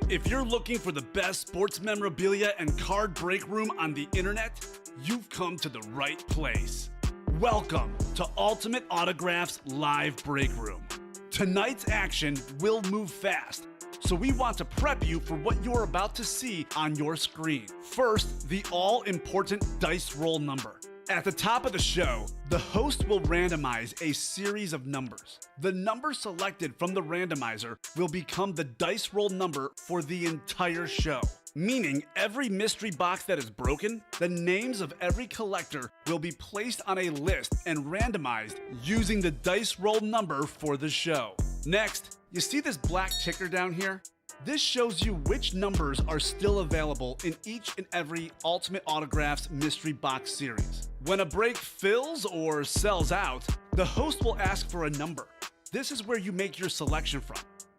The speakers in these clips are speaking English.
If you're looking for the best sports memorabilia and card break room on the internet, you've come to the right place. Welcome to Ultimate Autographs Live Break Room. Tonight's action will move fast, so we want to prep you for what you're about to see on your screen. First, the all-important dice roll number. At the top of the show, the host will randomize a series of numbers. The number selected from the randomizer will become the dice roll number for the entire show, meaning every mystery box that is broken, the names of every collector will be placed on a list and randomized using the dice roll number for the show. Next, you see this black ticker down here? This shows you which numbers are still available in each and every Ultimate Autographs mystery box series. When a break fills or sells out, the host will ask for a number. This is where you make your selection from.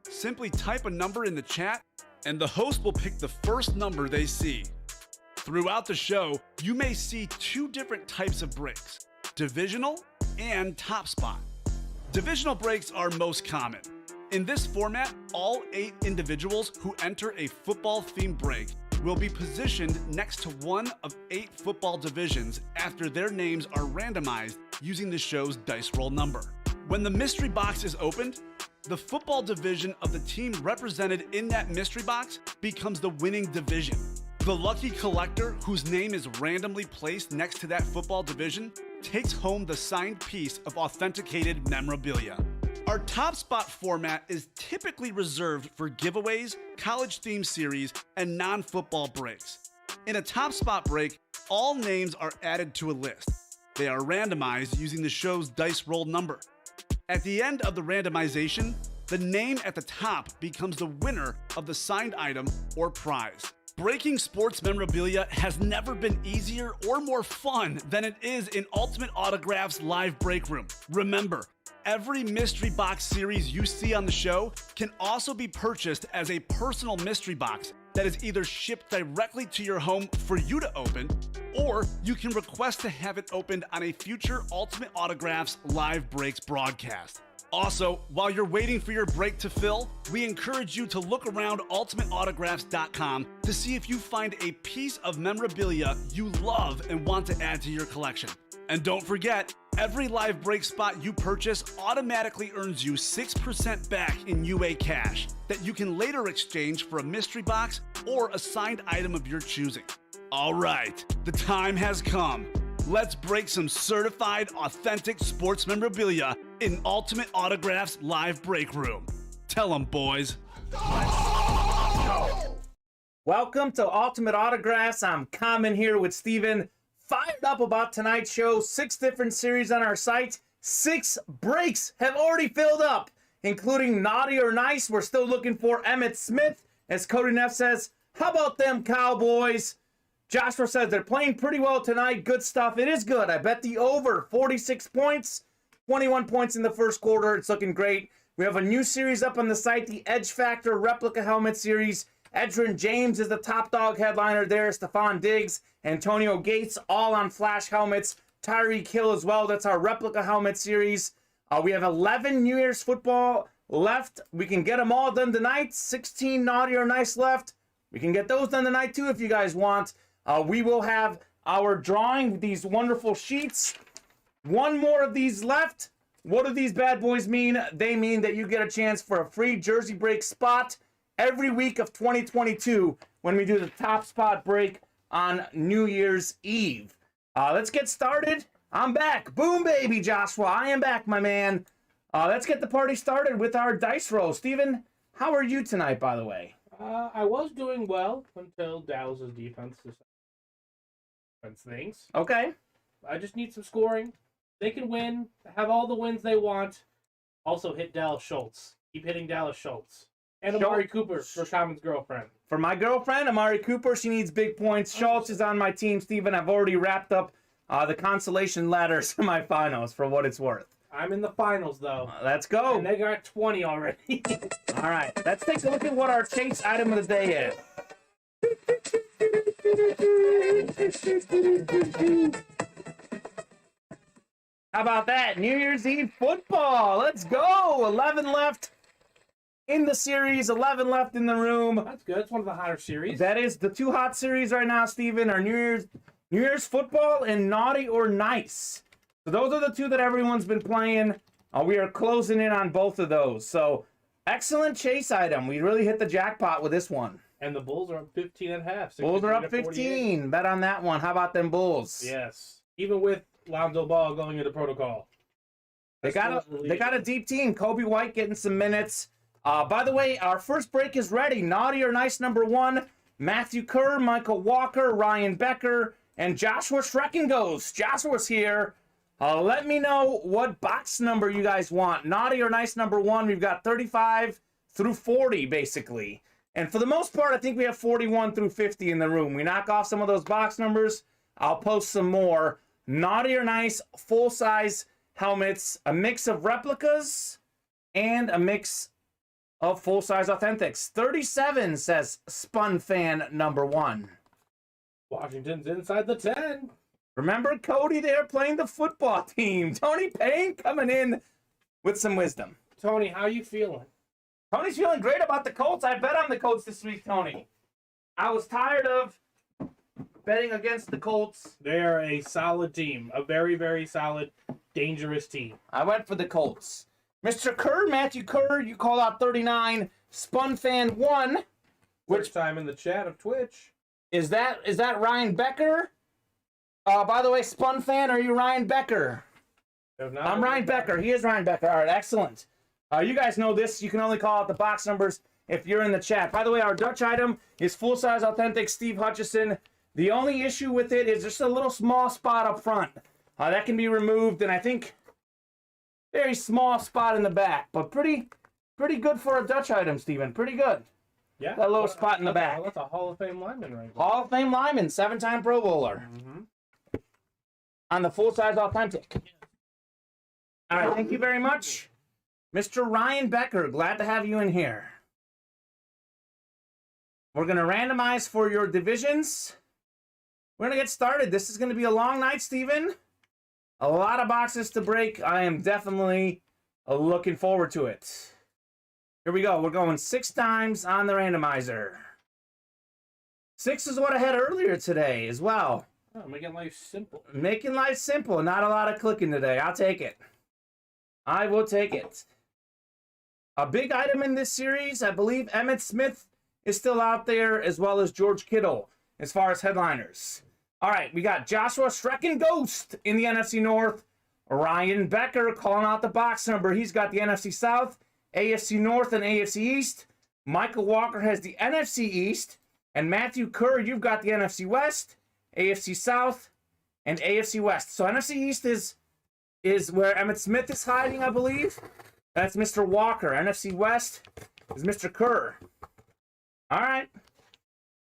Simply type a number in the chat, and the host will pick the first number they see. Throughout the show, you may see two different types of breaks: divisional and top spot. Divisional breaks are most common. In this format, all 8 individuals who enter a football-themed break will be positioned next to one of 8 football divisions after their names are randomized using the show's dice roll number. When the mystery box is opened, the football division of the team represented in that mystery box becomes the winning division. The lucky collector whose name is randomly placed next to that football division takes home the signed piece of authenticated memorabilia. Our top spot format is typically reserved for giveaways, college theme series, and non-football breaks. In a top spot break, all names are added to a list. They are randomized using the show's dice roll number. At the end of the randomization, the name at the top becomes the winner of the signed item or prize. Breaking sports memorabilia has never been easier or more fun than it is in Ultimate Autographs Live Break Room. Remember, every mystery box series you see on the show can also be purchased as a personal mystery box that is either shipped directly to your home for you to open, or you can request to have it opened on a future Ultimate Autographs Live Breaks broadcast. Also, while you're waiting for your break to fill, we encourage you to look around ultimateautographs.com to see if you find a piece of memorabilia you love and want to add to your collection. And don't forget, every live break spot you purchase automatically earns you 6% back in UA cash that you can later exchange for a mystery box or a signed item of your choosing. All right, the time has come. Let's break some certified, authentic sports memorabilia in Ultimate Autographs Live Break Room. Tell them, boys. Welcome to Ultimate Autographs. I'm Kamen here with Steven. Fired up about tonight's show. 6 different series on our site. 6 breaks have already filled up, including Naughty or Nice. We're still looking for Emmitt Smith. As Cody Neff says, how about them Cowboys? Joshua says they're playing pretty well tonight. Good stuff. It is good. I bet the over 46 points, 21 points in the first quarter. It's looking great. We have a new series up on the site, the Edge Factor Replica Helmet Series. Edgerrin James is the top dog headliner there. Stephon Diggs, Antonio Gates, all on flash helmets. Tyreek Hill as well. That's our Replica Helmet Series. We have 11 New Year's football left. We can get them all done tonight. 16 Naughty or Nice left. We can get those done tonight too if you guys want. We will have our drawing, these wonderful sheets. One more of these left. What do these bad boys mean? They mean that you get a chance for a free jersey break spot every week of 2022 when we do the top spot break on New Year's Eve. Let's get started. I'm back. Boom, baby, Joshua. I am back, my man. Let's get the party started with our dice roll. Steven, how are you tonight, by the way? I was doing well until Dallas's defense things. Okay. I just need some scoring. They can win, have all the wins they want. Also hit Dallas Schultz. Keep hitting Dallas Schultz. And Amari Cooper for Kamen's girlfriend. For my girlfriend, Amari Cooper, she needs big points. Schultz is on my team, Steven. I've already wrapped up the consolation ladders for my finals, for what it's worth. I'm in the finals, though. Let's go. And they got 20 already. All right. Let's take a look at what our chase item of the day is. How about that? New Year's Eve football. Let's go. 11 left. in the series. 11 left in the room. That's good. It's one of the hotter series. That is the two hot series right now, Steven, are New Year's Football and Naughty or Nice. So those are the two that everyone's been playing. We are closing in on both of those. So excellent chase item. We really hit the jackpot with this one. And the Bulls are up 15 and a half. Bulls are up 15. Bet on that one. How about them Bulls? Yes. Even with Lonzo Ball going into protocol. They got a deep team. Kobe White getting some minutes. By the way, our first break is ready. Naughty or Nice number 1. Matthew Kerr, Michael Walker, Ryan Becker, and Joshua Schreckenghost. Joshua's here. Let me know what box number you guys want. Naughty or Nice number 1. We've got 35 through 40, basically. And for the most part, I think we have 41 through 50 in the room. We knock off some of those box numbers. I'll post some more. Naughty or Nice, full-size helmets, a mix of replicas and a mix of full-size authentics. 37 says Spun Fan number 1. Washington's inside the 10. Remember Cody there playing the football team. Tony Payne coming in with some wisdom. Tony, how you feeling? Tony's feeling great about the Colts. I bet on the Colts this week, Tony. I was tired of betting against the Colts. They are a solid team. A very, very solid, dangerous team. I went for the Colts. Mr. Kerr, Matthew Kerr, you call out 39. Spun Fan 1. Which time in the chat of Twitch. Is that Ryan Becker? By the way, Spun Fan, are you Ryan Becker? I'm Ryan Becker. He is Ryan Becker. All right, excellent. You guys know this. You can only call out the box numbers if you're in the chat. By the way, our Dutch item is full-size authentic Steve Hutchison. The only issue with it is just a little small spot up front. That can be removed, and I think very small spot in the back, but pretty good for a Dutch item, Steven. Pretty good. Yeah. That little spot in the back. That's a Hall of Fame lineman right there. Hall of Fame lineman, 7-time Pro Bowler. Mm-hmm. On the full-size authentic. All right, thank you very much. Mr. Ryan Becker, glad to have you in here. We're going to randomize for your divisions. We're going to get started. This is going to be a long night, Steven. A lot of boxes to break. I am definitely looking forward to it. Here we go. We're going 6 times on the randomizer. 6 is what I had earlier today as well. Oh, making life simple. Making life simple. Not a lot of clicking today. I'll take it. I will take it. A big item in this series, I believe Emmitt Smith is still out there, as well as George Kittle, as far as headliners. All right, we got Joshua Schreckenghost in the NFC North. Ryan Becker calling out the box number. He's got the NFC South, AFC North, and AFC East. Michael Walker has the NFC East. And Matthew Kerr, you've got the NFC West, AFC South, and AFC West. So NFC East is where Emmitt Smith is hiding, I believe. That's Mr. Walker. NFC West is Mr. Kerr. All right.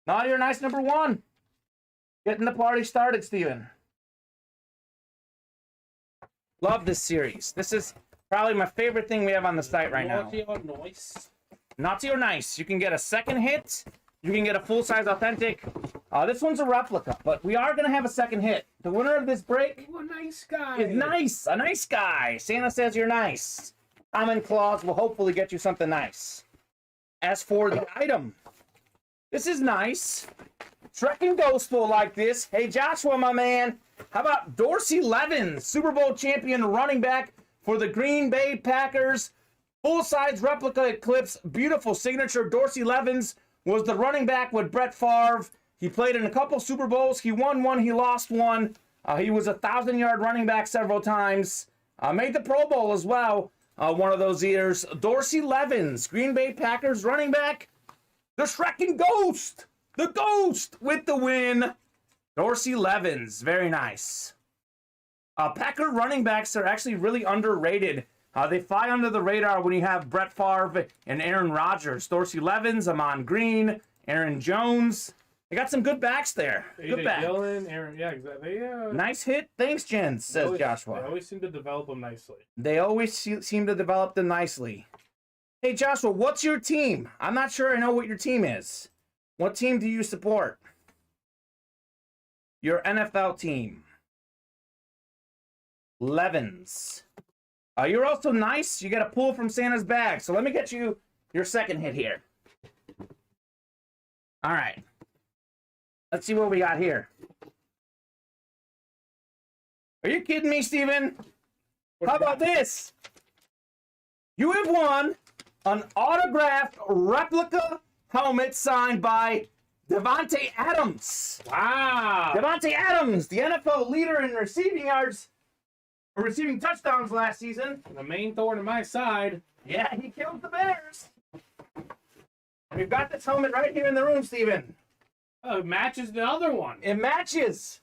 Naughty or Nice number 1. Getting the party started, Steven. Love this series. This is probably my favorite thing we have on the site right now. Naughty or Nice. Naughty or Nice. You can get a second hit. You can get a full-size authentic. This one's a replica, but we are going to have a second hit. The winner of this break Ooh, a nice guy. is Nice. A nice guy. Santa says you're nice. Common Claus will hopefully get you something nice. As for the item, this is nice. Schreckenghost will like this. Hey, Joshua, my man. How about Dorsey Levens, Super Bowl champion running back for the Green Bay Packers. Full-size replica Eclipse. Beautiful signature. Dorsey Levens was the running back with Brett Favre. He played in a couple Super Bowls. He won one. He lost one. He was a 1,000-yard running back several times. Made the Pro Bowl as well one of those years. Dorsey Levens, Green Bay Packers running back. The Schreckenghost. The Ghost with the win. Dorsey Levens. Very nice. Packer running backs are actually really underrated. They fly under the radar when you have Brett Favre and Aaron Rodgers. Dorsey Levens, Amon Green, Aaron Jones. They got some good backs there. Good back. Dillon, Aaron, yeah, exactly. Yeah. Nice hit. Thanks, Jens, says Joshua. They always seem to develop them nicely. They always seem to develop them nicely. Hey, Joshua, what's your team? I'm not sure I know what your team is. What team do you support? Your NFL team. Levens. You're also nice. You get a pull from Santa's bag. So let me get you your second hit here. All right. Let's see what we got here. Are you kidding me, Steven? How about this? You have won an autographed replica helmet signed by Devonte Adams. Wow. Devonte Adams, the NFL leader in receiving yards, or receiving touchdowns last season. The main thorn in my side. Yeah, he killed the Bears. We've got this helmet right here in the room, Steven. Oh, it matches the other one. It matches.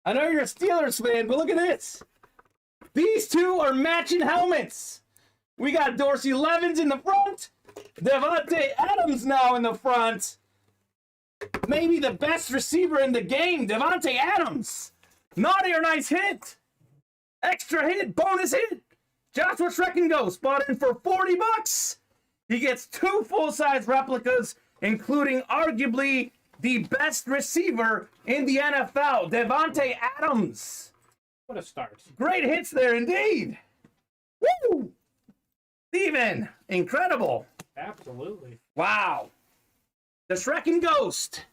I know you're a Steelers fan, but look at this. These two are matching helmets. We got Dorsey Levens in the front. Devonte Adams now in the front. Maybe the best receiver in the game, Devonte Adams. Naughty or nice hit. Extra hit, bonus hit. Joshua Shrecken goes, bought in for $40. He gets 2 full-size replicas, including arguably the best receiver in the NFL, Devonte Adams. What a start. Great hits there indeed. Woo! Steven, incredible. Absolutely. Wow. The Shrecken Ghost.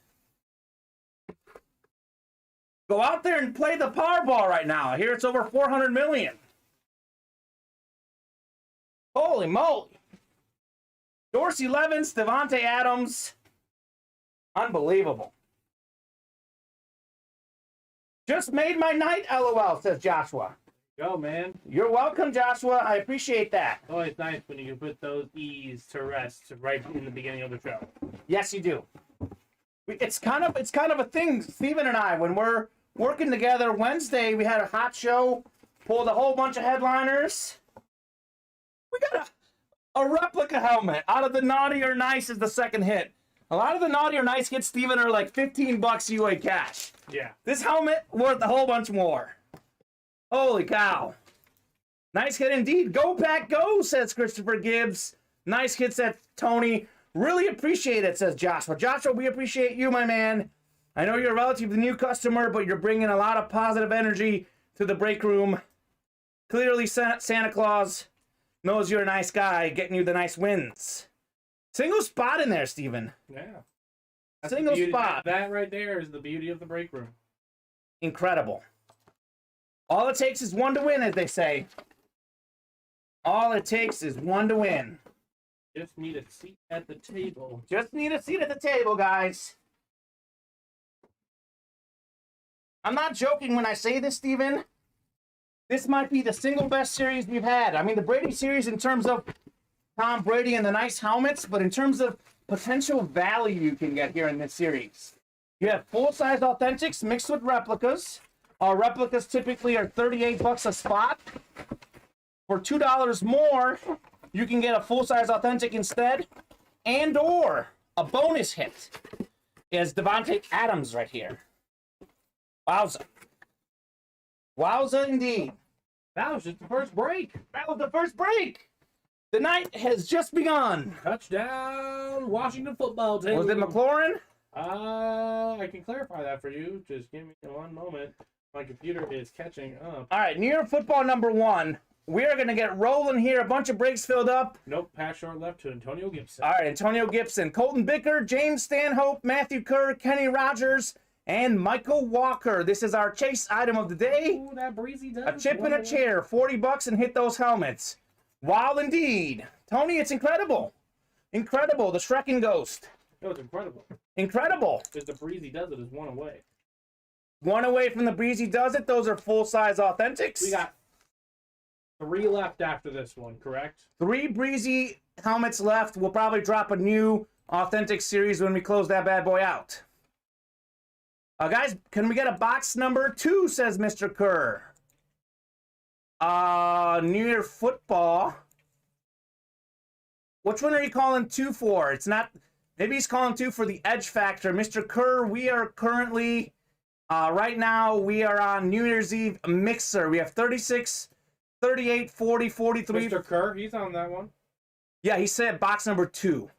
Go out there and play the Powerball right now. I hear it's over 400 million. Holy moly. Dorsey Levens, Devonte Adams. Unbelievable. Just made my night, LOL, says Joshua. Go, man. You're welcome, Joshua. I appreciate that. It's always nice when you put those E's to rest right in the beginning of the show. Yes, you do. It's kind of a thing, Steven and I, when we're working together. Wednesday, we had a hot show, pulled a whole bunch of headliners. We got a replica helmet out of the Naughty or Nice is the second hit. A lot of the Naughty or Nice hits, Steven, are like $15 UA cash. Yeah. This helmet worth a whole bunch more. Holy cow. Nice hit indeed. Go Pack Go, says Christopher Gibbs. Nice hit, says Tony. Really appreciate it, says Joshua. Joshua, we appreciate you, my man. I know you're a relatively new customer, but you're bringing a lot of positive energy to the break room. Clearly, Santa Claus knows you're a nice guy, getting you the nice wins. Single spot in there, Steven. Yeah. Single spot. That right there is the beauty of the break room. Incredible. All it takes is one to win, as they say. All it takes is one to win. Just need a seat at the table. Just need a seat at the table, guys. I'm not joking when I say this, Steven. This might be the single best series we've had. I mean, the Brady series in terms of Tom Brady and the nice helmets, but in terms of potential value you can get here in this series. You have full-size authentics mixed with replicas. Our replicas typically are $38 a spot. For $2 more, you can get a full-size authentic instead, and or a bonus hit is Devonte Adams right here. Wowza. Wowza indeed. That was just the first break. That was the first break. The night has just begun. Touchdown, Washington football team. Was it McLaurin? I can clarify that for you. Just give me one moment. My computer is catching up. All right, New York football number 1. We are going to get rolling here. A bunch of breaks filled up. Nope, pass short left to Antonio Gibson. All right, Antonio Gibson, Colton Bicker, James Stanhope, Matthew Kerr, Kenny Rogers, and Michael Walker. This is our chase item of the day. Ooh, that breezy does. A chip and a chair, $40 and hit those helmets. Wow, indeed. Tony, it's incredible. Incredible, the Shrecken Ghost. No, it's incredible. Incredible. Because the breezy does it is one away. One away from the Breezy does it. Those are full-size authentics. We got 3 left after this one, correct? 3 Breezy helmets left. We'll probably drop a new authentic series when we close that bad boy out. Guys, can we get a box number 2, says Mr. Kerr. New Year football. Which one are you calling 2 for? It's not... Maybe he's calling 2 for the edge factor. Mr. Kerr, we are currently... right now, we are on New Year's Eve Mixer. We have 36, 38, 40, 43. Mr. Kerr, he's on that one. Yeah, he said box number 2.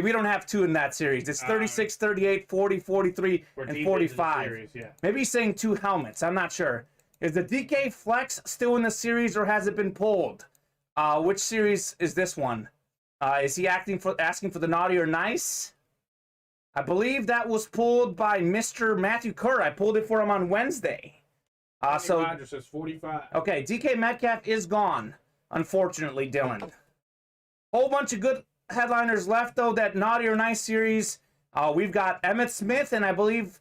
We don't have 2 in that series. It's 36, 38, 40, 43, and 45. Series, yeah. Maybe he's saying 2 helmets. I'm not sure. Is the DK Flex still in the series or has it been pulled? Which series is this one? Is he asking for the naughty or nice? I believe that was pulled by Mr. Matthew Kerr. I pulled it for him on Wednesday. So Rogers says 45. okay, DK Metcalf is gone, unfortunately, Dylan. Whole bunch of good headliners left, though, that naughty or nice series. We've got Emmitt Smith and I believe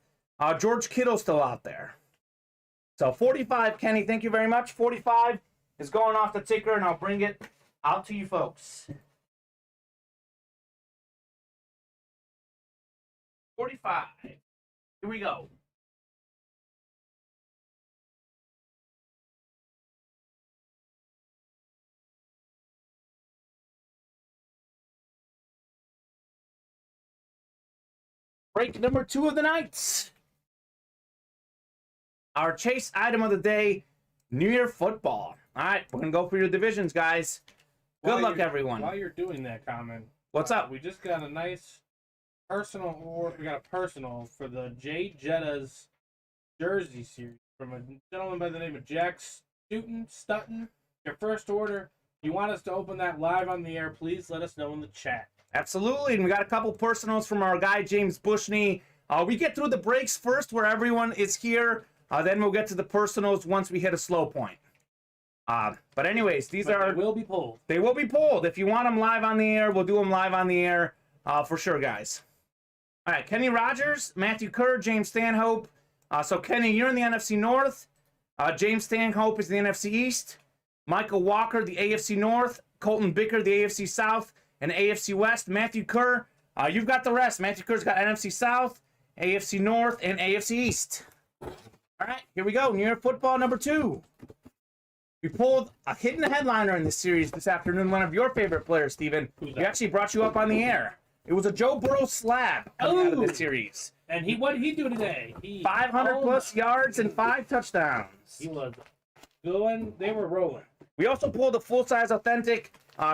George Kittle still out there. So 45, Kenny, thank you very much. 45 is going off the ticker, and I'll bring it out to you folks. 45. Here we go. Break number 2 of the night. Our chase item of the day, New Year football. All right, we're going to go for your divisions, guys. Good luck, everyone. While you're doing that, Kamen, What's up? we just got a nice personal award. We got a personal for the Jay Jetta's jersey series from a gentleman by the name of Jack Stutton. Your first order. If you want us to open that live on the air, please let us know in the chat. Absolutely, and we got a couple personals from our guy, James Bushney. We get through the breaks first where everyone is here. Then we'll get to the personals once we hit a slow point. But anyways, they will be pulled. They will be pulled. If you want them live on the air, we'll do them live on the air for sure, guys. All right, Kenny Rogers, Matthew Kerr, James Stanhope. So, Kenny, you're in the NFC North. James Stanhope is the NFC East. Michael Walker, the AFC North. Colton Bicker, the AFC South and AFC West. Matthew Kerr, you've got the rest. Matthew Kerr's got NFC South, AFC North, and AFC East. All right, here we go. New Year football number 2. We pulled a hidden headliner in this series this afternoon. One of your favorite players, Steven. We actually brought you up on the air. It was a Joe Burrow slab coming out of this series. And what did he do today? 500 plus yards and 5 touchdowns. He was going. They were rolling. We also pulled a full-size authentic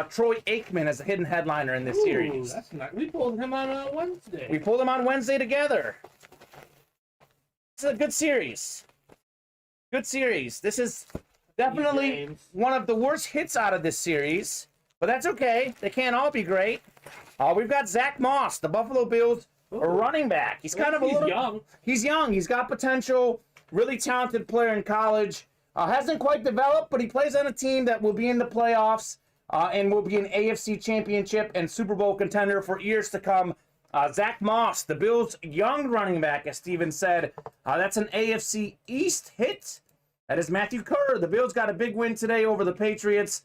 Troy Aikman as a hidden headliner in this series. That's nice. We pulled him on Wednesday. We pulled him on Wednesday together. It's a good series. Good series. This is definitely one of the worst hits out of this series, but that's okay. They can't all be great. We've got Zach Moss, the Buffalo Bills running back. He's kind of a little young. He's young. He's got potential. Really talented player in college. Hasn't quite developed, but he plays on a team that will be in the playoffs and will be an AFC championship and Super Bowl contender for years to come. Zach Moss, the Bills' young running back, as Steven said. That's an AFC East hit. That is Matthew Kerr. The Bills got a big win today over the Patriots.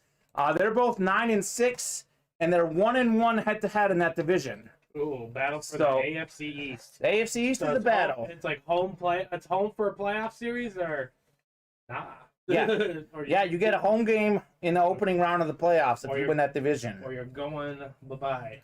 They're both 9-6, and they're 1-1 head-to-head in that division. Ooh, battle for the AFC East. The AFC East is the battle. It's like home play. It's home for a playoff series, or nah. Yeah, yeah. You get a home game in the opening round of the playoffs if you win that division. Or you're going bye-bye.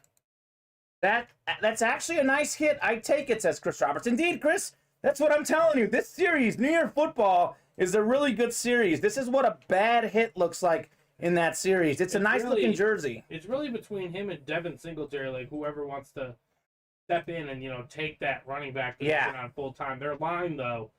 That's actually a nice hit. I take it, says Chris Roberts. Indeed, Chris. That's what I'm telling you. This series, New Year football, is a really good series. This is what a bad hit looks like in that series. It's a nice looking jersey. It's really between him and Devin Singletary, like whoever wants to step in and take that running back position on full time. Their line though,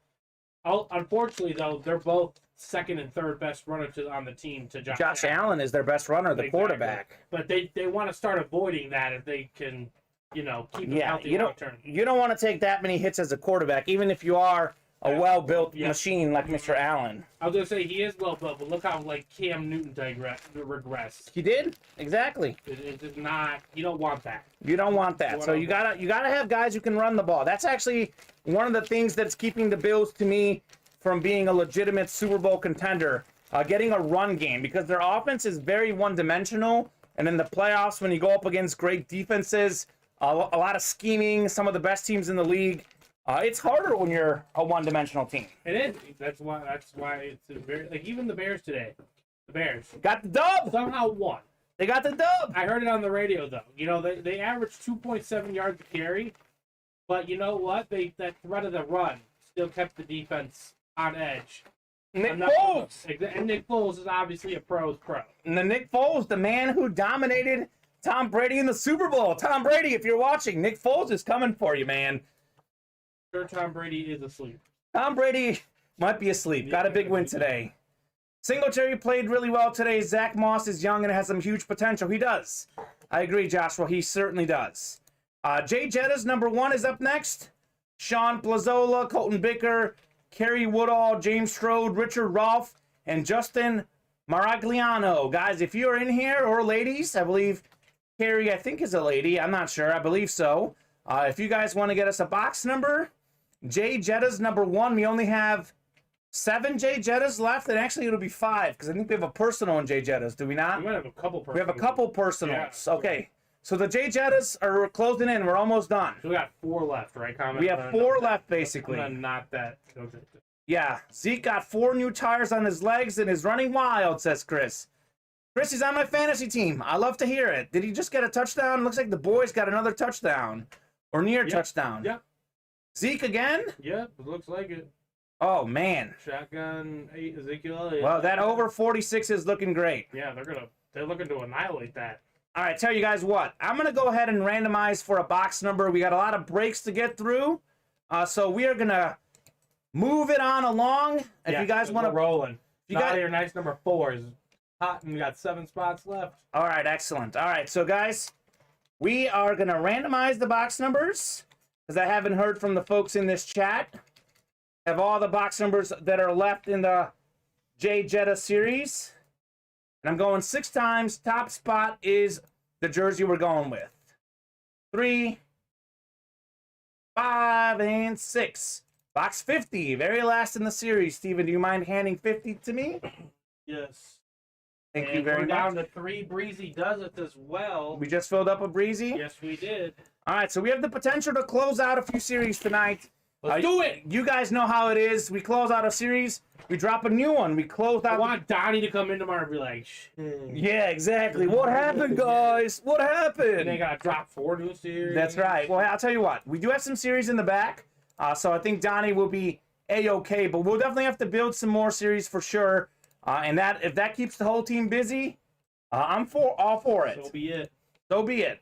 unfortunately though, they're both second and third best runners on the team to Josh Allen is their best runner, the quarterback. But they want to start avoiding that if they can, keep him healthy long term. You don't want to take that many hits as a quarterback, even if you are a well-built machine like Mr. Allen. I was going to say he is well-built, but look how Cam Newton regressed. He did? Exactly. It's just not, you don't want that. You don't want that. So you gotta have guys who can run the ball. That's actually one of the things that's keeping the Bills, to me, from being a legitimate Super Bowl contender, getting a run game, because their offense is very one-dimensional, and in the playoffs, when you go up against great defenses, a lot of scheming, some of the best teams in the league, it's harder when you're a one-dimensional team. It is. That's why it's very, like, even the Bears today. The Bears got the dub. Somehow won. They got the dub. I heard it on the radio though. They averaged 2.7 yards a carry, but you know what? That threat of the run still kept the defense on edge. Nick Foles. And Nick Foles is obviously a pro's pro. And the Nick Foles, the man who dominated Tom Brady in the Super Bowl. Tom Brady, if you're watching, Nick Foles is coming for you, man. Sure, Tom Brady is asleep. Tom Brady might be asleep. Got a big win today. Singletary played really well today. Zach Moss is young and has some huge potential. He does. I agree, Joshua. He certainly does. Jay Jetta's number 1 is up next. Sean Plazola, Colton Bicker, Kerry Woodall, James Strode, Richard Rolfe, and Justin Maragliano. Guys, if you're in here, or ladies, I believe Kerry, I think, is a lady. I'm not sure. I believe so. If you guys want to get us a box number, Jay Jetta's number 1. We only have 7 Jay Jettas left, and actually it'll be 5 because I think we have a personal in Jay Jetta's. Do we not? We might have a couple personals. We have a couple personals. Yeah. Okay. So the Jay Jettas are closing in. We're almost done. So we got 4 left, right, Kamen? We have 4 left, basically. I'm gonna knock that. Yeah. Zeke got 4 new tires on his legs and is running wild, says Chris. Chris is on my fantasy team. I love to hear it. Did he just get a touchdown? Looks like the boys got another touchdown. Or near touchdown. Yep. Zeke again? Yep, it looks like it. Oh, man. Shotgun 8 Ezekiel Elliott. Well, that over 46 is looking great. Yeah, they're looking to annihilate that. All right, tell you guys what. I'm going to go ahead and randomize for a box number. We got a lot of breaks to get through. So we are going to move it on along. If you guys want to... rolling. You got your nice number 4 is hot, and we got 7 spots left. All right, excellent. All right, so guys, we are going to randomize the box numbers because I haven't heard from the folks in this chat. Have all the box numbers that are left in the Jay Jetta series. And I'm going 6 times. Top spot is the jersey we're going with. 3, 5, and 6. Box 50, very last in the series. Steven, do you mind handing 50 to me? Yes. Thank you very much. much. Down to 3 Breezy does it as well. We just filled up a Breezy? Yes, we did. All right, so we have the potential to close out a few series tonight. Let's do it! You guys know how it is. We close out a series, we drop a new one. We close out... I want Donnie to come in tomorrow and be like, shit. Yeah, exactly. What happened, guys? What happened? And they got to drop 4 new series. That's right. Well, I'll tell you what. We do have some series in the back, so I think Donnie will be A-okay, but we'll definitely have to build some more series for sure. And that if that keeps the whole team busy, I'm all for it. So be it. So be it.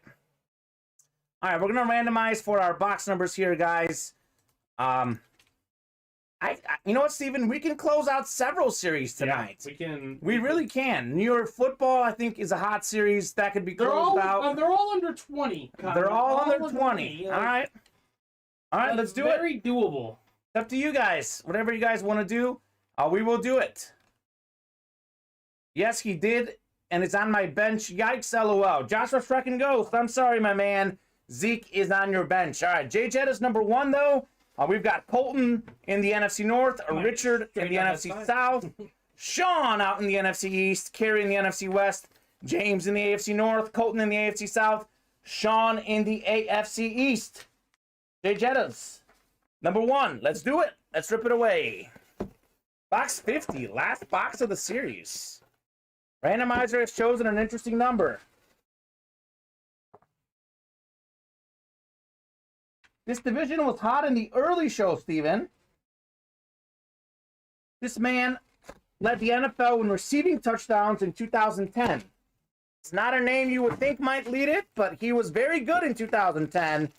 All right, we're going to randomize for our box numbers here, guys. You know what, Steven? We can close out several series tonight. Yeah, we can. We really can. New York football, I think, is a hot series that could be closed out. They're all under 20. They're all under 20. All right. All right, let's do it. Very doable. It's up to you guys. Whatever you guys want to do, we will do it. Yes, he did, and it's on my bench. Yikes, LOL. Joshua Freaking Ghost, I'm sorry, my man. Zeke is on your bench. All right, Jay Jetta's number 1, though. We've got Colton in the NFC North, Richard in the NFC South, Sean out in the NFC East, Kerry in the NFC West, James in the AFC North, Colton in the AFC South, Sean in the AFC East. Jay Jetta's number 1. Let's do it. Let's rip it away. Box 50, last box of the series. Randomizer has chosen an interesting number. This division was hot in the early show, Steven. This man led the NFL in receiving touchdowns in 2010. It's not a name you would think might lead it, but he was very good in 2010.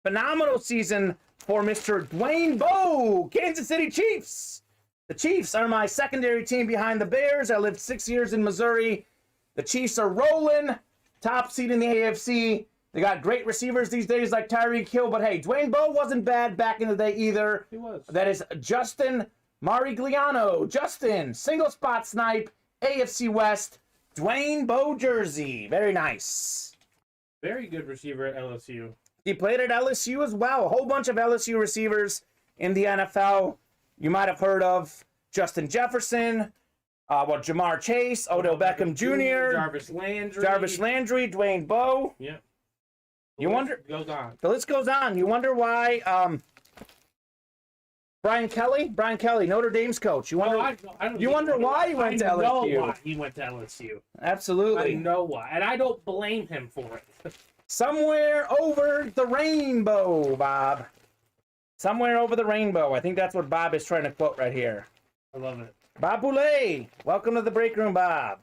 Phenomenal season for Mr. Dwayne Bowe, Kansas City Chiefs. The Chiefs are my secondary team behind the Bears. I lived 6 years in Missouri. The Chiefs are rolling, top seed in the AFC. They got great receivers these days like Tyreek Hill, but hey, Dwayne Bowe wasn't bad back in the day either. He was. That is Justin Marigliano. Justin, single spot snipe, AFC West, Dwayne Bowe jersey. Very nice. Very good receiver at LSU. He played at LSU as well. A whole bunch of LSU receivers in the NFL. You might have heard of Justin Jefferson, Jamar Chase, Odell Beckham Jr., Jarvis Landry, Dwayne Bowe. Yeah. You wonder. Goes on. The list goes on. You wonder why Brian Kelly, Notre Dame's coach. You wonder. You wonder why he went to LSU. I know why he went to LSU. Absolutely. I know why, and I don't blame him for it. Somewhere over the rainbow, Bob. Somewhere over the rainbow. I think that's what Bob is trying to quote right here. I love it. Bob Boulay, welcome to the break room, Bob.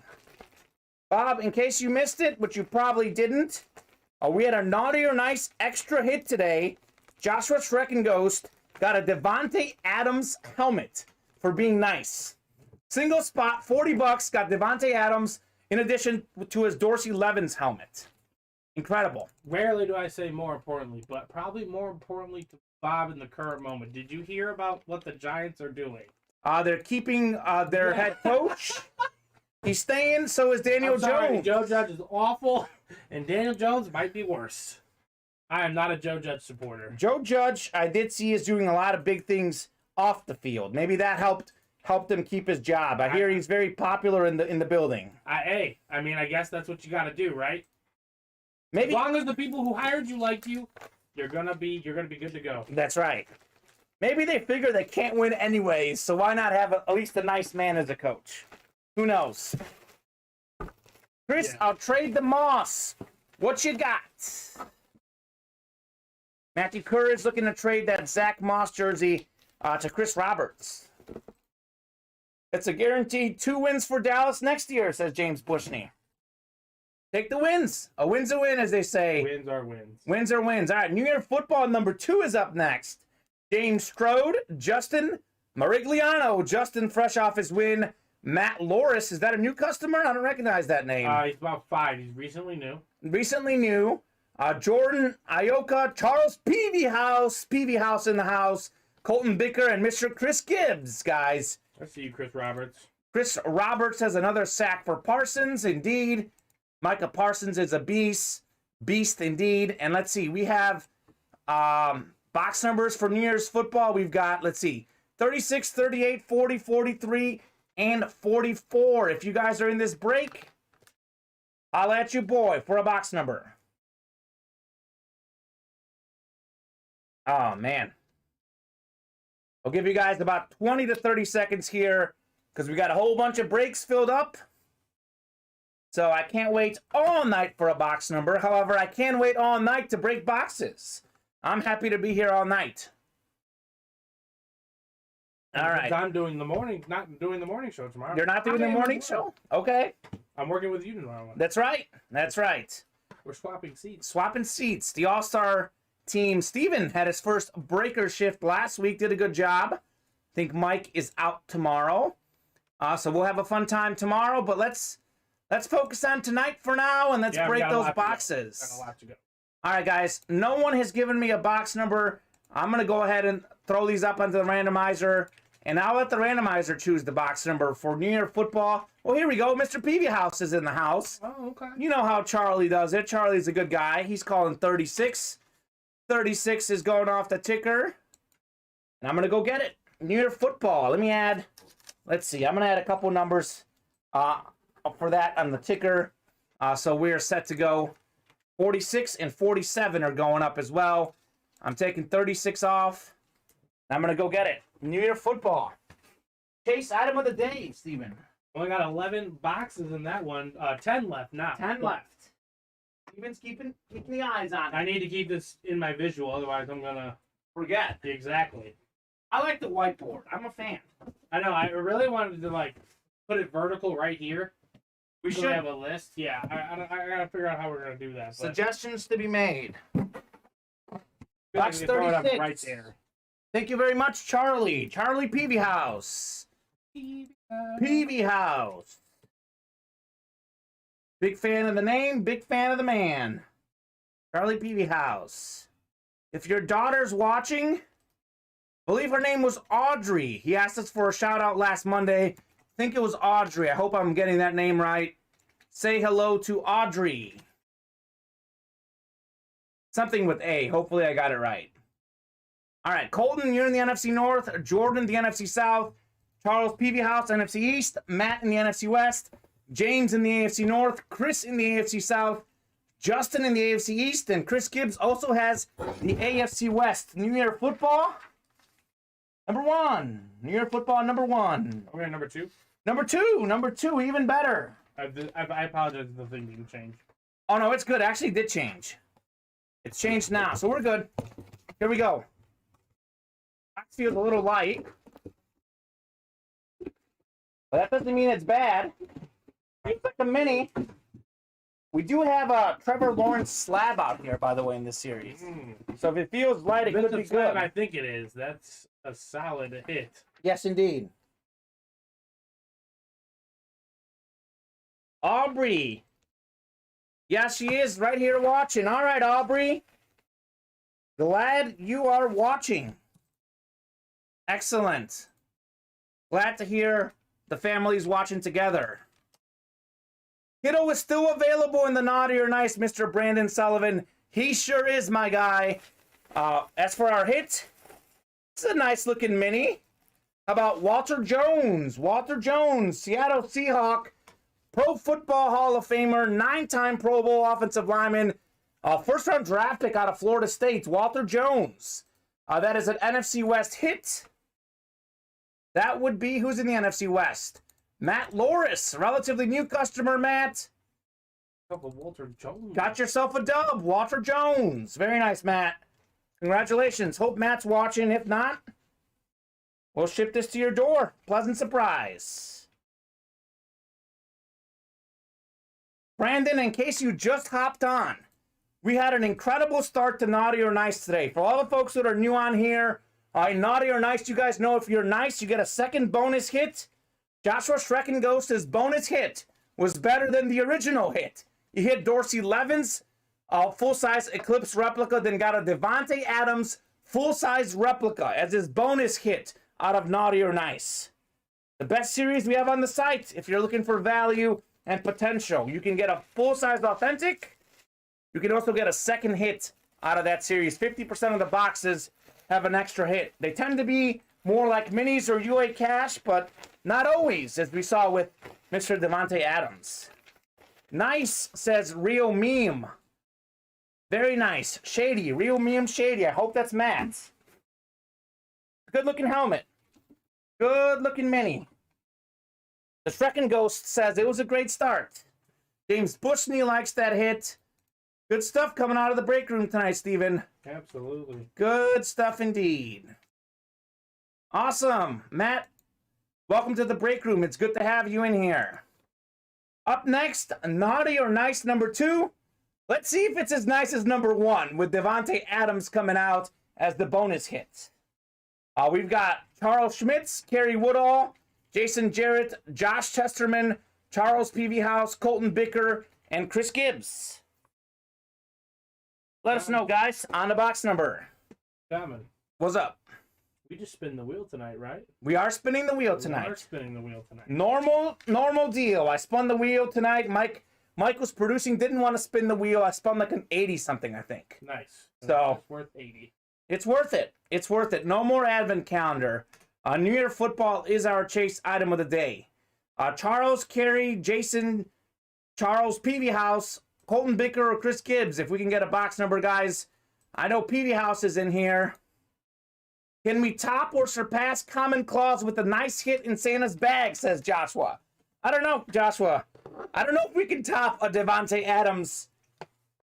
Bob, in case you missed it, which you probably didn't, we had a naughty or nice extra hit today. Joshua Shrekin Ghost got a Devonte Adams helmet for being nice. Single spot, $40, got Devonte Adams in addition to his Dorsey Levens helmet. Incredible. Rarely do I say more importantly, but probably more importantly to Bob in the current moment. Did you hear about what the Giants are doing? They're keeping their head coach. He's staying, so is Daniel Jones. Joe Judge is awful, and Daniel Jones might be worse. I am not a Joe Judge supporter. Joe Judge, I did see, is doing a lot of big things off the field. Maybe that helped him keep his job. I hear he's very popular in the building. I guess that's what you got to do, right? Maybe as long as the people who hired you like you, you're gonna be good to go. That's right. Maybe they figure they can't win anyways, so why not have at least a nice man as a coach? Who knows? Chris, I'll trade the Moss. What you got? Matthew Kerr is looking to trade that Zach Moss jersey to Chris Roberts. It's a guaranteed 2 wins for Dallas next year, says James Bushney. Take the wins. A win's a win, as they say. Wins are wins. Wins are wins. All right, New Year Football number 2 is up next. James Strode, Justin Marigliano. Justin, fresh off his win. Matt Loris, is that a new customer? I don't recognize that name. He's about 5. He's recently new. Recently new. Jordan Ioka, Charles Peavy House in the house. Colton Bicker and Mr. Chris Gibbs, guys. I see you, Chris Roberts. Chris Roberts has another sack for Parsons, indeed. Micah Parsons is a beast indeed. And let's see, we have box numbers for New Year's Football. We've got, 36, 38, 40, 43, and 44. If you guys are in this break, I'll at you, boy, for a box number. Oh, man. I'll give you guys about 20 to 30 seconds here because we got a whole bunch of breaks filled up. So I can't wait all night for a box number. However, I can wait all night to break boxes. I'm happy to be here all night. All right. I'm doing the morning, not doing the morning show tomorrow. You're not doing the morning show? Okay. I'm working with you tomorrow. That's right. That's right. We're swapping seats. Swapping seats. The All-Star team. Steven had his first breaker shift last week. Did a good job. I think Mike is out tomorrow. So we'll have a fun time tomorrow. But let's focus on tonight for now, and let's break those boxes. Got a lot to go. All right, guys. No one has given me a box number. I'm going to go ahead and throw these up onto the randomizer, and I'll let the randomizer choose the box number for New Year Football. Well, here we go. Mr. Peavy House is in the house. Oh, okay. You know how Charlie does it. Charlie's a good guy. He's calling 36. 36 is going off the ticker, and I'm going to go get it. New Year Football. Let me add, let's see. I'm going to add a couple numbers for that on the ticker. So we're set to go. 46 and 47 are going up as well. I'm taking 36 off. I'm going to go get it. New Year Football. Chase item of the day, Steven. Only got 11 boxes in that one. 10 left now. 10 left. Steven's keeping the eyes on it. I need to keep this in my visual, otherwise I'm going to forget. Exactly. I like the whiteboard. I'm a fan. I know. I really wanted to, put it vertical right here. We should should have a list. Yeah, I got to figure out how we're going to do that. Suggestions to be made. Box 36. Right there. Thank you very much, Charlie. Charlie Peavy House. Peavy House. Big fan of the name, big fan of the man. Charlie Peavy House. If your daughter's watching, I believe her name was Audrey. He asked us for a shout out last Monday. I think it was Audrey. I hope I'm getting that name right. Say hello to Audrey. Something with A. Hopefully I got it right. All right, Colton, you're in the NFC North. Jordan, the NFC South. Charles Peavy House, NFC East. Matt in the NFC West. James in the AFC North. Chris in the AFC South. Justin in the AFC East. And Chris Gibbs also has the AFC West. New Year Football. Number 1. New Year Football number 1. Okay, number 2. Number two, even better. I apologize if the thing didn't change. Oh, no, it's good. Actually, it did change. It's changed now, so we're good. Here we go. Box feels a little light. But that doesn't mean it's bad. It's like a mini. We do have a Trevor Lawrence slab out here, by the way, in this series. So if it feels light, it could be good. I think it is. That's a solid hit. Yes, indeed. Aubrey. Yeah, she is right here watching. All right, Aubrey. Glad you are watching. Excellent. Glad to hear the family's watching together. Kiddo is still available in the Naughty or Nice, Mr. Brandon Sullivan. He sure is, my guy. As for our hit, it's a nice looking mini. How about Walter Jones? Walter Jones, Seattle Seahawk, Pro Football Hall of Famer, 9-time Pro Bowl offensive lineman, first-round draft pick out of Florida State, Walter Jones. That is an NFC West hit. That would be, who's in the NFC West? Matt Loris, relatively new customer, Matt. Walter Jones. Got yourself a dub, Walter Jones. Very nice, Matt. Congratulations. Hope Matt's watching. If not, we'll ship this to your door. Pleasant surprise. Brandon, in case you just hopped on, we had an incredible start to Naughty or Nice today. For all the folks that are new on here, Naughty or Nice, you guys know if you're nice, you get a second bonus hit. Joshua Shrekken Ghost's bonus hit was better than the original hit. He hit Dorsey Levin's full-size Eclipse replica, then got a Devonte Adams full-size replica as his bonus hit out of Naughty or Nice. The best series we have on the site. If you're looking for value and potential, you can get a full-size authentic. You can also get a second hit out of that series. 50% of the boxes have an extra hit. They tend to be more like minis or UA cash, but not always, as we saw with Mr. Devonte Adams. Nice, says Real Meme. Very nice. Shady. Real Meme Shady. I hope that's Matt's. Good looking helmet. Good looking mini. The Shrekken Ghost says it was a great start. James Bushney likes that hit. Good stuff coming out of the break room tonight, Steven. Absolutely. Good stuff indeed. Awesome. Matt, welcome to the break room. It's good to have you in here. Up next, Naughty or Nice number 2. Let's see if it's as nice as number 1 with Devonte Adams coming out as the bonus hit. We've got Charles Schmitz, Kerry Woodall, Jason Jarrett, Josh Chesterman, Charles Peavy House, Colton Bicker, and Chris Gibbs. Let us know, guys, on the box number. Kamen. What's up? We just spin the wheel tonight, right? We are spinning the wheel tonight. We are spinning the wheel tonight. Normal deal. I spun the wheel tonight. Mike was producing, didn't want to spin the wheel. I spun like an 80-something, I think. Nice. So it's worth 80. It's worth it. It's worth it. No more advent calendar. New Year football is our chase item of the day. Charles, Kerry, Jason, Charles, Peavy House, Colton Bicker, or Chris Gibbs. If we can get a box number, guys. I know Peavy House is in here. Can we top or surpass Common Claws with a nice hit in Santa's bag, says Joshua. I don't know, Joshua. I don't know if we can top a Devonte Adams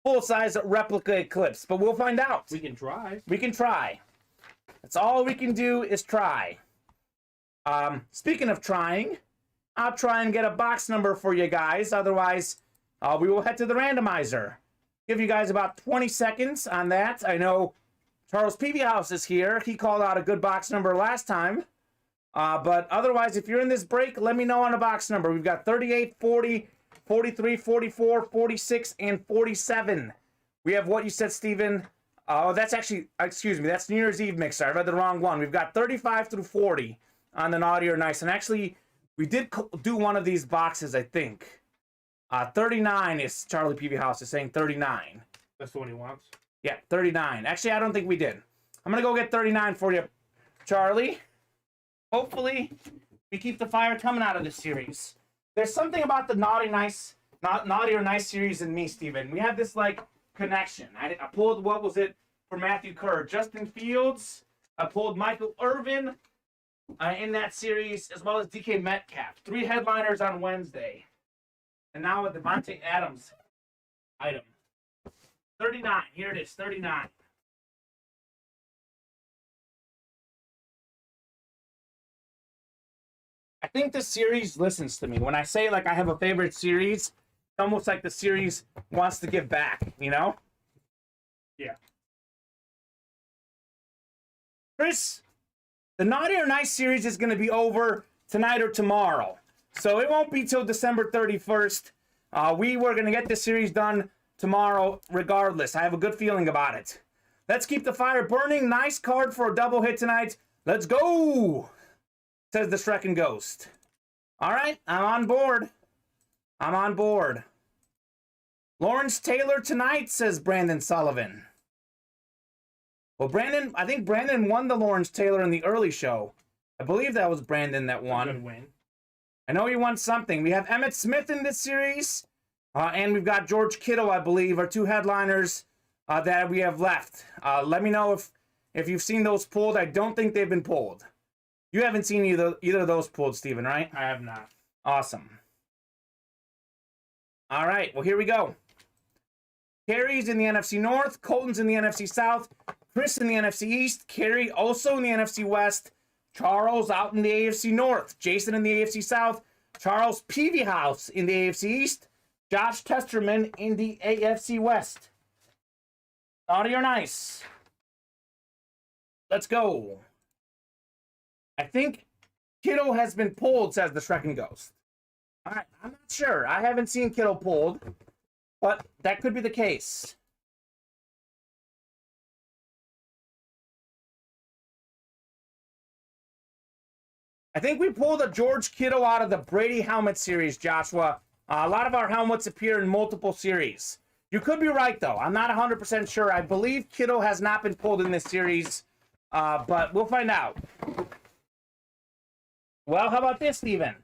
full-size replica Eclipse, but we'll find out. We can try. We can try. That's all we can do is try. Speaking of trying, I'll try and get a box number for you guys. Otherwise, we will head to the randomizer. Give you guys about 20 seconds on that. I know Charles Peavy House is here. He called out a good box number last time. But otherwise, if you're in this break, let me know on a box number. We've got 38, 40, 43, 44, 46, and 47. We have what you said, Steven. Oh, that's actually, excuse me, that's New Year's Eve mixer. I read the wrong one. We've got 35 through 40 on the Naughty or Nice. And actually, we did do one of these boxes, I think. 39 is Charlie Peavy House is saying 39. That's the one he wants? Yeah, 39. Actually, I don't think we did. I'm going to go get 39 for you, Charlie. Hopefully, we keep the fire coming out of this series. There's something about the Naughty or Nice series in me, Steven. We have this, like, connection. I pulled, what was it, for Matthew Kerr? Justin Fields. I pulled Michael Irvin in that series, as well as DK Metcalf. 3 headliners on Wednesday. And now with Devonte Adams item. 39. Here it is, 39. I think this series listens to me. When I say, like, I have a favorite series, it's almost like the series wants to give back, you know? Yeah. Chris, the Naughty or Nice series is going to be over tonight or tomorrow. So it won't be till December 31st. We were going to get this series done tomorrow regardless. I have a good feeling about it. Let's keep the fire burning. Nice card for a double hit tonight. Let's go, says the Shrek Ghost. All right, I'm on board. I'm on board. Lawrence Taylor tonight, says Brandon Sullivan. Well, Brandon, I think Brandon won the Lawrence Taylor in the early show. I believe that was Brandon that won. Good win. I know he won something. We have Emmitt Smith in this series, and we've got George Kittle, I believe, are two headliners that we have left. Let me know if you've seen those pulled. I don't think they've been pulled. You haven't seen either of those pulled, Steven, right? I have not. Awesome. All right, well, here we go. Kerry's in the NFC North, Colton's in the NFC South, Chris in the NFC East, Kerry also in the NFC West, Charles out in the AFC North, Jason in the AFC South, Charles Peavyhouse in the AFC East, Josh Testerman in the AFC West. Naughty or nice? Let's go. I think Kittle has been pulled, says the Shrek Ghost. All right, I'm not sure. I haven't seen Kittle pulled, but that could be the case. I think we pulled a George Kittle out of the Brady helmet series, Joshua. A lot of our helmets appear in multiple series. You could be right, though. I'm not 100% sure. I believe Kittle has not been pulled in this series, but we'll find out. Well, how about this, Steven?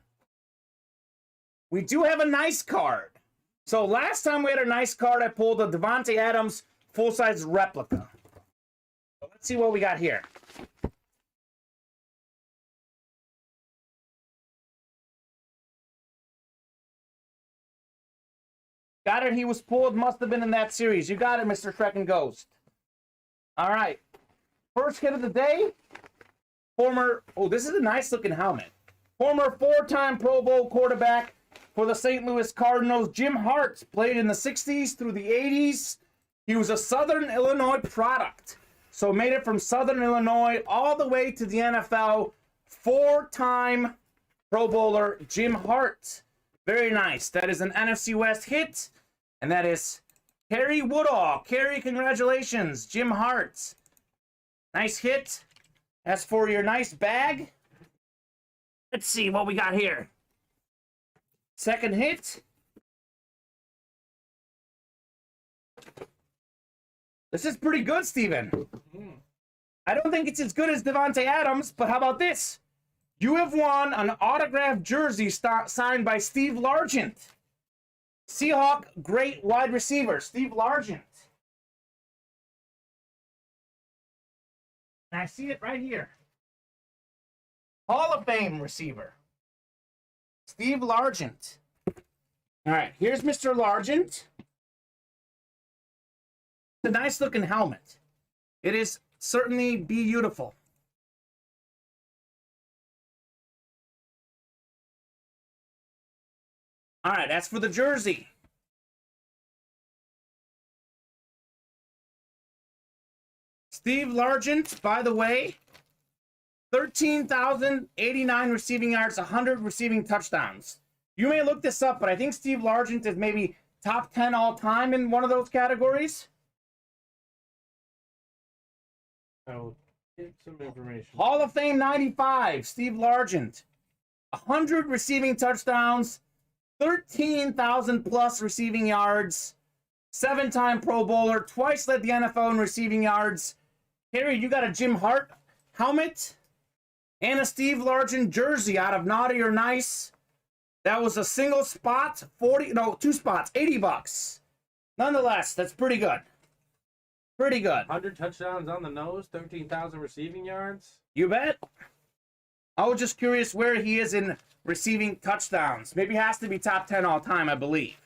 We do have a nice card. So last time we had a nice card, I pulled a Devonte Adams full-size replica. So let's see what we got here. Got it. He was pulled. Must have been in that series. You got it, Mr. Shrek Ghost. All right. First hit of the day. Oh, this is a nice-looking helmet. Former four-time Pro Bowl quarterback for the St. Louis Cardinals, Jim Hart, played in the 60s through the 80s. He was a Southern Illinois product. So made it from Southern Illinois all the way to the NFL. Four-time Pro Bowler, Jim Hart. Very nice. That is an NFC West hit. And that is Kerry Woodall. Kerry, congratulations. Jim Hart. Nice hit. As for your nice bag, let's see what we got here. Second hit. This is pretty good, Steven. I don't think it's as good as Devonte Adams, but how about this? You have won an autographed jersey signed by Steve Largent. Seahawk great wide receiver, Steve Largent. And I see it right here. Hall of Fame receiver, Steve Largent. All right, here's Mr. Largent. It's a nice looking helmet. It is certainly beautiful. All right, that's for the jersey. Steve Largent, by the way, 13,089 receiving yards, 100 receiving touchdowns. You may look this up, but I think Steve Largent is maybe top 10 all time in one of those categories. I'll get some information. Hall of Fame 95, Steve Largent. 100 receiving touchdowns, 13,000 plus receiving yards, 7-time Pro Bowler, twice led the NFL in receiving yards. Harry, you got a Jim Hart helmet and a Steve Largent jersey out of Naughty or Nice. That was a single spot, 2 spots, $80. Nonetheless, that's pretty good. Pretty good. 100 touchdowns on the nose, 13,000 receiving yards. You bet. I was just curious where he is in receiving touchdowns. Maybe he has to be top 10 all time, I believe.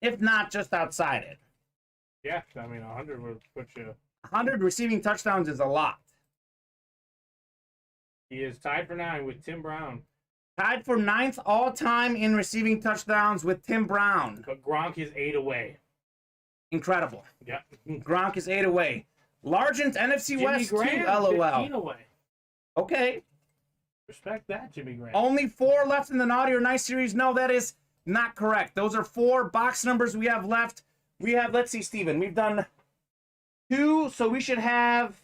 If not, just outside it. Yeah, I mean, 100 would put you... 100 receiving touchdowns is a lot. He is tied for 9 with Tim Brown. Tied for 9th all-time in receiving touchdowns with Tim Brown. But Gronk is 8 away. Incredible. Yeah. Gronk is 8 away. Largent NFC Jimmy West Graham, 2, LOL. 15 away. Okay. Respect that, Jimmy Grant. Only 4 left in the Naughty or Nice series. No, that is not correct. Those are 4 box numbers we have left. We have, let's see, Steven. We've done 2, so we should have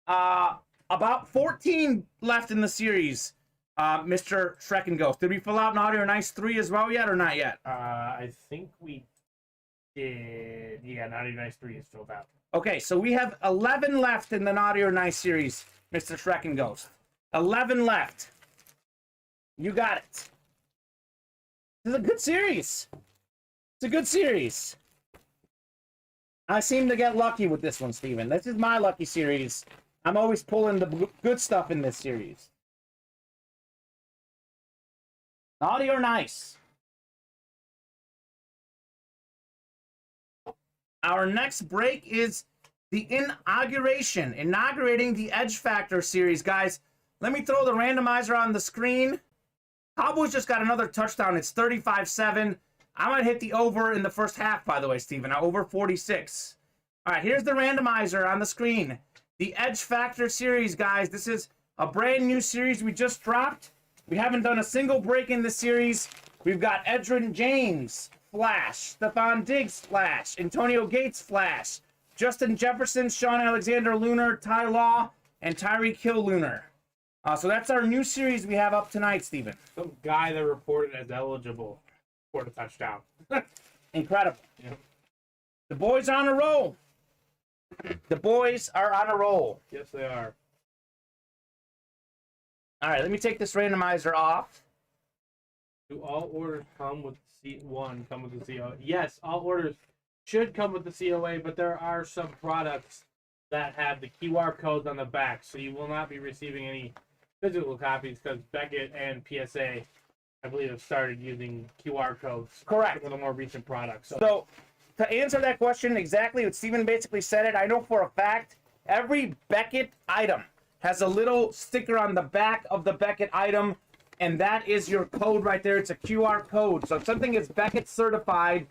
about 14 left in the series, Mr. Shrek and Ghost. Did we fill out Naughty or Nice 3 as well yet, or not yet? I think we did. Yeah, Naughty or Nice 3 is filled out. Okay, so we have 11 left in the Naughty or Nice series, Mr. Shrek and Ghost. 11 left. You got it. This is a good series. It's a good series. I seem to get lucky with this one, Steven. This is my lucky series. I'm always pulling the good stuff in this series. Naughty or Nice? Our next break is the inaugurating the Edge Factor series. Guys, let me throw the randomizer on the screen. Cowboys just got another touchdown. It's 35-7. I'm going to hit the over in the first half, by the way, Steven. Over 46. All right, here's the randomizer on the screen. The Edge Factor series, guys. This is a brand new series we just dropped. We haven't done a single break in this series. We've got Edgerrin James, Flash. Stephon Diggs, Flash. Antonio Gates, Flash. Justin Jefferson, Sean Alexander, Lunar. Ty Law, and Tyreek Hill, Lunar. So that's our new series we have up tonight, Steven. Some guy that reported as eligible for the touchdown. Incredible. Yeah. The boys are on a roll. The boys are on a roll. Yes, they are. All right, let me take this randomizer off. Do all orders come with C1? Come with the COA? Yes, all orders should come with the COA, but there are some products that have the QR codes on the back, so you will not be receiving any physical copies because Beckett and PSA, I believe, have started using QR codes. Correct. For the more recent products. So to answer that question exactly, what Steven basically said it, I know for a fact every Beckett item has a little sticker on the back of the Beckett item, and that is your code right there. It's a QR code. So if something is Beckett certified,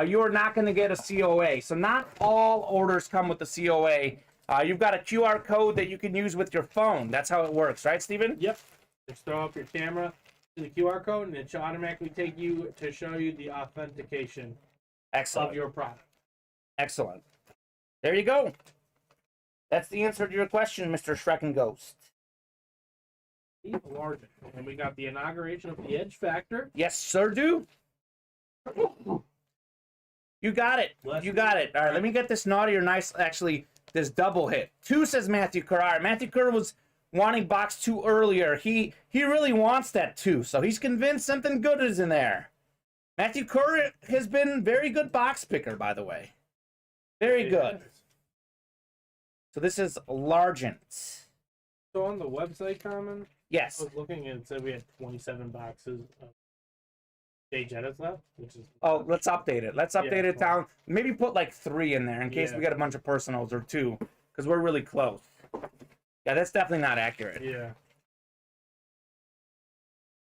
you are not going to get a COA. So not all orders come with the COA. You've got a QR code that you can use with your phone. That's how it works, right, Steven? Yep. Just throw up your camera to the QR code, and it should automatically take you to show you the authentication Excellent. of your product. Excellent. There you go. That's the answer to your question, Mr. Shrek and Ghost. Steve Largen. And we got the inauguration of the Edge Factor. Yes, sir, do. You got it. You got it. All right, let me get this Naughty or Nice, actually, this double hit. 2 says Matthew Kerr. All right, Matthew Kerr was wanting box 2 earlier. He really wants that 2, so he's convinced something good is in there. Matthew Kerr has been very good box picker, by the way. Very good. So this is Largent. So on the website, Kamen, Yes. I was looking and it said we had 27 boxes of Jay Jettas left, which is... Oh, let's update it. Let's update Yeah, it down. Maybe put like 3 in there in case Yeah. we get a bunch of personals, or 2, because we're really close. Yeah, that's definitely not accurate. Yeah.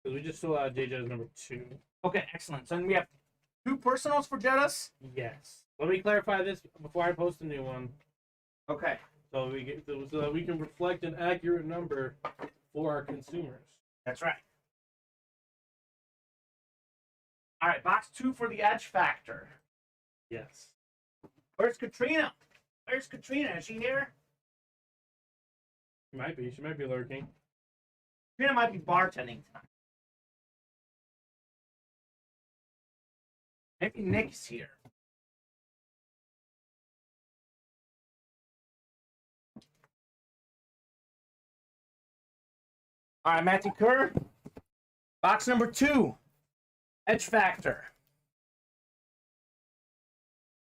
Because we just still have Jay Jettas number 2. Okay, excellent. So then we have 2 personals for Jettas? Yes. Let me clarify this before I post a new one. Okay. So that we can reflect an accurate number for our consumers. That's right. All right, box 2 for the Edge Factor. Yes. Where's Katrina? Where's Katrina? Is she here? She might be. She might be lurking. Katrina might be bartending tonight. Maybe Nick's here. All right, Matthew Kerr. Box number 2. Edge Factor.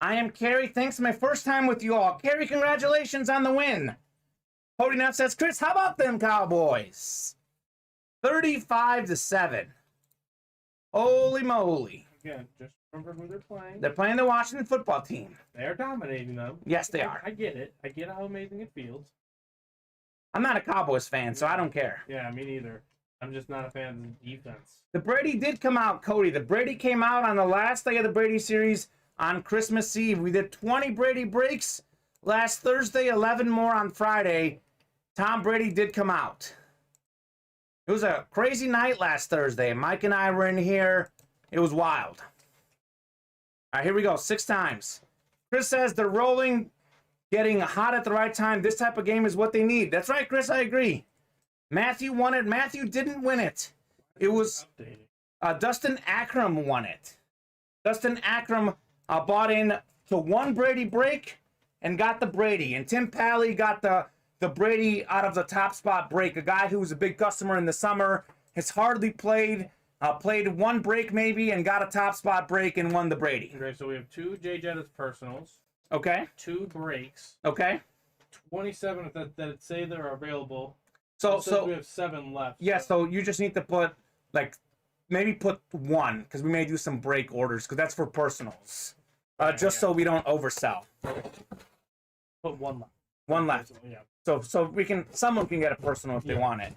I am Carrie. Thanks, my first time with you all. Carrie, congratulations on the win. Cody now says, Chris, how about them Cowboys? 35-7. Holy moly. Again, just remember who they're playing. They're playing the Washington football team. They're dominating them. Yes, they are. I get it. I get how amazing it feels. I'm not a Cowboys fan, so I don't care. Yeah, me neither. I'm just not a fan of the defense. The Brady did come out, Cody. The Brady came out on the last day of the Brady series on Christmas Eve. We did 20 Brady breaks last Thursday, 11 more on Friday. Tom Brady did come out. It was a crazy night last Thursday. Mike and I were in here. It was wild. All right, here we go. 6 times. Chris says they're rolling, getting hot at the right time. This type of game is what they need. That's right, Chris. I agree. Matthew won it. Matthew didn't win it. It was Dustin Akram won it. Dustin Akram bought in to one Brady break and got the Brady. And Tim Pally got the Brady out of the top spot break. A guy who was a big customer in the summer, has hardly played. Played one break maybe and got a top spot break and won the Brady. Okay, so we have 2 J Jettas personals. Okay. 2 breaks. Okay. 27 that say they're available. So we have 7 left. Yeah, so you just need to put maybe put 1 because we may do some break orders because that's for personals. So we don't oversell. Put 1 left. 1 left. Yeah. So someone can get a personal if they want it.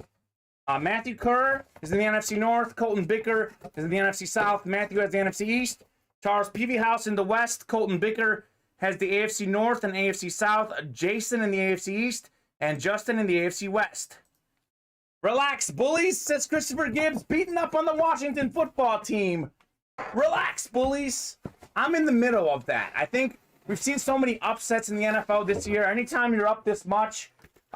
Matthew Kerr is in the NFC North. Colton Bicker is in the NFC South. Matthew has the NFC East. Charles Peavyhouse in the West. Colton Bicker has the AFC North and AFC South. Jason in the AFC East. And Justin in the AFC West. Relax, bullies, says Christopher Gibbs, beating up on the Washington football team. Relax, bullies. I'm in the middle of that. I think we've seen so many upsets in the NFL this year. Anytime you're up this much,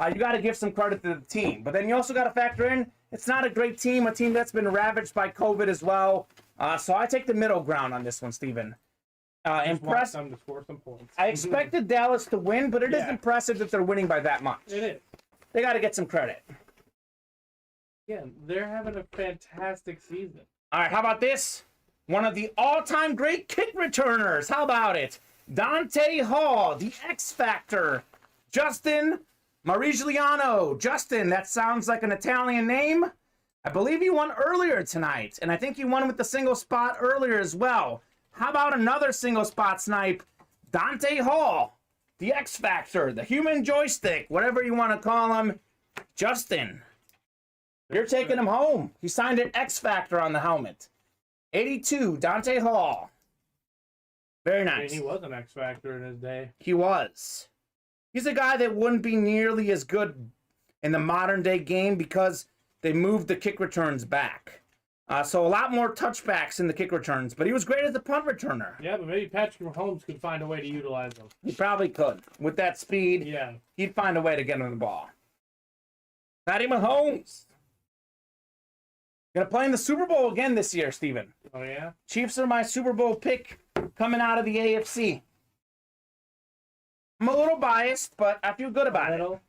you got to give some credit to the team. But then you also got to factor in, it's not a great team, a team that's been ravaged by COVID as well. So I take the middle ground on this one, Steven. Impressed. Them to score some points. I expected Dallas to win, but it is impressive that they're winning by that much. It is. They got to get some credit. Yeah, they're having a fantastic season. All right, how about this? One of the all-time great kick returners. How about it? Dante Hall, the X Factor. Justin Marigliano. Justin, that sounds like an Italian name. I believe he won earlier tonight, and I think he won with the single spot earlier as well. How about another single spot snipe? Dante Hall, the X Factor, the human joystick, whatever you want to call him. Justin, you're taking him home. He signed an X Factor on the helmet. 82, Dante Hall. Very nice. He was an X Factor in his day. He was. He's a guy that wouldn't be nearly as good in the modern day game because they moved the kick returns back. So a lot more touchbacks in the kick returns, but he was great as a punt returner. Yeah, but maybe Patrick Mahomes could find a way to utilize him. He probably could. With that speed, yeah, he'd find a way to get him the ball. Patty Mahomes. Gonna play in the Super Bowl again this year, Steven. Oh, yeah? Chiefs are my Super Bowl pick coming out of the AFC. I'm a little biased, but I feel good about it.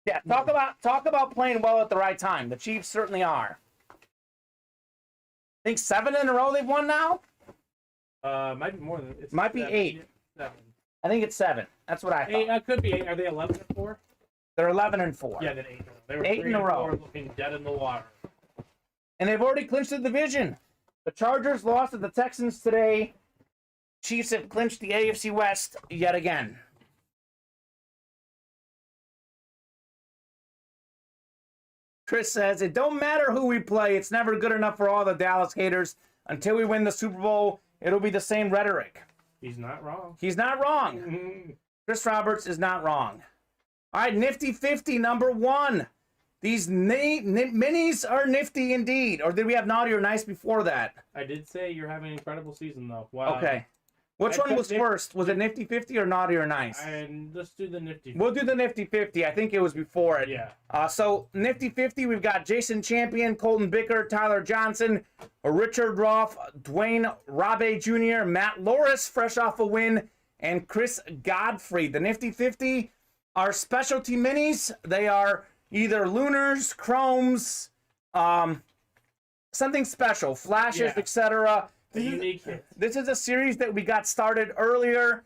Yeah, talk about playing well at the right time. The Chiefs certainly are. I think 7 in a row they've won now? Might be more than it's might be 7. 8. 7. I think it's 7. That's what I thought. 8, could be 8. Are they 11-4? They're 11-4. Yeah, then 8. They were 8 in a row. Looking dead in the water. And they've already clinched the division. The Chargers lost to the Texans today. Chiefs have clinched the AFC West yet again. Chris says, it don't matter who we play. It's never good enough for all the Dallas haters. Until we win the Super Bowl, it'll be the same rhetoric. He's not wrong. He's not wrong. Chris Roberts is not wrong. All right, Nifty 50, number 1. These minis are nifty indeed. Or did we have naughty or nice before that? I did say you're having an incredible season, though. Wow. Okay. Which one was first? Was it Nifty 50 or naughty or nice? And let's do the Nifty 50. We'll do the Nifty 50. I think it was before it. Yeah. So Nifty 50, we've got Jason Champion, Colton Bicker, Tyler Johnson, Richard Roth, Dwayne Rabe Jr., Matt Loris, fresh off a win, and Chris Godfrey. The Nifty 50 are specialty minis. They are either lunars, chromes, something special, flashes, etc. This is a series that we got started earlier.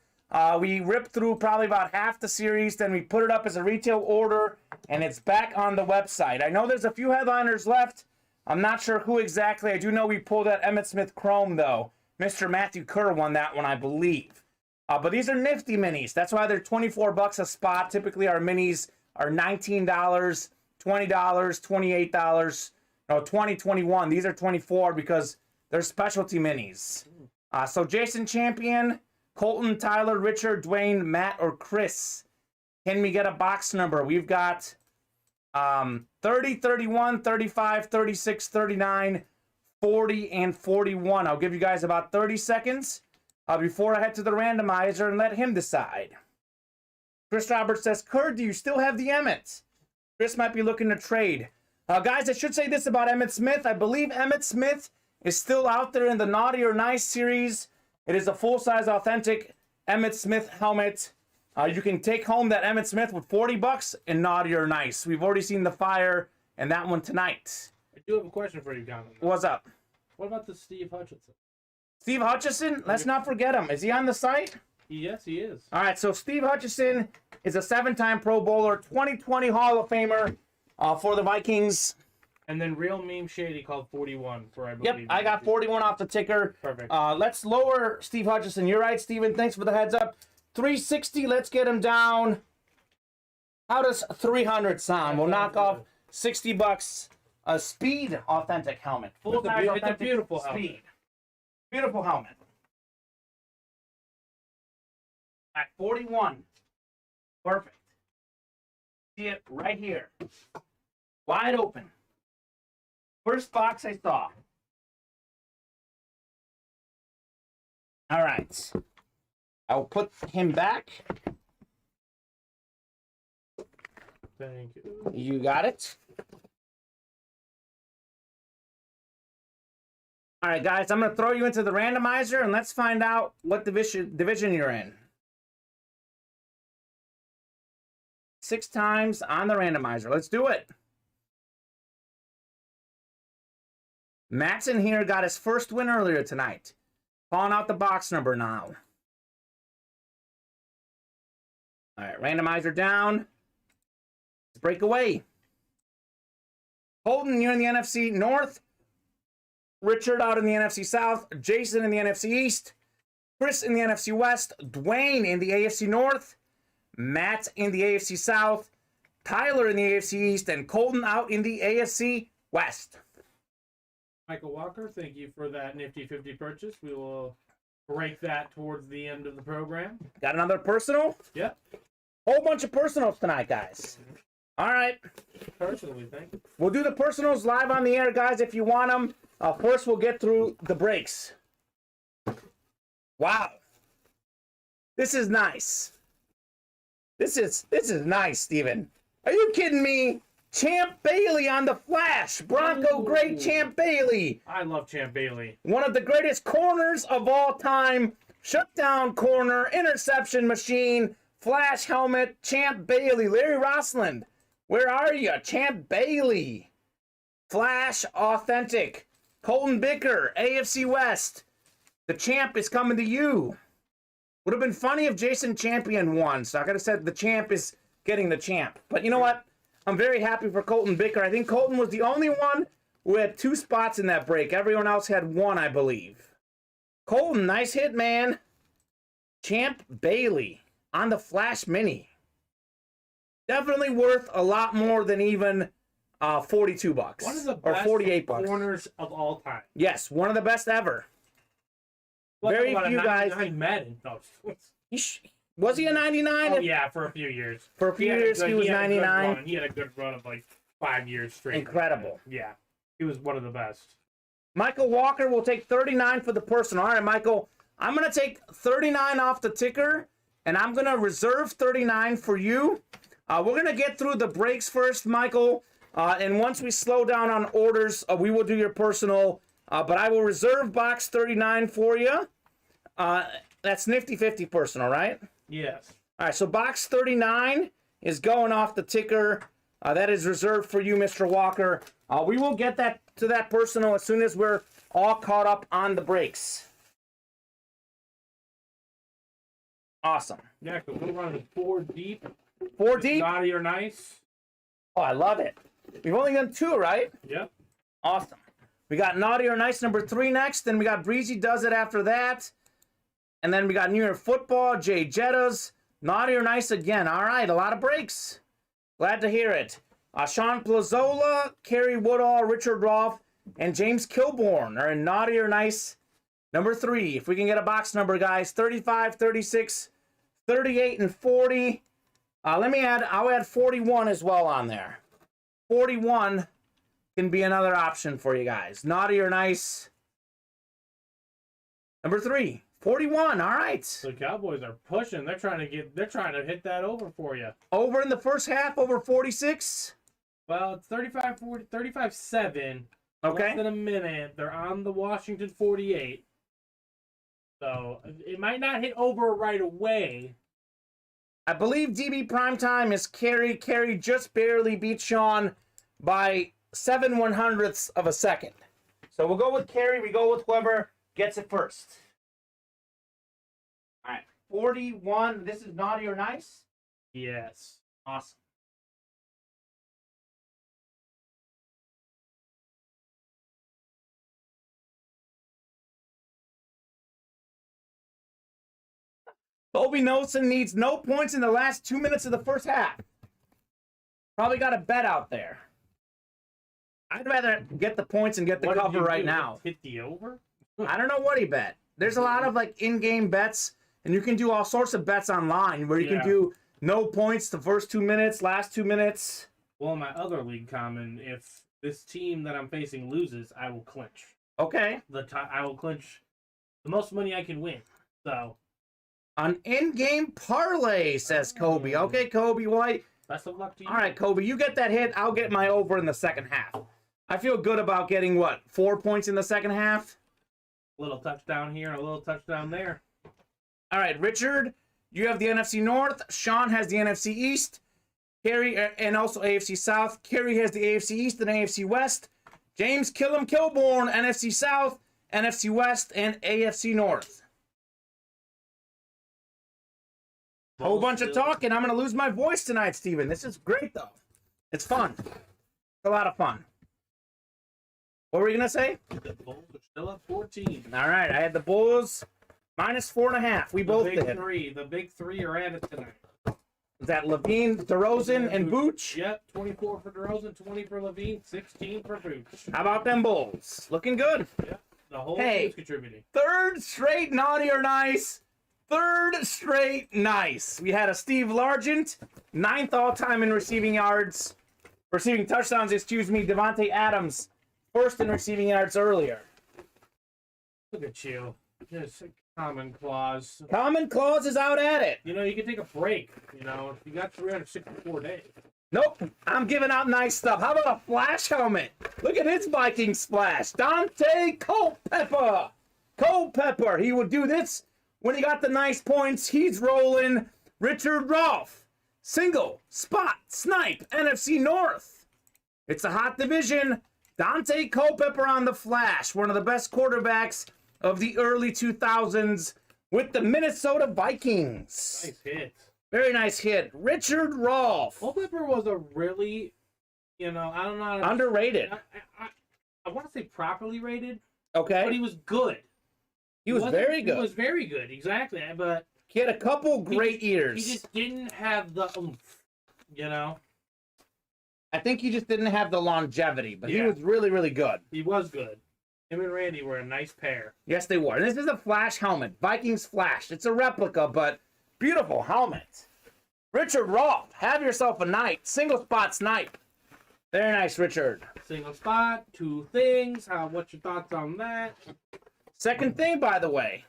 We ripped through probably about half the series, then we put it up as a retail order, and it's back on the website. I know there's a few headliners left. I'm not sure who exactly. I do know we pulled that Emmitt Smith Chrome, though. Mr. Matthew Kerr won that one, I believe. But these are nifty minis. That's why they're $24 a spot. Typically, our minis are $19, $20, $28. No, $20, $21. These are $24 because they're specialty minis. So Jason Champion, Colton, Tyler, Richard, Dwayne, Matt, or Chris. Can we get a box number? We've got 30, 31, 35, 36, 39, 40, and 41. I'll give you guys about 30 seconds before I head to the randomizer and let him decide. Chris Roberts says, Kurt, do you still have the Emmett? Chris might be looking to trade. Guys, I should say this about Emmitt Smith. I believe Emmitt Smith is still out there in the Naughty or Nice series. It is a full-size authentic Emmitt Smith helmet. You can take home that Emmitt Smith with $40 in Naughty or Nice. We've already seen the fire in that one tonight. I do have a question for you, Kamen. What's up? What about the Steve Hutchinson? Steve Hutchinson? Let's not forget him. Is he on the site? Yes, he is. All right, so Steve Hutchinson is a 7-time Pro Bowler, 2020 Hall of Famer for the Vikings. And then Real Meme Shady called 41 for, I believe. Yep, I got 41 off the ticker. Perfect. Let's lower Steve Hutchinson. You're right, Steven. Thanks for the heads up. 360, let's get him down. How does 300 sound? We'll knock off $60. A Speed authentic helmet. Full-size It's a beautiful helmet. Speed. Beautiful helmet. At 41. Perfect. See it right here. Wide open. First box I saw. All right. I will put him back. Thank you. You got it. All right, guys, I'm going to throw you into the randomizer, and let's find out what division you're in. 6 times on the randomizer. Let's do it. Matson here got his first win earlier tonight. Calling out the box number now. All right, randomizer down. Let's break away. Holden, you're in the NFC North. Richard out in the NFC South. Jason in the NFC East. Chris in the NFC West. Dwayne in the AFC North. Matt in the AFC South. Tyler in the AFC East. And Colton out in the AFC West. Michael Walker, thank you for that Nifty 50 purchase. We will break that towards the end of the program. Got another personal? Yep. Whole bunch of personals tonight, guys. All right. Personally, thank you. We'll do the personals live on the air, guys, if you want them. First, we'll get through the breaks. Wow. This is nice. This is nice, Steven. Are you kidding me? Champ Bailey on the flash. Bronco great Champ Bailey. I love Champ Bailey. One of the greatest corners of all time. Shutdown corner, interception machine, flash helmet, Champ Bailey. Larry Rossland, where are you? Champ Bailey. Flash authentic. Colton Bicker, AFC West. The champ is coming to you. Would have been funny if Jason Champion won, so I could have said the champ is getting the champ. But you know what? I'm very happy for Colton Bicker. I think Colton was the only one who had 2 spots in that break. Everyone else had 1, I believe. Colton, nice hit, man. Champ Bailey on the Flash Mini. Definitely worth a lot more than even $42. One of the or best $48. corners of all time. Yes, one of the best ever. Very few guys. Madden. No. Was he a 99? Oh, yeah, for a few years. For a few years, he was 99. He had a good run of like 5 years straight. Incredible. Yeah, he was one of the best. Michael Walker will take 39 for the personal. All right, Michael, I'm going to take 39 off the ticker, and I'm going to reserve 39 for you. We're going to get through the breaks first, Michael, and once we slow down on orders, we will do your personal, but I will reserve box 39 for you. That's Nifty 50 personal, right? Yes. All right, so box 39 is going off the ticker. That is reserved for you, Mr. Walker. We will get that to that personal as soon as we're all caught up on the breaks. Awesome. Yeah, because we're running 4 deep. 4 deep? Naughty or nice. Oh, I love it. We've only done 2, right? Yep. Awesome. We got Naughty or Nice number 3 next. Then we got Breezy Does It after that. And then we got New York Football, Jay Jettas, Naughty or Nice again. All right, a lot of breaks. Glad to hear it. Sean Plazola, Kerry Woodall, Richard Roth, and James Kilborn are in Naughty or Nice number 3. If we can get a box number, guys, 35, 36, 38, and 40. I'll add 41 as well on there. 41 can be another option for you guys. Naughty or nice. Number 3, 41. All right. The Cowboys are pushing. They're trying to hit that over for you. Over in the first half, over 46. Well, it's 35-7. Okay. Less than a minute. They're on the Washington 48. So it might not hit over right away. I believe DB Primetime is Kerry. Kerry just barely beat Sean by 7/100ths of a second. So we'll go with Kerry. We go with whoever gets it first. All right. 41. This is naughty or nice? Yes. Awesome. Kobe Nelson needs no points in the last 2 minutes of the first half. Probably got a bet out there. I'd rather get the points and get the cover right now. Hit the over? I don't know what he bet. There's a lot of like in-game bets, and you can do all sorts of bets online where you can do no points the first 2 minutes, last 2 minutes. Well, in my other league, Kamen, if this team that I'm facing loses, I will clinch. Okay. I will clinch the most money I can win. So. An in-game parlay, says Kobe. Okay, Kobe White. Best of luck to you. All right, Kobe, you get that hit. I'll get my over in the second half. I feel good about getting, 4 points in the second half? A little touchdown here, a little touchdown there. All right, Richard, you have the NFC North. Sean has the NFC East. Kerry, and also AFC South. Kerry has the AFC East and AFC West. James Killam Kilborn, NFC South, NFC West, and AFC North. Whole bunch of talking. I'm going to lose my voice tonight, Steven. This is great, though. It's fun. It's a lot of fun. What were you going to say? The Bulls are still at 14. All right. I had the Bulls minus 4.5. We both did. The big three are at it tonight. Is that Levine, DeRozan, and Booch? Yep. 24 for DeRozan, 20 for Levine, 16 for Booch. How about them Bulls? Looking good. Yep. The whole team's contributing. Third straight naughty or nice. Third straight nice. We had a Steve Largent, 9th all-time in receiving touchdowns, Devonte Adams, 1st in receiving yards earlier. Look at you. Just a Common Clause. Common Clause is out at it. You can take a break. You got 364 days. Nope. I'm giving out nice stuff. How about a flash helmet? Look at his Viking splash. Dante Culpepper. Culpepper. He would do this when he got the nice points. He's rolling. Richard Rolfe. Single. Spot. Snipe. NFC North. It's a hot division. Dante Culpepper on the flash. One of the best quarterbacks of the early 2000s with the Minnesota Vikings. Nice hit. Very nice hit. Richard Rolfe. Culpepper was a really, I don't know how to... Underrated. I want to say properly rated. Okay. But he was good. He was very good. He was very good, exactly. But he had a couple great years. He just didn't have the oomph, I think he just didn't have the longevity, but he was really, really good. He was good. Him and Randy were a nice pair. Yes, they were. And this is a flash helmet. Vikings flash. It's a replica, but beautiful helmet. Richard Rolfe, have yourself a night. Single spot snipe. Very nice, Richard. Single spot, 2 things. What's your thoughts on that? Second thing, by the way.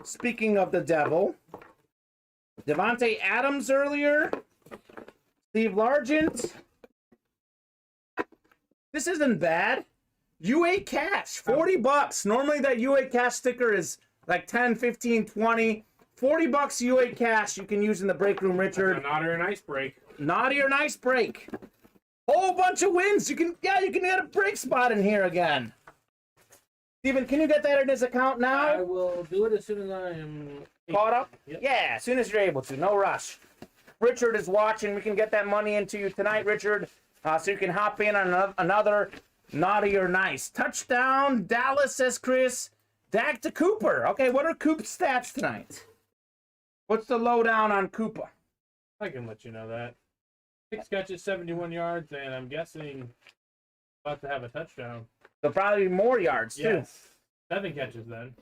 Speaking of the devil, Devonte Adams earlier. Steve Largent. This isn't bad. UA Cash, $40. Normally that UA Cash sticker is like 10, 15, 20. $40 UA Cash you can use in the break room, Richard. Naughty or nice break. Naughty or nice break. Whole bunch of wins. You can get a break spot in here again. Steven, can you get that in his account now? I will do it as soon as I am caught up. Yep. Yeah, as soon as you're able to. No rush. Richard is watching. We can get that money into you tonight, Richard, so you can hop in on another naughty or nice. Touchdown, Dallas, says Chris. Dak to Cooper. Okay, what are Coop's stats tonight? What's the lowdown on Cooper? I can let you know that. 6 catches, 71 yards, and I'm guessing about to have a touchdown. So probably more yards, too. Yes. 7 catches, then.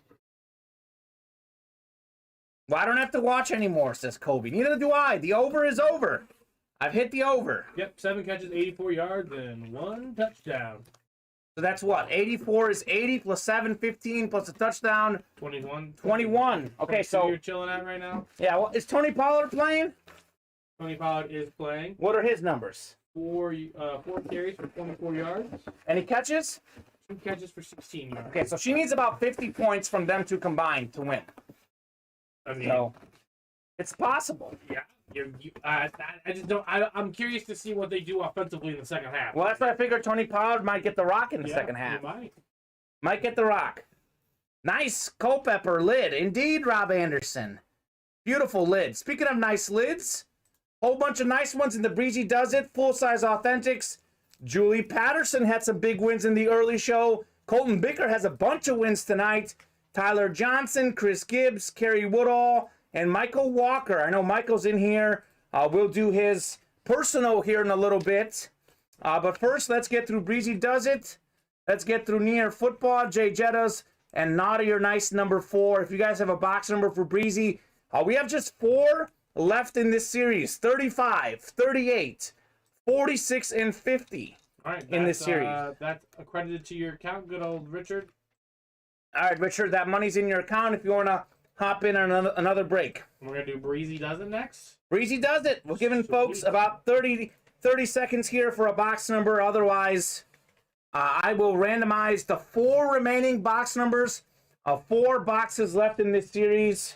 Well, I don't have to watch anymore, says Kobe. Neither do I. The over is over. I've hit the over. Yep, 7 catches, 84 yards, and 1 touchdown. So that's what? 84 is 80 plus 7, 15 plus a touchdown. 21. 21. Okay, so you're chilling at right now? yeah, well, is Tony Pollard playing? Tony Pollard is playing. What are his numbers? 4 carries for 24 yards. Any catches? 2 catches for 16 yards. Okay, so she needs about 50 points from them two combined to win. I mean, So it's possible. yeah. I just don't. I'm curious to see what they do offensively in the second half. Well, that's why I figured Tony Pollard might get the rock in the second half. He Might get the rock. Nice Culpepper lid. Indeed, Rob Anderson. Beautiful lid. Speaking of nice lids, whole bunch of nice ones in the Breezy Does It. Full-size Authentics. Julie Patterson had some big wins in the early show. Colton Bicker has a bunch of wins tonight. Tyler Johnson, Chris Gibbs, Kerry Woodall, and Michael Walker. I know Michael's in here. We'll do his personal here in a little bit. But first, let's get through Breezy Does It. Let's get through Near Football, Jay Jettas, and Naughty or Nice number 4. If you guys have a box number for Breezy, we have just 4 left in this series. 35, 38, 46, and 50 in this series. That's accredited to your account, good old Richard. All right, Richard, that money's in your account if you want to hop in on another break. We're going to do Breezy Does It next. Breezy Does It. We're giving folks about 30 seconds here for a box number. Otherwise, I will randomize the 4 remaining box numbers. 4 boxes left in this series.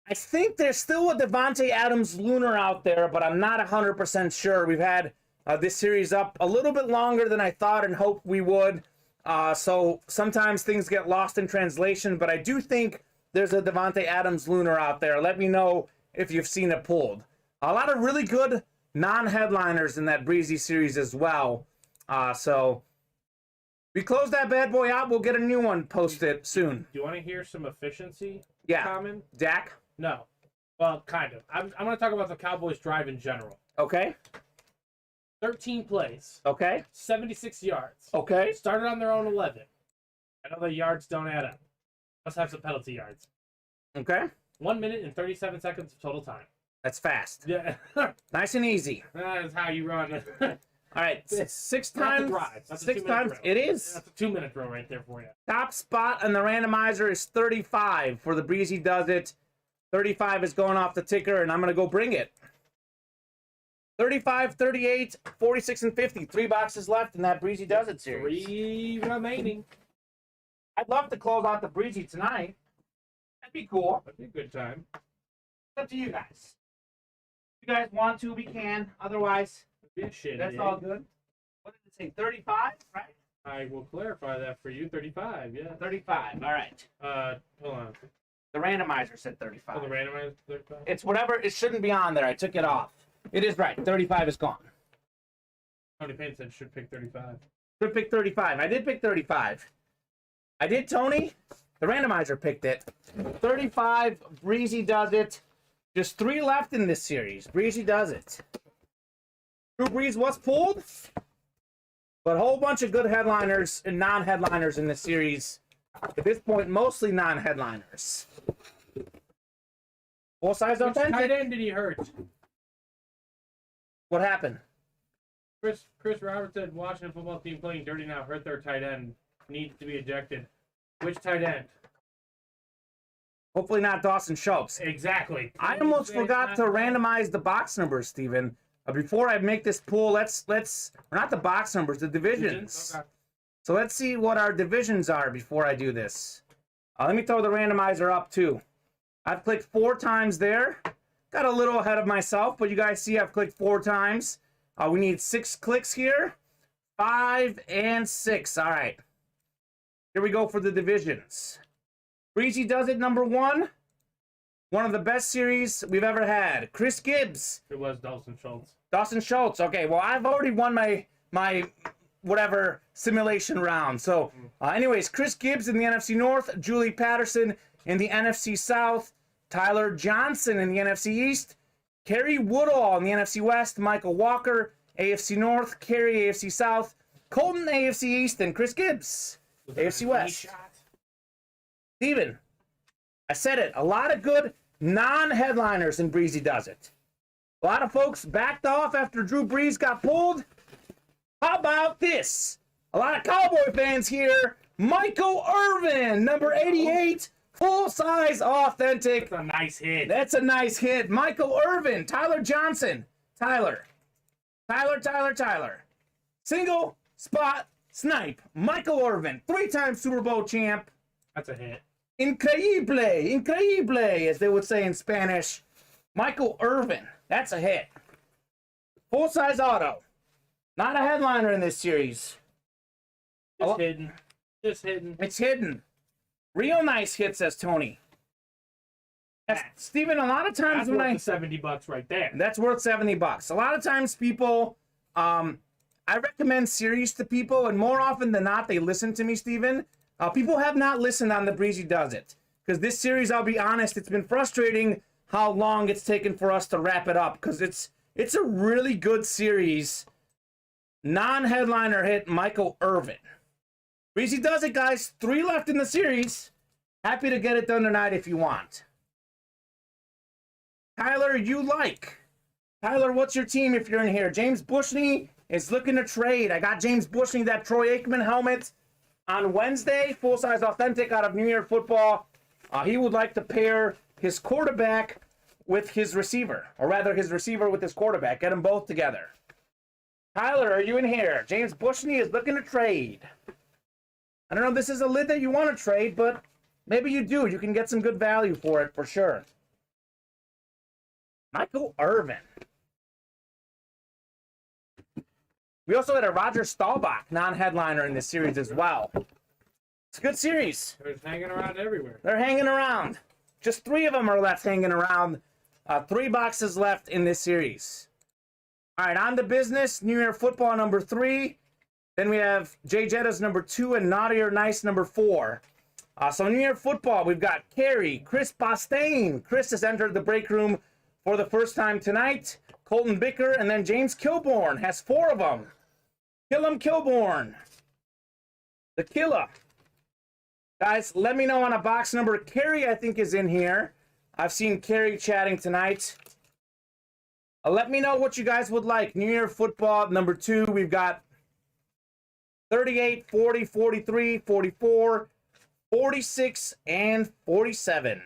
I think there's still a Devonte Adams Lunar out there, but I'm not 100% sure. We've had this series up a little bit longer than I thought and hoped we would. So sometimes things get lost in translation, but I do think there's a Devonte Adams Lunar out there. Let me know if you've seen it pulled. A lot of really good non-headliners in that Breezy series as well. So we close that bad boy out. We'll get a new one posted soon. Do you want to hear some efficiency? Yeah. Common? Dak? No. Well, kind of. I'm going to talk about the Cowboys' drive in general. Okay. 13 plays. Okay. 76 yards. Okay. Started on their own 11. I know the yards don't add up. Must have some penalty yards. Okay. 1 minute and 37 seconds of total time. That's fast. Yeah. Nice and easy. That is how you run. All right. 6 times. That's a 6 times. drill. It is. That's a 2-minute drill right there for you. Top spot on the randomizer is 35 for the Breezy Does It. 35 is going off the ticker, and I'm going to go bring it. 35, 38, 46, and 50. 3 boxes left in that Breezy Does It series. 3 remaining. I'd love to close out the Breezy tonight. That'd be cool. That'd be a good time. It's up to you guys. If you guys want to, we can. Otherwise, That'd be a shit. that's all good. What did it say? 35, right? I will clarify that for you. 35, yeah. 35. All right. Hold on. The randomizer said 35. Oh, the randomizer 35? It's whatever. It shouldn't be on there. I took it off. It is right. 35 is gone. Tony Payne said should pick 35. Should pick 35. I did pick 35. I did, Tony. The randomizer picked it. 35. Breezy Does It. Just 3 left in this series. Breezy Does It. Drew Brees was pulled, but a whole bunch of good headliners and non-headliners in this series. At this point, mostly non-headliners. Full size Which tight authentic. end did he hurt? What happened? Chris Roberts said Washington football team playing dirty now hurt their tight end. Needs to be ejected. Which tight end? Hopefully not Dawson Schultz. Exactly. I almost forgot to randomize the box numbers, Steven. Before I make this pool, let's not the box numbers, the divisions. Okay. So let's see what our divisions are before I do this. Let me throw the randomizer up too. I've clicked 4 times there. Got a little ahead of myself, but you guys see I've clicked 4 times. We need 6 clicks here. 5 and 6. All right. Here we go for the divisions. Breezy Does It number 1. One of the best series we've ever had. Chris Gibbs. It was Dawson Schultz. Dawson Schultz. Okay, well, I've already won my whatever simulation round. So, anyways, Chris Gibbs in the NFC North. Julie Patterson in the NFC South. Tyler Johnson in the NFC East. Kerry Woodall in the NFC West. Michael Walker, AFC North. Kerry, AFC South. Colton, AFC East. And Chris Gibbs, AFC West. Steven, I said it. A lot of good non-headliners in Breezy Does It. A lot of folks backed off after Drew Brees got pulled. How about this? A lot of Cowboy fans here. Michael Irvin, number 88, full-size authentic. That's a nice hit. That's a nice hit. Michael Irvin, Tyler Johnson. Tyler. Single spot snipe. Michael Irvin, 3-time Super Bowl champ. That's a hit. Increíble, as they would say in Spanish. Michael Irvin, that's a hit. Full-size auto. Not a headliner in this series. Just hidden. Just hidden. It's hidden. Real nice hit, says Tony. Steven, a lot of times That's worth the $70 right there. That's worth $70. A lot of times people, I recommend series to people, and more often than not, they listen to me, Steven. People have not listened on the Breezy Does It. Because this series, I'll be honest, it's been frustrating how long it's taken for us to wrap it up. Because it's a really good series. Non-headliner hit, Michael Irvin. Breezy Does It, guys. 3 left in the series. Happy to get it done tonight if you want. Tyler, Tyler, what's your team if you're in here? James Bushney is looking to trade. I got James Bushney, that Troy Aikman helmet on Wednesday. Full-size authentic out of New Year football. He would like to pair his quarterback with his receiver. Or rather, his receiver with his quarterback. Get them both together. Tyler, are you in here? James Bushney is looking to trade. I don't know if this is a lid that you want to trade, but maybe you do. You can get some good value for it, for sure. Michael Irvin. We also had a Roger Staubach non-headliner in this series as well. It's a good series. They're just hanging around everywhere. They're hanging around. Just 3 of them are left hanging around. 3 boxes left in this series. All right, on to business. New Year football number 3. Then we have Jay Jetta's number 2 and Naughty or Nice number 4. So New Year football, we've got Carey, Chris Bostain. Chris has entered the break room for the first time tonight. Colton Bicker, and then James Kilborn has 4 of them. Kill him, Kilborn. The killer. Guys, let me know on a box number. Carey, I think, is in here. I've seen Carey chatting tonight. Let me know what you guys would like. New Year football number 2, we've got 38, 40, 43, 44, 46, and 47.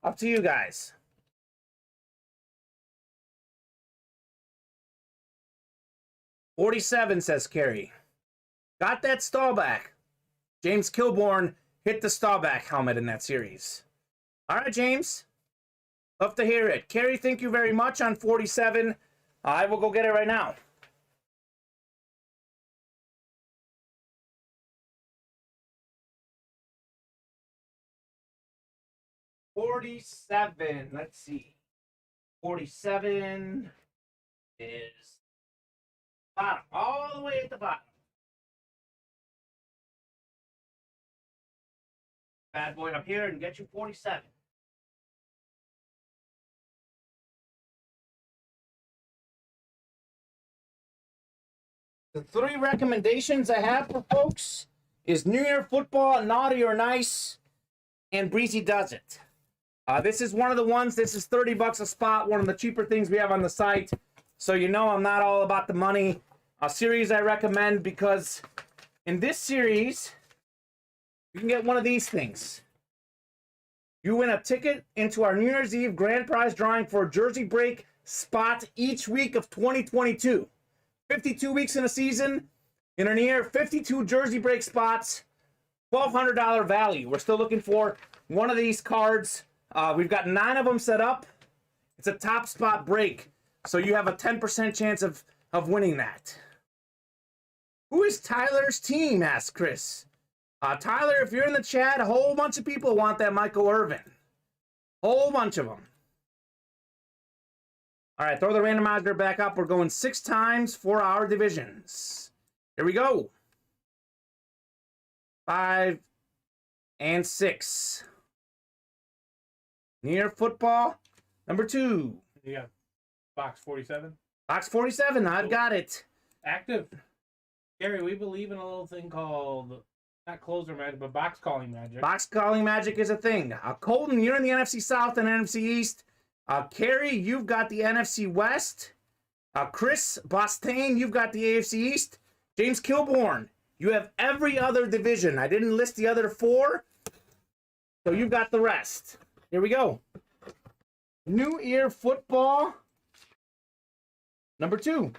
Up to you guys. $47, says Carey. Got that Staubach. James Kilborn hit the Staubach helmet in that series. All right, James. Love to hear it. Carey, thank you very much on 47. I will go get it right now. $47. Let's see. 47 is bottom, all the way at the bottom. Bad boy up here and get you 47. The 3 recommendations I have for folks is New Year football, Naughty or Nice, and Breezy Does It. This is one of the ones, this is $30 a spot, one of the cheaper things we have on the site. So you know I'm not all about the money. A series I recommend because in this series, you can get one of these things. You win a ticket into our New Year's Eve grand prize drawing for a jersey break spot each week of 2022. 52 weeks in a season. In a year, 52 jersey break spots, $1,200 value. We're still looking for one of these cards. We've got 9 of them set up. It's a top spot break, so you have a 10% chance of winning that. Who is Tyler's team? Asked Chris. Tyler, if you're in the chat, a whole bunch of people want that Michael Irvin. Whole bunch of them. All right, throw the randomizer back up. We're going 6 times for our divisions. Here we go. 5 and 6. New Year football number 2. You got box 47? Box 47, I've got it. Active. Gary, we believe in a little thing called, not closer magic, but box calling magic. Box calling magic is a thing. Colton, you're in the NFC South and NFC East. Carrie, you've got the NFC West. Chris Bostain, you've got the AFC East. James Kilborn, you have every other division. I didn't list the other 4, so you've got the rest. Here we go. New Year football. Number 2.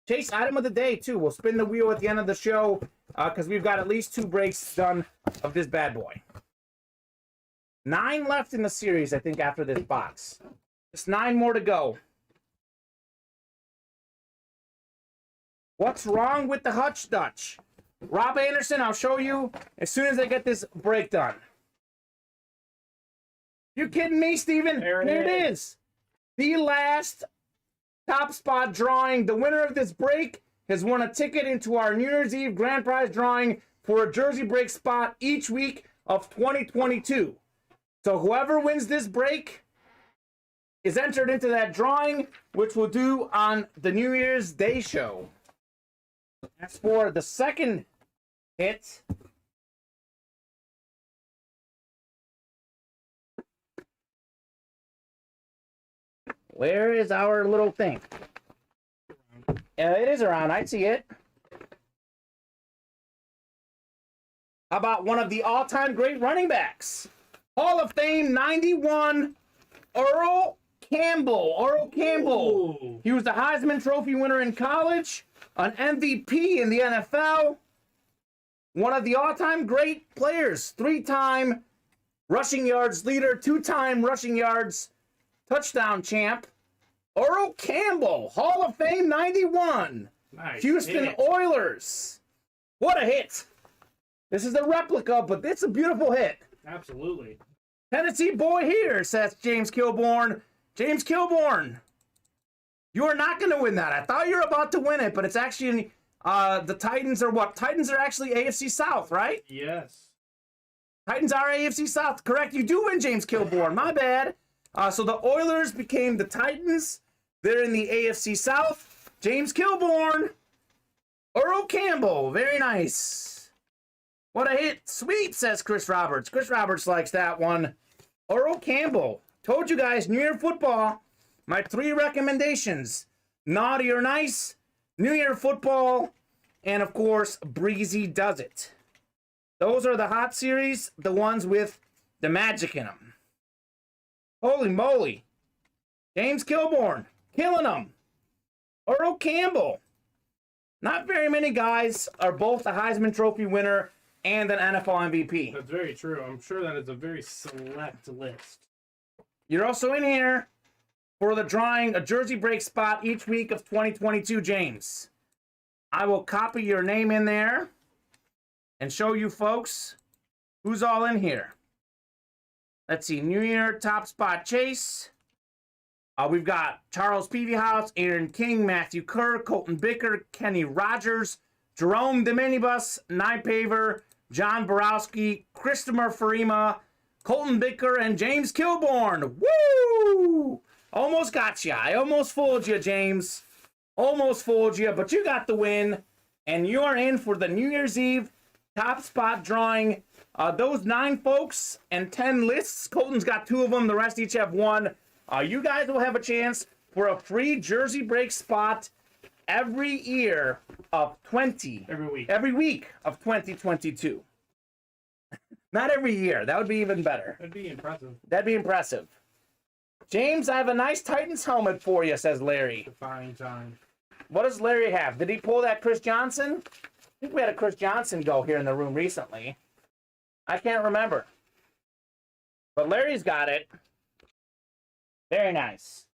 Chase item of the day, too. We'll spin the wheel at the end of the show because we've got at least 2 breaks done of this bad boy. 9 left in the series, I think, after this box. Just 9 more to go. What's wrong with the Hutch Dutch? Rob Anderson, I'll show you as soon as I get this break done. You kidding me, Steven? Here it is. The last top spot drawing. The winner of this break has won a ticket into our New Year's Eve grand prize drawing for a jersey break spot each week of 2022. So whoever wins this break is entered into that drawing, which we'll do on the New Year's Day show. As for the second hit, where is our little thing? It is around. I see it. How about one of the all-time great running backs? Hall of Fame 91, Earl Campbell. Earl Campbell. Ooh. He was the Heisman Trophy winner in college, an MVP in the NFL, one of the all-time great players, 3-time rushing yards leader, 2-time rushing yards touchdown champ. Earl Campbell, Hall of Fame 91. Nice Houston hit. Oilers. What a hit. This is a replica, but it's a beautiful hit. Absolutely. Tennessee boy here, says James Kilborn. James Kilborn, you are not going to win that. I thought you were about to win it, but it's actually the Titans are what? Titans are actually AFC South, right? Yes. Titans are AFC South. Correct. You do win, James Kilborn. My bad. So the Oilers became the Titans. They're in the AFC South. James Kilborn. Earl Campbell. Very nice. What a hit. Sweet, says Chris Roberts. Chris Roberts likes that one. Earl Campbell. Told you guys, New Year football. My 3 recommendations. Naughty or nice, New Year football, and of course, Breezy Does It. Those are the hot series, the ones with the magic in them. Holy moly. James Kilborn, killing them. Earl Campbell. Not very many guys are both a Heisman Trophy winner and an NFL MVP. That's very true. I'm sure that is a very select list. You're also in here for the drawing a jersey break spot each week of 2022, James. I will copy your name in there and show you folks who's all in here. Let's see, New Year top spot chase. We've got Charles Peavyhouse, Aaron King, Matthew Kerr, Colton Bicker, Kenny Rogers, Jerome the Minibus, Nye Paver, John Borowski, Christopher Farima, Colton Bicker, and James Kilborn. Woo! Almost got you. I almost fooled you, James. Almost fooled you, but you got the win, and you are in for the New Year's Eve top spot drawing. Those 9 folks and 10 lists. Colton's got 2 of them. The rest each have 1. You guys will have a chance for a free jersey break spot every year of 20. Every week of 2022. Not every year. That would be even better. That'd be impressive. That'd be impressive. James, I have a nice Titans helmet for you, says Larry. Define time. What does Larry have? Did he pull that Chris Johnson? I think we had a Chris Johnson go here in the room recently. I can't remember. But Larry's got it. Very nice.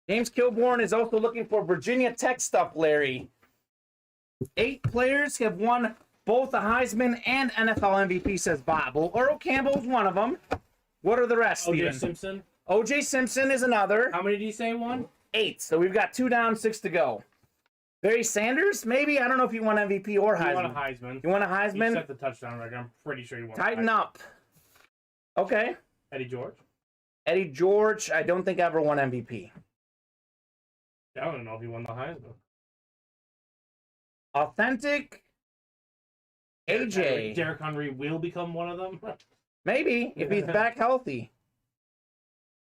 James Kilborn is also looking for Virginia Tech stuff, Larry. 8 players have won both the Heisman and NFL MVP, says Bob. Well, Earl Campbell's one of them. What are the rest, Steven? O.J. Simpson. O.J. Simpson is another. How many did you say won? 8. So we've got 2 down, 6 to go. Barry Sanders, maybe? I don't know if you won MVP or Heisman. He won a Heisman. You won a Heisman? He set the touchdown record. I'm pretty sure he won. Tighten up. Okay. Eddie George. Eddie George, I don't think ever won MVP. I don't know if he won the Heisman. Authentic AJ. Derrick Henry will become one of them. Maybe, if he's back healthy.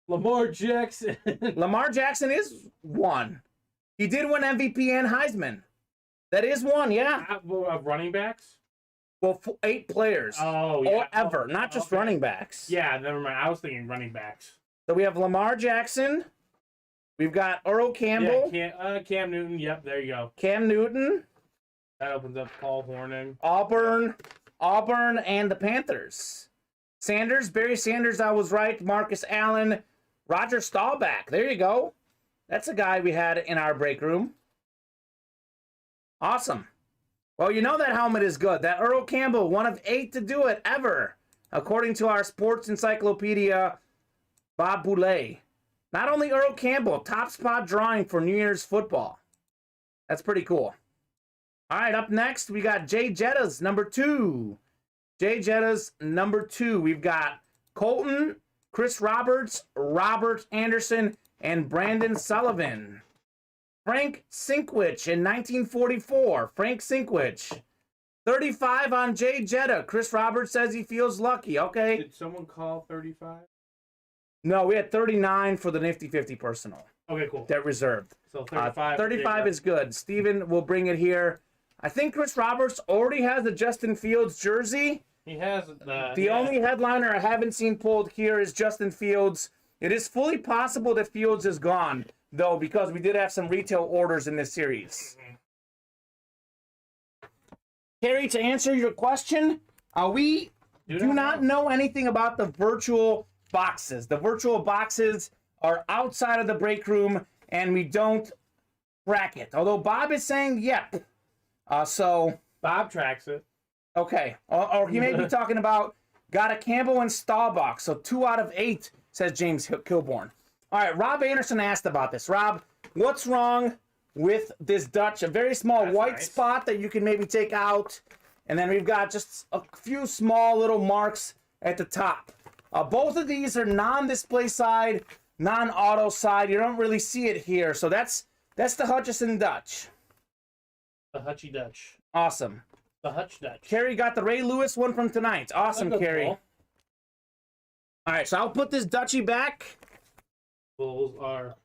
Lamar Jackson. Lamar Jackson is one. He did win MVP and Heisman. That is one, yeah. Of running backs? Well, 8 players. Oh, yeah. Or ever, not just okay. running backs. Yeah, never mind. I was thinking running backs. So we have Lamar Jackson. We've got Earl Campbell. Yeah, Cam Newton. Yep, there you go. Cam Newton. That opens up Paul Hornung. Auburn, and the Panthers. Sanders, Barry Sanders, I was right. Marcus Allen, Roger Staubach. There you go. That's a guy we had in our break room. Awesome. Well, you know that helmet is good. That Earl Campbell, one of 8 to do it ever, according to our sports encyclopedia, Bob Boulay. Not only Earl Campbell, top spot drawing for New Year's football. That's pretty cool. All right, up next, we got Jay Jetta's number 2. Jay Jetta's number 2. We've got Colton, Chris Roberts, Robert Anderson, and Brandon Sullivan. Frank Sinkwich in 1944. Frank Sinkwich. 35 on Jay Jetta. Chris Roberts says he feels lucky. Okay. Did someone call 35? No, we had 39 for the Nifty 50 personal. Okay, cool. That reserved. So 35. 35 is good. Steven will bring it here. I think Chris Roberts already has the Justin Fields jersey. He has the only headliner I haven't seen pulled here is Justin Fields. It is fully possible that Fields is gone, though, because we did have some retail orders in this series. Carrie, to answer your question, we do not know anything about the virtual boxes. The virtual boxes are outside of the break room, and we don't track it. Although Bob is saying, yep. So Bob tracks it. Okay. Or he may be talking about got a Campbell and Staubach. So 2 out of 8, says James Kilborn. All right, Rob Anderson asked about this. Rob, what's wrong with this Dutch? A very small white spot that you can maybe take out. And then we've got just a few small little marks at the top. Both of these are non-display side, non-auto side. You don't really see it here. So that's the Hutchison Dutch. The Hutchie Dutch. Awesome. The Hutch Dutch. Carrie got the Ray Lewis one from tonight. Awesome, Carrie. Ball. All right, so I'll put this Dutchie back. Bulls are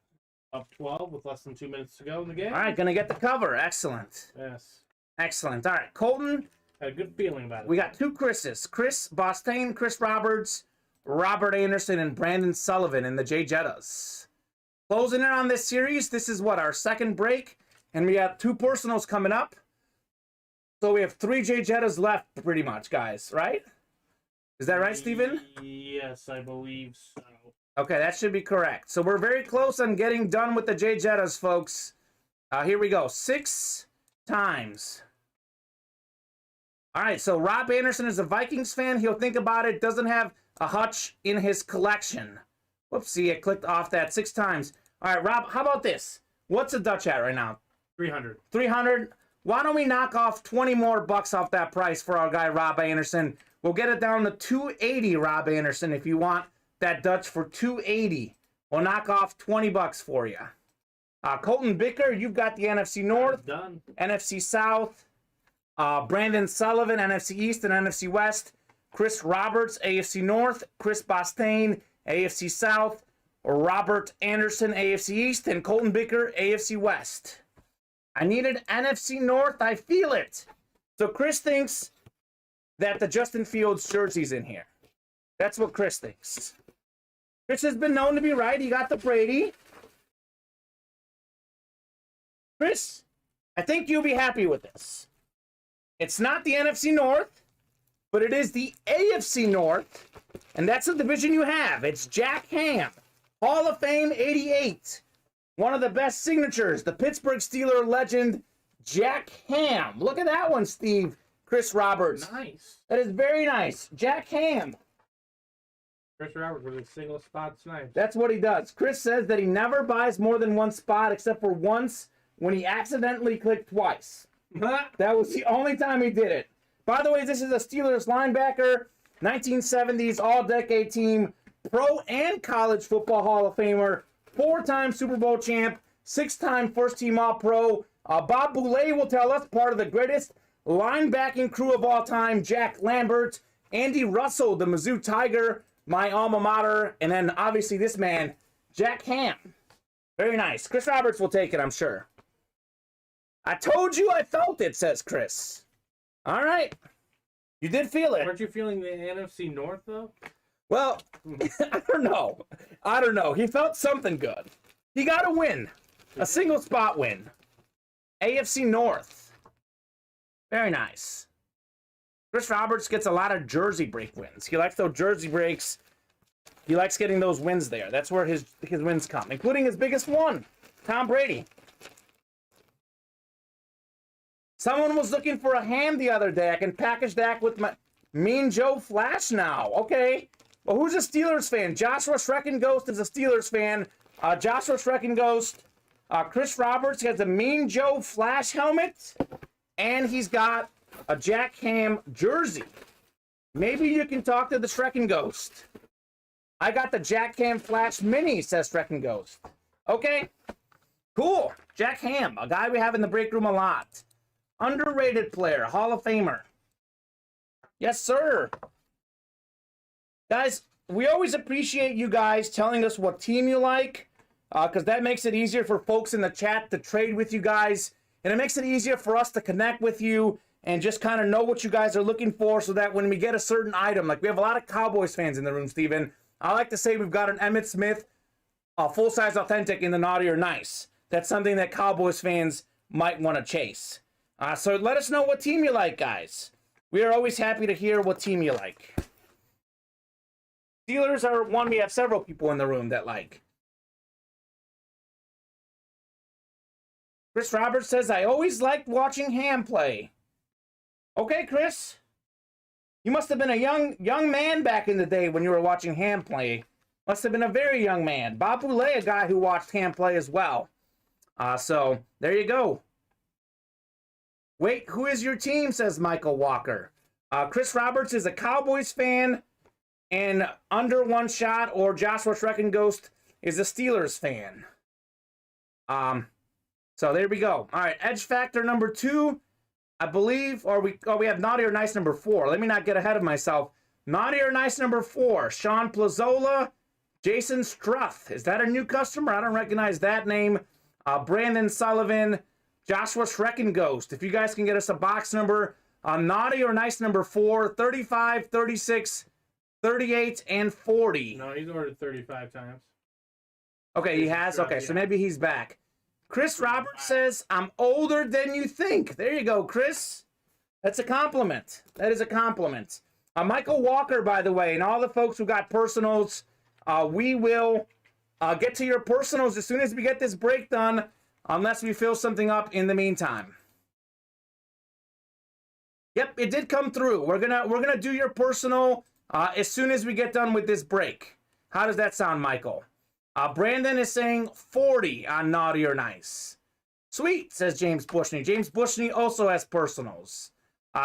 up 12 with less than 2 minutes to go in the game. All right, gonna get the cover. Excellent. Yes. Excellent. All right, Colton. Had a good feeling about it. We got 2 Chris's. Chris Bostain, Chris Roberts, Robert Anderson, and Brandon Sullivan in the Jay Jettas. Closing in on this series, this is what, our second break? And we got 2 personals coming up. So we have 3 Jay Jettas left, pretty much, guys, right? Is that right, Steven? Yes, I believe so. Okay, that should be correct. So we're very close on getting done with the Jay Jettas, folks. Here we go. 6 times. All right, so Rob Anderson is a Vikings fan. He'll think about it. Doesn't have a Hutch in his collection. Whoopsie, I clicked off that 6 times. All right, Rob, how about this? What's the Dutch at right now? 300. 300. Why don't we knock off 20 more bucks off that price for our guy, Rob Anderson? We'll get it down to 280, Rob Anderson, if you want that Dutch for 280. We'll knock off 20 bucks for you. Colton Bicker, you've got the NFC North, Done. NFC South, Brandon Sullivan, NFC East and NFC West, Chris Roberts, AFC North, Chris Bostain, AFC South, Robert Anderson, AFC East, and Colton Bicker, AFC West. I needed NFC North. I feel it. So Chris thinks that the Justin Fields jersey's in here. That's what Chris thinks. Chris has been known to be right. He got the Brady. Chris, I think you'll be happy with this. It's not the NFC North, but it is the AFC North, and that's the division you have. It's Jack Ham, Hall of Fame 88. One of the best signatures, the Pittsburgh Steelers legend, Jack Ham. Look at that one, Steve. Chris Roberts. Nice. That is very nice. Jack Ham. Chris Roberts with a single spot snipe. That's what he does. Chris says that he never buys more than 1 spot except for once when he accidentally clicked twice. That was the only time he did it. By the way, this is a Steelers linebacker, 1970s all-decade team, pro and college football Hall of Famer, 4-time Super Bowl champ, 6-time first-team All-Pro. Bob Boulay will tell us part of the greatest linebacking crew of all time, Jack Lambert, Andy Russell, the Mizzou Tiger, my alma mater, and then obviously this man, Jack Ham. Very nice. Chris Roberts will take it, I'm sure. I told you I felt it, says Chris. All right. You did feel it. Weren't you feeling the NFC North, though? Well, I don't know. I don't know. He felt something good. He got a win. A single spot win. AFC North. Very nice. Chris Roberts gets a lot of jersey break wins. He likes those jersey breaks. He likes getting those wins there. That's where his wins come, including his biggest one, Tom Brady. Someone was looking for a ham the other day. I can package that with my Mean Joe Flash now. Okay. Well, who's a Steelers fan? Joshua Shrekin Ghost is a Steelers fan. Joshua Shrekin Ghost. Chris Roberts has a Mean Joe Flash helmet. And he's got a Jack Ham jersey. Maybe you can talk to the Shrekin Ghost. I got the Jack Ham Flash Mini, says Shrekin Ghost. Okay. Cool. Jack Ham, a guy we have in the break room a lot. Underrated player, Hall of Famer. Yes, sir. Guys, we always appreciate you guys telling us what team you like, because that makes it easier for folks in the chat to trade with you guys, and it makes it easier for us to connect with you and just kind of know what you guys are looking for, so that when we get a certain item, like we have a lot of Cowboys fans in the room, Steven. I like to say we've got an Emmitt Smith, full-size authentic in the naughty or nice. That's something that Cowboys fans might want to chase. So let us know what team you like, guys. We are always happy to hear what team you like. Steelers are one we have several people in the room that like. Chris Roberts says, I always liked watching Ham play. Okay, Chris. You must have been a young man back in the day when you were watching Ham play. Must have been a very young man. Bob Boulay, a guy who watched Ham play as well. So, there you go. Wait, who is your team, says Michael Walker. Chris Roberts is a Cowboys fan, and Under One Shot or Joshua Shrekin Ghost is a Steelers fan. So there we go. All right, Edge Factor number 2, I believe, or we have Naughty or Nice number 4. Let me not get ahead of myself. Naughty or Nice number 4, Sean Plazola, Jason Struth. Is that a new customer? I don't recognize that name. Brandon Sullivan, Joshua Shrekin Ghost. If you guys can get us a box number, Naughty or Nice number 4, 35, 36, 38, and 40. No, he's ordered 35 times. Okay, he has? Okay, so maybe he's back. Chris Roberts says, I'm older than you think. There you go, Chris. That's a compliment. That is a compliment. Michael Walker, by the way, and all the folks who got personals, we will get to your personals as soon as we get this break done, unless we fill something up in the meantime. Yep, it did come through. We're gonna do your personal as soon as we get done with this break. How does that sound, Michael? Brandon is saying 40 on Naughty or Nice. Sweet, says James Bushney. James Bushney also has personals.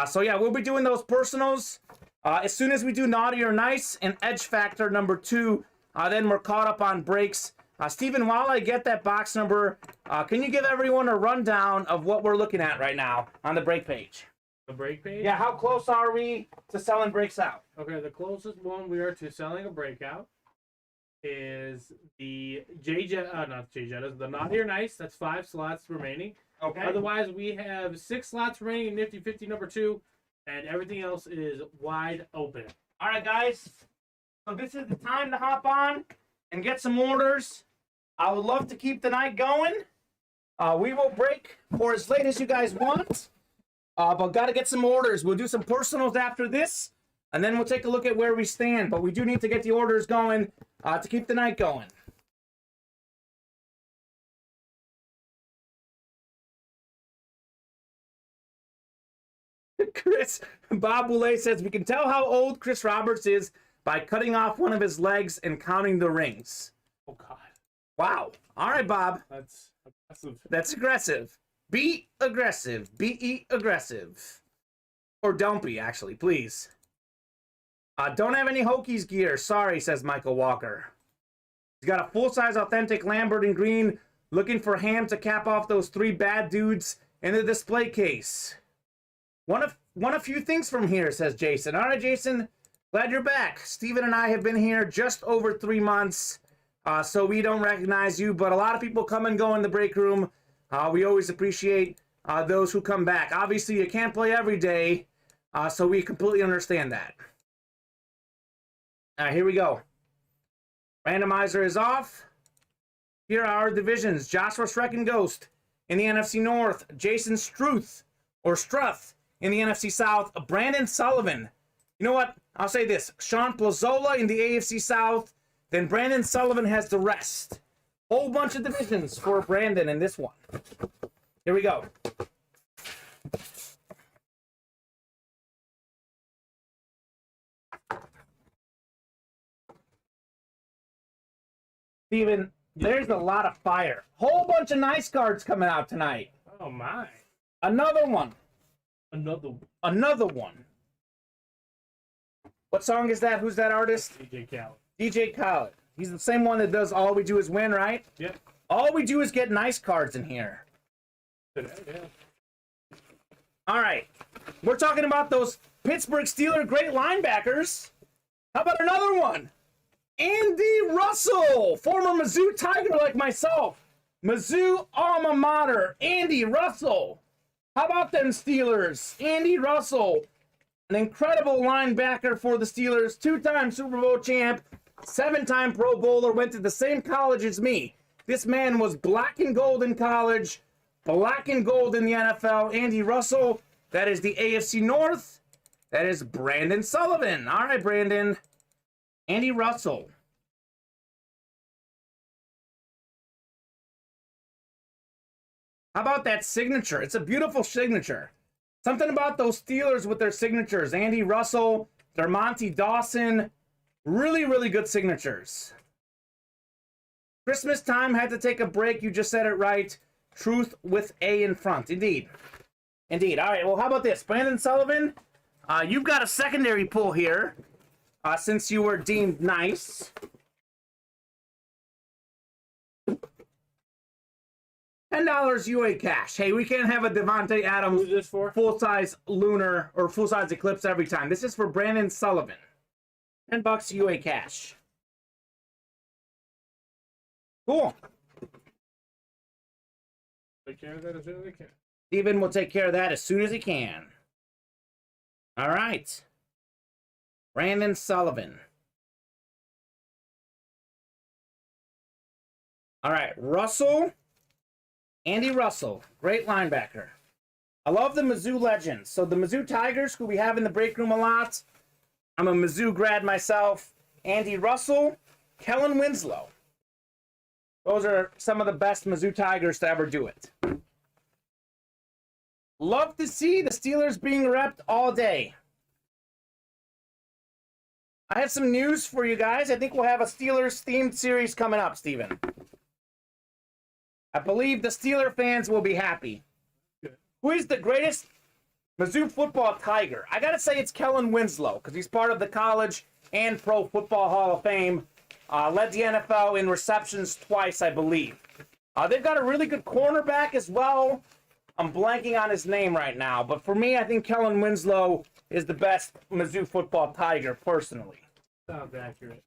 So yeah, we'll be doing those personals as soon as we do Naughty or Nice and Edge Factor number 2. Then we're caught up on breaks. Steven, while I get that box number, can you give everyone a rundown of what we're looking at right now on the break page? The break page? Yeah, how close are we to selling breaks out? Okay, the closest one we are to selling a breakout is the not J Jettas, the Naughty or Nice. That's 5 slots remaining. Okay. Otherwise, we have 6 slots remaining in Nifty 50 number 2, and everything else is wide open. All right, guys. So this is the time to hop on and get some orders. I would love to keep the night going. We will break for as late as you guys want. But got to get some orders. We'll do some personals after this, and then we'll take a look at where we stand. But we do need to get the orders going to keep the night going. Bob Boulay says, we can tell how old Chris Roberts is by cutting off one of his legs and counting the rings. Oh, God. Wow. All right, Bob. That's aggressive. That's aggressive. Be aggressive. Be aggressive. Or don't be, actually, please. Don't have any Hokies gear. Sorry, says Michael Walker. He's got a full-size authentic Lambert in green, looking for Ham to cap off those 3 bad dudes in the display case. One of few things from here, says Jason. All right, Jason. Glad you're back. Steven and I have been here just over 3 months, so we don't recognize you, but a lot of people come and go in the break room. We always appreciate those who come back. Obviously, you can't play every day, so we completely understand that. All right, here we go. Randomizer is off. Here are our divisions. Joshua Shrek and Ghost in the NFC North. Jason Struth in the NFC South. Brandon Sullivan. You know what? I'll say this. Sean Plazola in the AFC South. Then Brandon Sullivan has the rest. Whole bunch of divisions for Brandon in this one. Here we go. Steven, there's a lot of fire. Whole bunch of nice cards coming out tonight. Oh my. Another one. Another one. What song is that? Who's that artist? DJ Khaled. DJ Khaled. He's the same one that does All We Do Is Win, right? Yep. All we do is get nice cards in here. Yeah. All right. We're talking about those Pittsburgh Steelers great linebackers. How about another one? Andy Russell, former Mizzou Tiger like myself. Mizzou alma mater, Andy Russell. How about them Steelers? Andy Russell, an incredible linebacker for the Steelers, 2-time Super Bowl champ, 7-time Pro Bowler, went to the same college as me. This man was black and gold in college, black and gold in the NFL. Andy Russell, that is the AFC North. That is Brandon Sullivan. All right, Brandon. Andy Russell. How about that signature? It's a beautiful signature. Something about those Steelers with their signatures. Andy Russell, Dermonte Dawson. Really, really good signatures. Christmas time, had to take a break. You just said it right. Truth with A in front. Indeed. Indeed. All right, well, how about this? Brandon Sullivan, you've got a secondary pull here. Since you were deemed nice. $10 UA cash. Hey, we can't have a Devonte Adams Who's this for? full-size lunar or full-size eclipse every time. This is for Brandon Sullivan. $10 UA cash. Cool. Take care of that as soon as they can. Steven will take care of that as soon as he can. All right. Brandon Sullivan. All right, Russell. Andy Russell, great linebacker. I love the Mizzou legends. So the Mizzou Tigers, who we have in the break room a lot. I'm a Mizzou grad myself. Andy Russell, Kellen Winslow. Those are some of the best Mizzou Tigers to ever do it. Love to see the Steelers being repped all day. I have some news for you guys. I think we'll have a Steelers-themed series coming up, Steven. I believe the Steeler fans will be happy. Good. Who is the greatest Mizzou football Tiger? I got to say it's Kellen Winslow, because he's part of the College and Pro Football Hall of Fame. Led the NFL in receptions twice, I believe. They've got a really good cornerback as well. I'm blanking on his name right now, but for me, I think Kellen Winslow is the best Mizzou football Tiger, personally. Sounds accurate.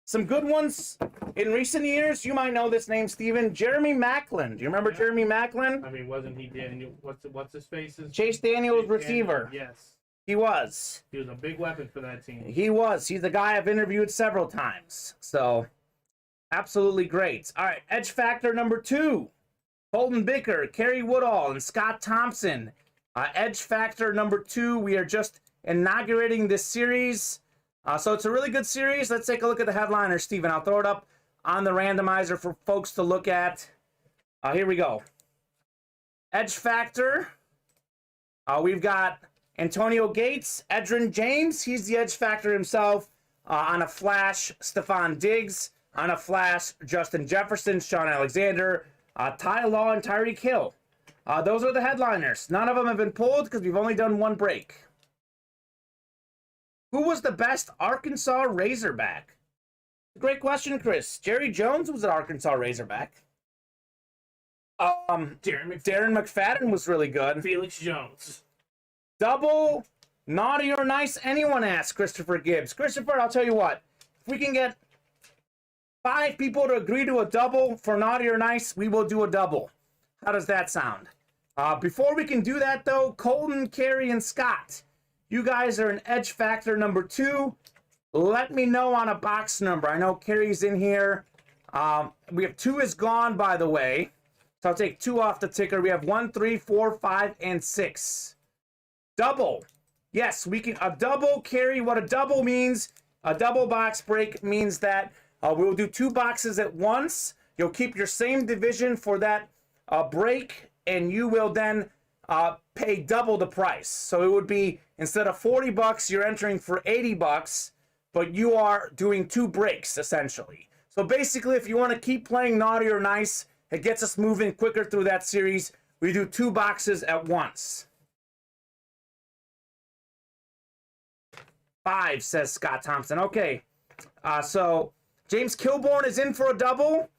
Some good ones in recent years. You might know this name, Steven. Jeremy Maclin. Do you remember Jeremy Maclin? I mean, wasn't he Daniel? What's his face? Chase Daniels receiver. Yes. He was. He was a big weapon for that team. He was. He's the guy I've interviewed several times. So, absolutely great. All right, Edge Factor number 2. Colton Bicker, Kerry Woodall, and Scott Thompson. Edge Factor number 2. We are just inaugurating this series. So it's a really good series. Let's take a look at the headliner, Steven. I'll throw it up on the randomizer for folks to look at. Here we go. Edge Factor. We've got Antonio Gates, Edgerrin James. He's the Edge Factor himself. On a flash, Stephon Diggs. On a flash, Justin Jefferson, Sean Alexander, Ty Law, and Tyreek Hill. Those are the headliners. None of them have been pulled because we've only done one break. Who was the best Arkansas Razorback? Great question, Chris. Jerry Jones was an Arkansas Razorback. Darren McFadden was really good. Felix Jones. Double Naughty or nice, anyone asks, Christopher Gibbs. Christopher, I'll tell you what. If we can get 5 people to agree to a double for naughty or nice, we will do a double. How does that sound? Before we can do that, though, Colton, Carrie, and Scott, you guys are in Edge Factor number 2. Let me know on a box number. I know Carrie's in here. We have 2 is gone, by the way. So I'll take 2 off the ticker. We have 1, 3, 4, 5, and 6. Double. Yes, we can. A double, Carrie. What a double means, a double box break means that we'll do 2 boxes at once. You'll keep your same division for that break, and you will then pay double the price. So it would be, instead of $40, you're entering for $80, but you are doing 2 breaks, essentially. So basically, if you want to keep playing naughty or nice, it gets us moving quicker through that series. We do 2 boxes at once. 5, says Scott Thompson. Okay, so James Kilborn is in for a double.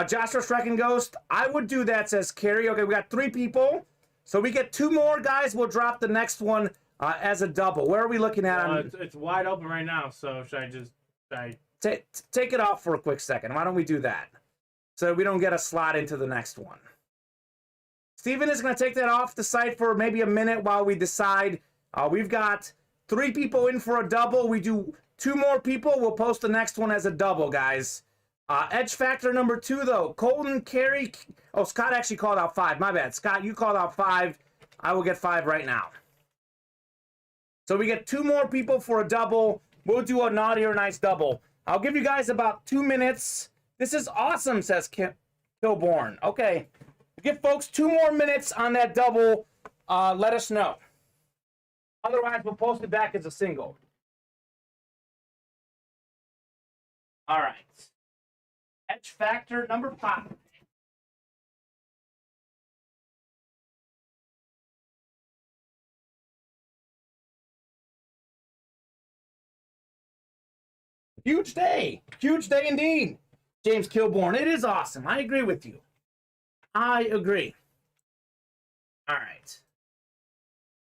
Joshua Striking Ghost, I would do that, says Carrie. Okay, we got 3 people. So we get 2 more, guys. We'll drop the next one as a double. Where are we looking at? It's wide open right now, so should I take it off for a quick second. Why don't we do that? So we don't get a slot into the next one. Steven is going to take that off the site for maybe a minute while we decide. We've got 3 people in for a double. We do 2 more people. We'll post the next one as a double, guys. Edge Factor number 2, though. Colton, Carey. Oh, Scott actually called out 5. My bad. Scott, you called out 5. I will get 5 right now. So we get 2 more people for a double. We'll do a naughty or nice double. I'll give you guys about 2 minutes. This is awesome, says Kilborn. Okay. Give folks 2 more minutes on that double. Let us know. Otherwise, we'll post it back as a single. All right. Edge Factor number 5. Huge day. Huge day indeed. James Kilborn. It is awesome. I agree with you. I agree. All right.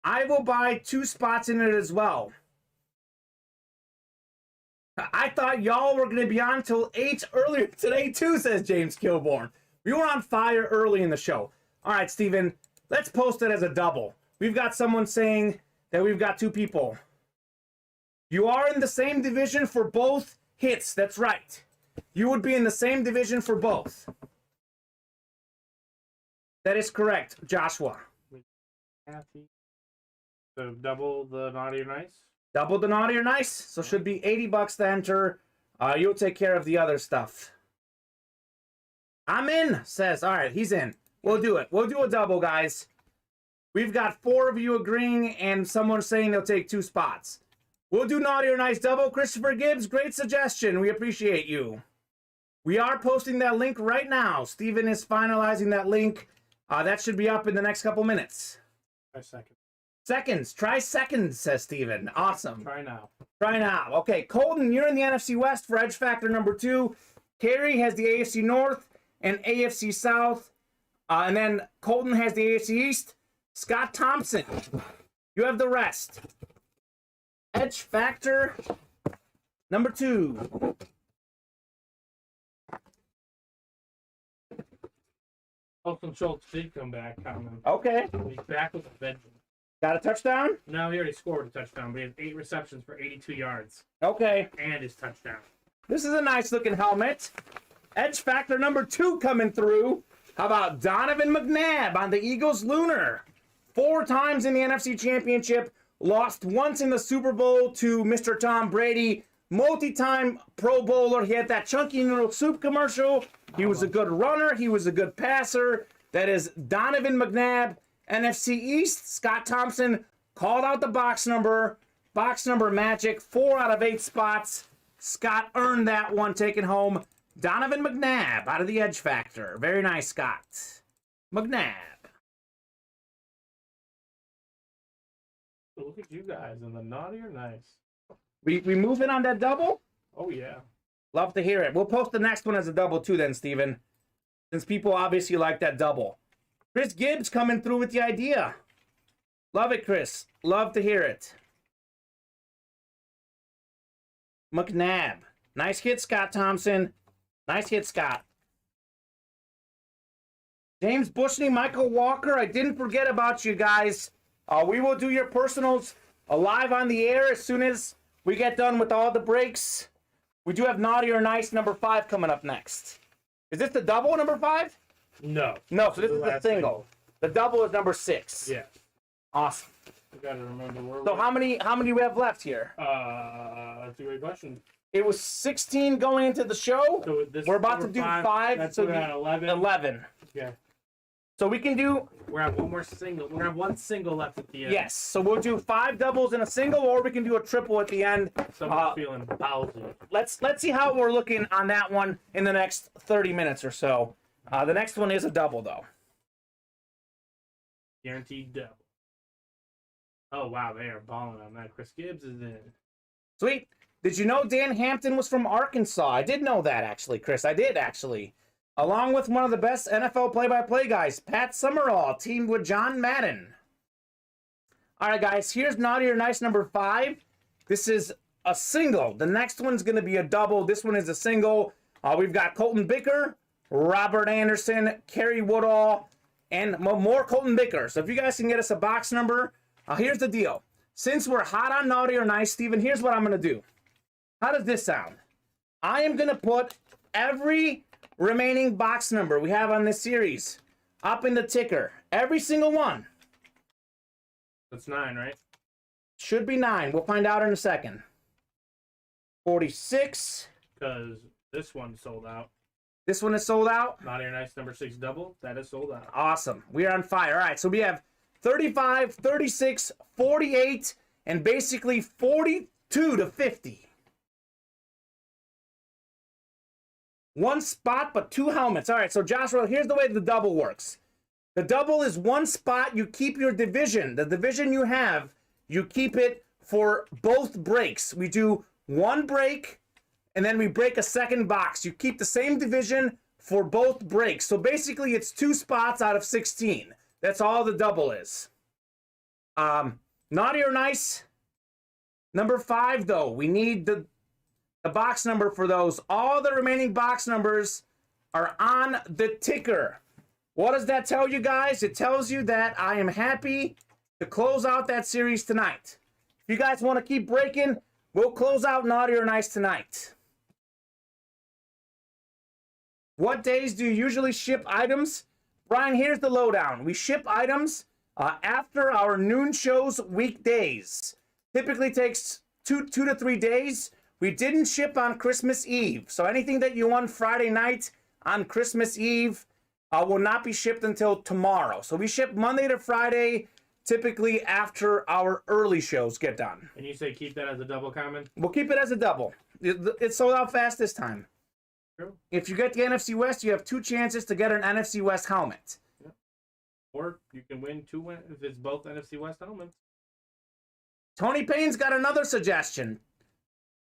I will buy 2 spots in it as well. I thought y'all were going to be on till 8 earlier today too, says James Kilborn. We were on fire early in the show. All right, Steven, let's post it as a double. We've got someone saying that we've got 2 people. You are in the same division for both hits. That's right. You would be in the same division for both. That is correct, Joshua. So double the naughty or nice? Double the naughty or nice. So should be $80 to enter. You'll take care of the other stuff. I'm in, says. All right, he's in. We'll do it. We'll do a double, guys. We've got 4 of you agreeing and someone saying they'll take 2 spots. We'll do naughty or nice double. Christopher Gibbs, great suggestion. We appreciate you. We are posting that link right now. Steven is finalizing that link. That should be up in the next couple minutes. 5 seconds. Seconds. Try seconds, says Steven. Awesome. Try now. Try now. Okay, Colton, you're in the NFC West for Edge Factor number 2. Carrie has the AFC North and AFC South. And then Colton has the AFC East. Scott Thompson, you have the rest. Edge Factor number 2. Colton Schultz did come back, Kamen. Okay. He's back with a vengeance. Got a touchdown? No, he already scored a touchdown, but he has 8 receptions for 82 yards. Okay. And his touchdown. This is a nice looking helmet. Edge Factor number 2 coming through. How about Donovan McNabb on the Eagles Lunar? 4 times in the NFC Championship. Lost once in the Super Bowl to Mr. Tom Brady. Multi-time Pro Bowler. He had that chunky noodle soup commercial. He was a good runner. He was a good passer. That is Donovan McNabb. NFC East, Scott Thompson called out the box number. Box number magic. 4 out of 8 spots. Scott earned that one, taking home Donovan McNabb out of the Edge Factor. Very nice, Scott. McNabb. Look at you guys in the naughty or nice. We moving on that double? Oh, yeah. Love to hear it. We'll post the next one as a double too then, Steven. Since people obviously like that double. Chris Gibbs coming through with the idea. Love it, Chris. Love to hear it. McNabb. Nice hit, Scott Thompson. Nice hit, Scott. James Bushney, Michael Walker. I didn't forget about you guys. We will do your personals live on the air as soon as we get done with all the breaks. We do have Naughty or Nice number 5 coming up next. Is this the double number 5? No. No, so this is the single. The double is number 6. Yeah. Awesome. I gotta remember where. So how many we have left here? That's a great question. It was 16 going into the show. So this We're about to do 5. That's so we're at 11. 11. Yeah. So we can do, We're at one more single. We're at one single left at the end. yes. So we'll do 5 doubles and a single, or we can do a triple at the end. Someone's feeling bowsy. Let's see how we're looking on that one in the next 30 minutes or so. The next one is a double, though. Guaranteed double. Oh, wow. They are balling on that. Chris Gibbs is in. Sweet. Did you know Dan Hampton was from Arkansas? I did know that, actually, Chris. I did, actually. Along with one of the best NFL play-by-play guys, Pat Summerall, teamed with John Madden. All right, guys, here's Naughty or Nice number 5. This is a single. The next one's going to be a double. This one is a single. We've got Colton Bicker, Robert Anderson, Kerry Woodall, and more Colton Bicker. So if you guys can get us a box number, here's the deal. Since we're hot on Naughty or Nice, Steven, here's what I'm going to do. How does this sound? I am going to put every remaining box number we have on this series up in the ticker. Every single one. That's 9, right? Should be 9. We'll find out in a second. 46. Because this one sold out. This one is sold out. Naughty or Nice number 6 double. That is sold out. Awesome. We are on fire. All right, so we have 35, 36, 48, and basically 42 to 50. One spot, but 2 helmets. All right, so Joshua, here's the way the double works. The double is 1 spot. You keep your division. The division you have, you keep it for both breaks. We do 1 break, and then we break a second box. You keep the same division for both breaks. So basically, it's 2 spots out of 16. That's all the double is. Naughty or Nice, number 5, though. We need the box number for those. All the remaining box numbers are on the ticker. What does that tell you guys? It tells you that I am happy to close out that series tonight. If you guys want to keep breaking, we'll close out Naughty or Nice tonight. What days do you usually ship items? Brian, here's the lowdown. We ship items after our noon shows weekdays. Typically takes 2 to 3 days. We didn't ship on Christmas Eve, so anything that you won Friday night on Christmas Eve will not be shipped until tomorrow. So we ship Monday to Friday, typically after our early shows get done. And you say keep that as a double Kamen? We'll keep it as a double. It sold out fast this time. True. If you get the NFC West, you have 2 chances to get an NFC West helmet. Yeah. Or you can win 2 if it's both NFC West helmets. Tony Payne's got another suggestion.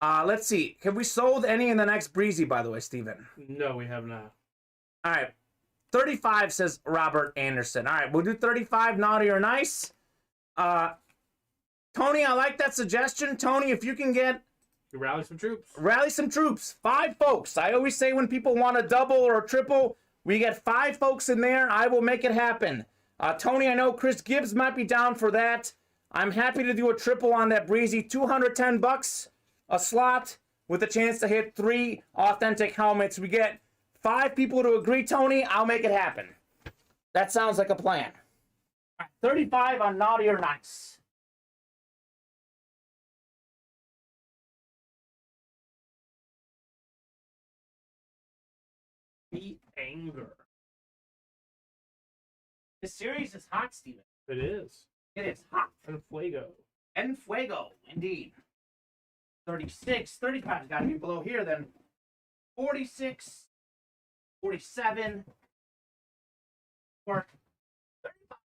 Let's see. Have we sold any in the next Breezy, by the way, Steven? No, we have not. All right. 35 says Robert Anderson. All right, we'll do 35, Naughty or Nice. Tony, I like that suggestion. Tony, if you can get... You rally some troops. Rally some troops. 5 folks. I always say when people want a double or a triple, we get 5 folks in there. I will make it happen. Tony, I know Chris Gibbs might be down for that. I'm happy to do a triple on that Breezy. $210 a slot with a chance to hit 3 authentic helmets. We get 5 people to agree, Tony. I'll make it happen. That sounds like a plan. All right, 35 on Naughty or Nice. The anger. This series is hot, Steven. It is. It is hot. And fuego. En fuego, indeed. 36, 35's got to be below here then. 46, 47, or 35.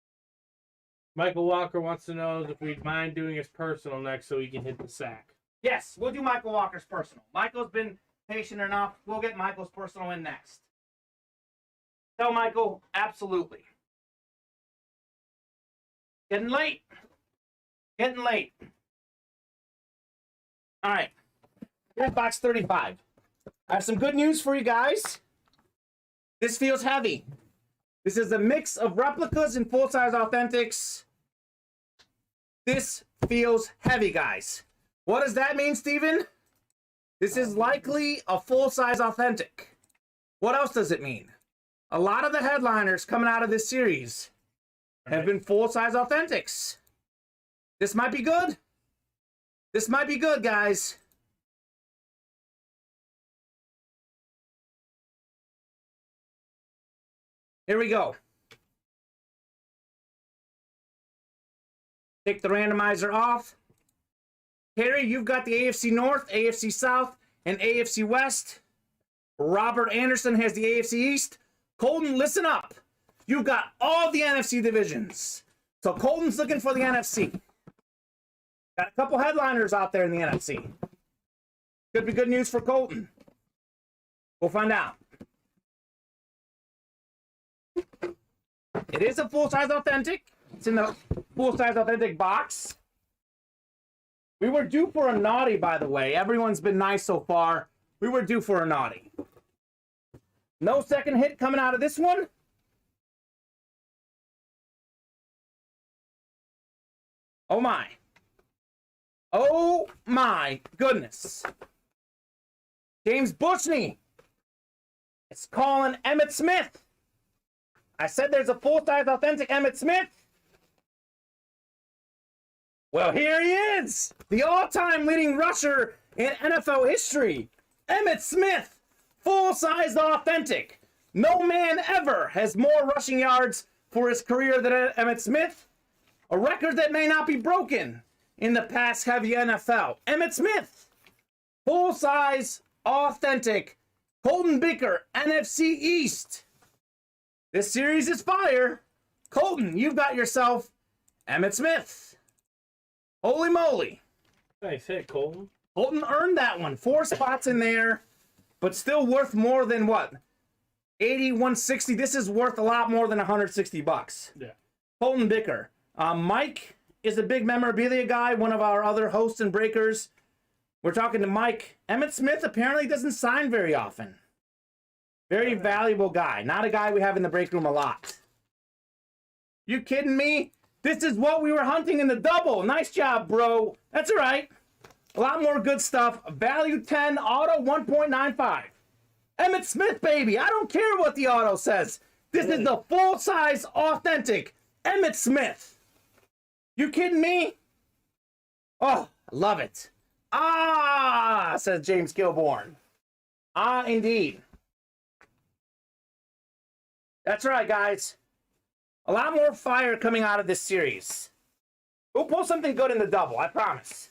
Michael Walker wants to know if we'd mind doing his personal next so he can hit the sack. Yes, we'll do Michael Walker's personal. Michael's been patient enough. We'll get Michael's personal in next. Tell Michael, absolutely. Getting late. Getting late. All right. Here's box 35. I have some good news for you guys. This feels heavy. This is a mix of replicas and full-size authentics. This feels heavy, guys. What does that mean, Steven? This is likely a full-size authentic. What else does it mean? A lot of the headliners coming out of this series have been full-size authentics. This might be good. This might be good, guys. Here we go. Take the randomizer off. Harry, you've got the AFC North, AFC South, and AFC West. Robert Anderson has the AFC East. Colton, listen up. You've got all the NFC divisions. So Colton's looking for the NFC. Got a couple headliners out there in the NFC. Could be good news for Colton. We'll find out. It is a full-size authentic. It's in the full-size authentic box. We were due for a naughty, by the way. Everyone's been nice so far. We were due for a naughty. No second hit coming out of this one. Oh my. Oh my goodness. James Bushney. It's calling Emmitt Smith. I said there's a full-size authentic Emmitt Smith. Well, here he is. The all-time leading rusher in NFL history. Emmitt Smith. Full-size authentic. No man ever has more rushing yards for his career than Emmitt Smith. A record that may not be broken in the pass-heavy NFL. Emmitt Smith. Full-size authentic. Colton Bicker, NFC East. This series is fire. Colton, you've got yourself Emmitt Smith. Holy moly. Nice hit, Colton. Colton earned that one. 4 spots in there, but still worth more than what? 80, 160. This is worth a lot more than 160 bucks. Yeah. Colton Bicker. Mike is a big memorabilia guy, one of our other hosts and breakers. We're talking to Mike. Emmitt Smith apparently doesn't sign very often. Very valuable guy. Not a guy we have in the break room a lot. You kidding me? This is what we were hunting in the double. Nice job, bro. That's all right. A lot more good stuff. Value 10, auto 1.95. Emmitt Smith, baby. I don't care what the auto says. This is the full-size, authentic Emmitt Smith. You kidding me? Oh, I love it. Ah, says James Kilborn. Ah, indeed. That's right, guys. A lot more fire coming out of this series. We'll pull something good in the double, I promise.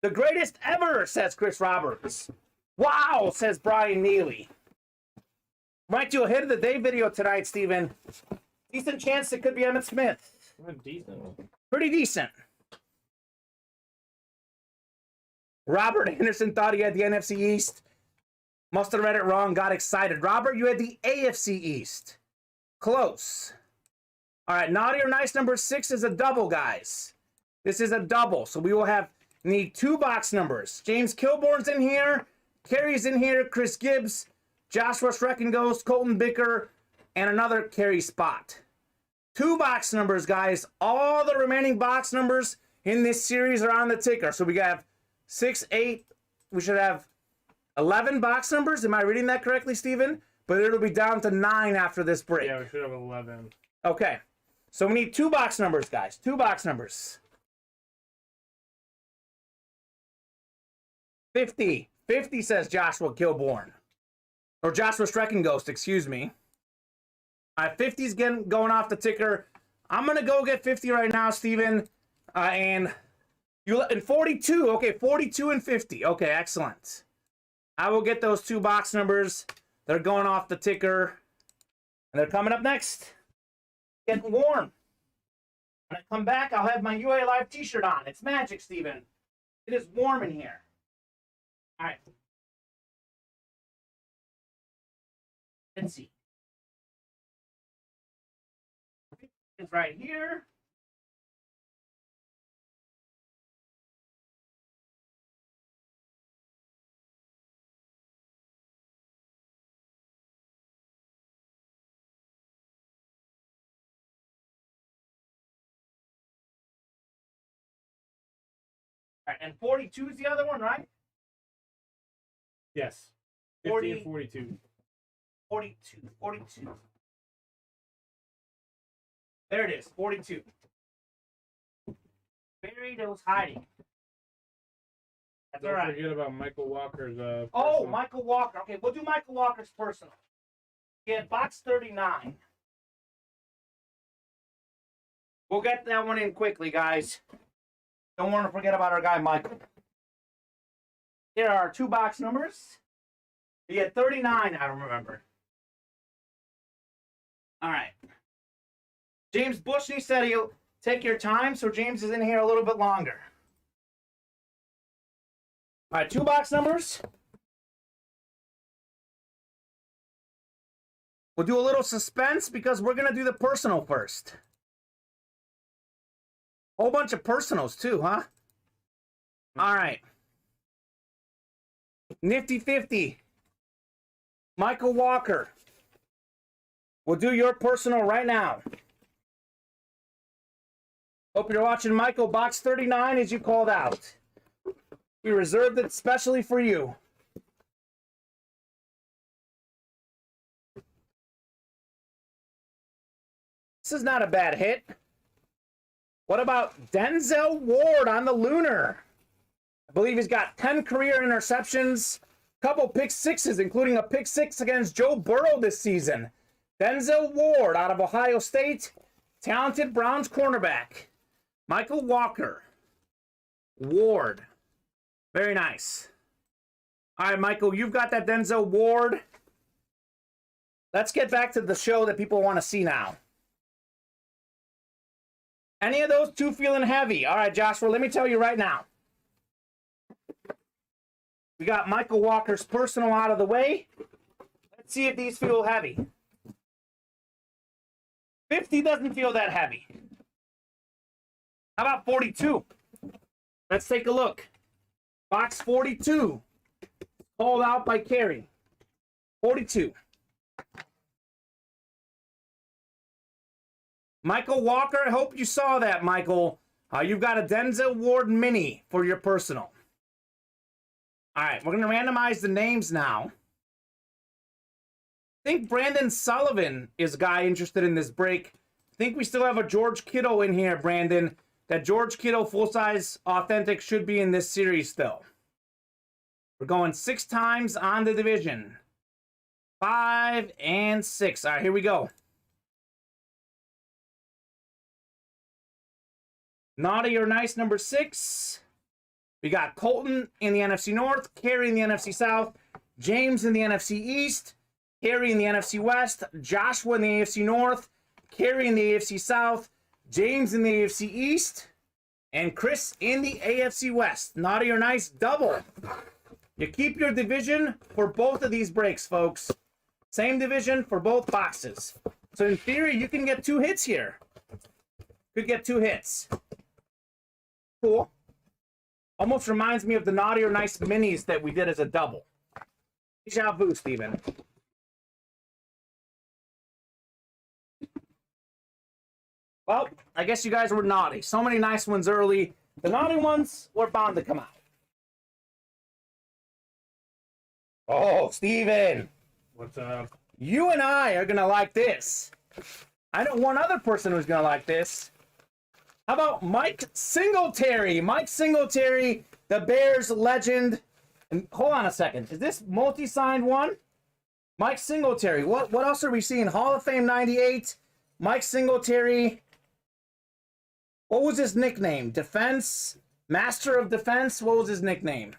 The greatest ever, says Chris Roberts. Wow, says Brian Neely. Might do a hit of the day video tonight, Steven. Decent chance it could be Emmitt Smith. Decent. Pretty decent. Robert Anderson thought he had the NFC East. Must have read it wrong, got excited. Robert, you had the AFC East. Close. All right, naughty or nice number 6 is a double, guys. This is a double, so we will need 2 box numbers. James Kilborn's in here, Kerry's in here, Chris Gibbs, Joshua Schreckenghost, Colton Bicker, and another Kerry spot. 2 box numbers, guys. All the remaining box numbers in this series are on the ticker. So we have 6, 8. We should have 11 box numbers. Am I reading that correctly, Steven? But it'll be down to 9 after this break. Yeah, we should have 11. Okay. So we need 2 box numbers, guys. 2 box numbers. 50. 50, says Joshua Kilborn. Or Joshua Schreckenghost, excuse me. All right, 50's going off the ticker. I'm going to go get 50 right now, Steven. And 42. Okay, 42 and 50. Okay, excellent. I will get those 2 box numbers. They're going off the ticker. And they're coming up next. Getting warm. When I come back, I'll have my UA Live t-shirt on. It's magic, Steven. It is warm in here. All right. Let's see. It's right here. right, and 42 is the other one, right? Yes. 50 and 42. 42. There it is, 42. Buried, it was hiding. That's all Don't right. forget about Michael Walker's. Oh, personal. Michael Walker. Okay, we'll do Michael Walker's personal. Yeah, box 39. We'll get that one in quickly, guys. Don't want to forget about our guy, Michael. Here are 2 box numbers. He had 39, I don't remember. All right. James Bushney said he'll take your time, so James is in here a little bit longer. All right, 2 box numbers. We'll do a little suspense because we're going to do the personal first. Whole bunch of personals too, huh? All right. Nifty 50. Michael Walker. We'll do your personal right now. Hope you're watching Michael. Box 39 as you called out. We reserved it specially for you. This is not a bad hit. What about Denzel Ward on the Lunar? I believe he's got 10 career interceptions, couple pick sixes, including a pick 6 against Joe Burrow this season. Denzel Ward out of Ohio State, talented Browns cornerback. Michael Walker. Ward. Very nice. All right, Michael, you've got that Denzel Ward. Let's get back to the show that people want to see now. Any of those 2 feeling heavy? All right, Joshua, let me tell you right now. We got Michael Walker's personal out of the way. Let's see if these feel heavy. 50 doesn't feel that heavy. How about 42? Let's take a look. Box 42. Called out by Carey. 42. Michael Walker, I hope you saw that, Michael. You've got a Denzel Ward mini for your personal. All right, we're going to randomize the names now. I think Brandon Sullivan is a guy interested in this break. I think we still have a George Kittle in here, Brandon. That George Kittle full-size authentic should be in this series still. We're going 6 times on the division. 5 and 6. All right, here we go. Naughty or nice, number 6. We got Colton in the NFC North, Carey in the NFC South, James in the NFC East, Carey in the NFC West, Joshua in the AFC North, Carey in the AFC South, James in the AFC East, and Chris in the AFC West. Naughty or nice, double. You keep your division for both of these breaks, folks. Same division for both boxes. So in theory, you can get 2 hits here. Could get 2 hits. Cool. Almost reminds me of the Naughty or Nice minis that we did as a double. Deja vu, Steven. Well, I guess you guys were naughty. So many nice ones early. The naughty ones were bound to come out. Oh, Steven. What's up? You and I are going to like this. I know one other person who's going to like this. How about Mike Singletary? Mike Singletary, the Bears legend. And hold on a second. Is this multi-signed one? Mike Singletary. What else are we seeing? Hall of Fame 98. Mike Singletary. What was his nickname? Defense? Master of Defense? What was his nickname?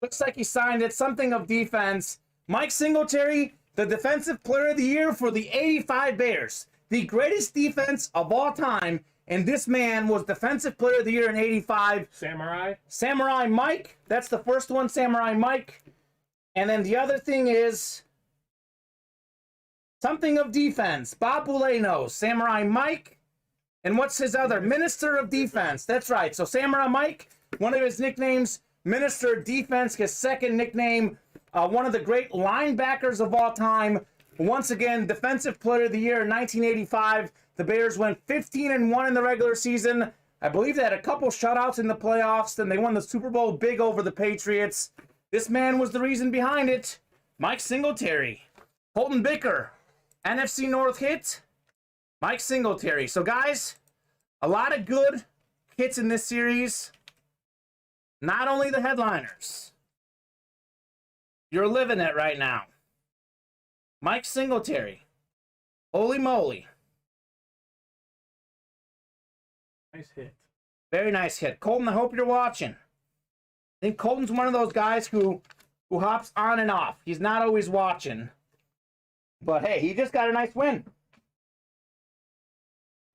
Looks like he signed it. Something of defense. Mike Singletary, the Defensive Player of the Year for the 85 Bears. The greatest defense of all time. And this man was Defensive Player of the Year in 85. Samurai? Samurai Mike. That's the first one, Samurai Mike. And then the other thing is something of defense. Bob Buleno, Samurai Mike. And what's his other? Minister of Defense. That's right. So Samurai Mike, one of his nicknames, Minister of Defense, his second nickname, one of the great linebackers of all time. Once again, Defensive Player of the Year in 1985. The Bears went 15-1 in the regular season, I believe they had a couple shutouts in the playoffs, then they won the Super Bowl big over the Patriots. This man was the reason behind it. Mike Singletary. Colton Bicker. NFC North hit. Mike Singletary. So, guys, a lot of good hits in this series. Not only the headliners. You're living it right now. Mike Singletary. Holy moly. Nice hit. Very nice hit. Colton, I hope you're watching. I think Colton's one of those guys who hops on and off. He's not always watching. But hey, he just got a nice win.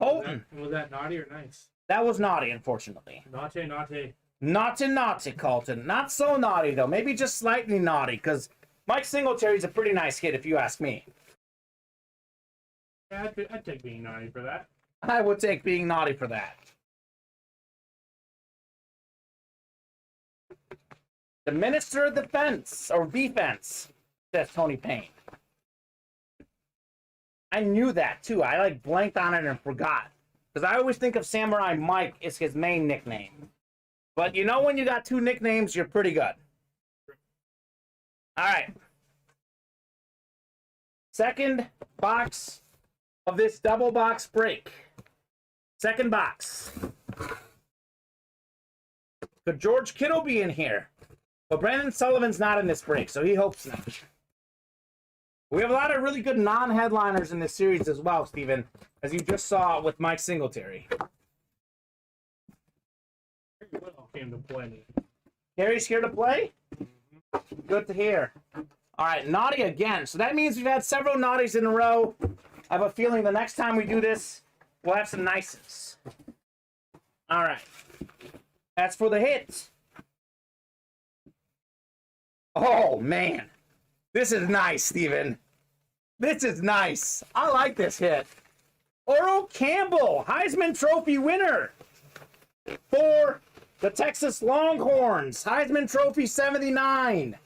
Colton. Was that naughty or nice? That was naughty, unfortunately. Naughty, naughty. Naughty, Colton. Not so naughty, though. Maybe just slightly naughty, because Mike Singletary's a pretty nice hit, if you ask me. Yeah, I'd take being naughty for that. I would take being naughty for that. The Minister of Defense, or Defense, says Tony Payne. I knew that, too. I, blanked on it and forgot. Because I always think of Samurai Mike as his main nickname. But you know when you got two nicknames, you're pretty good. All right. Second box of this double box break. Second box. Could George Kittle be in here? But Brandon Sullivan's not in this break, so he hopes not. We have a lot of really good non-headliners in this series as well, Steven, as you just saw with Mike Singletary. Came to play. Gary's here to play? Good to hear. All right, naughty again. So that means we've had several naughties in a row. I have a feeling the next time we do this, we'll have some nices. All right. As for the hits. Oh, man. This is nice, Steven. This is nice. I like this hit. Earl Campbell, Heisman Trophy winner for the Texas Longhorns. Heisman Trophy 79.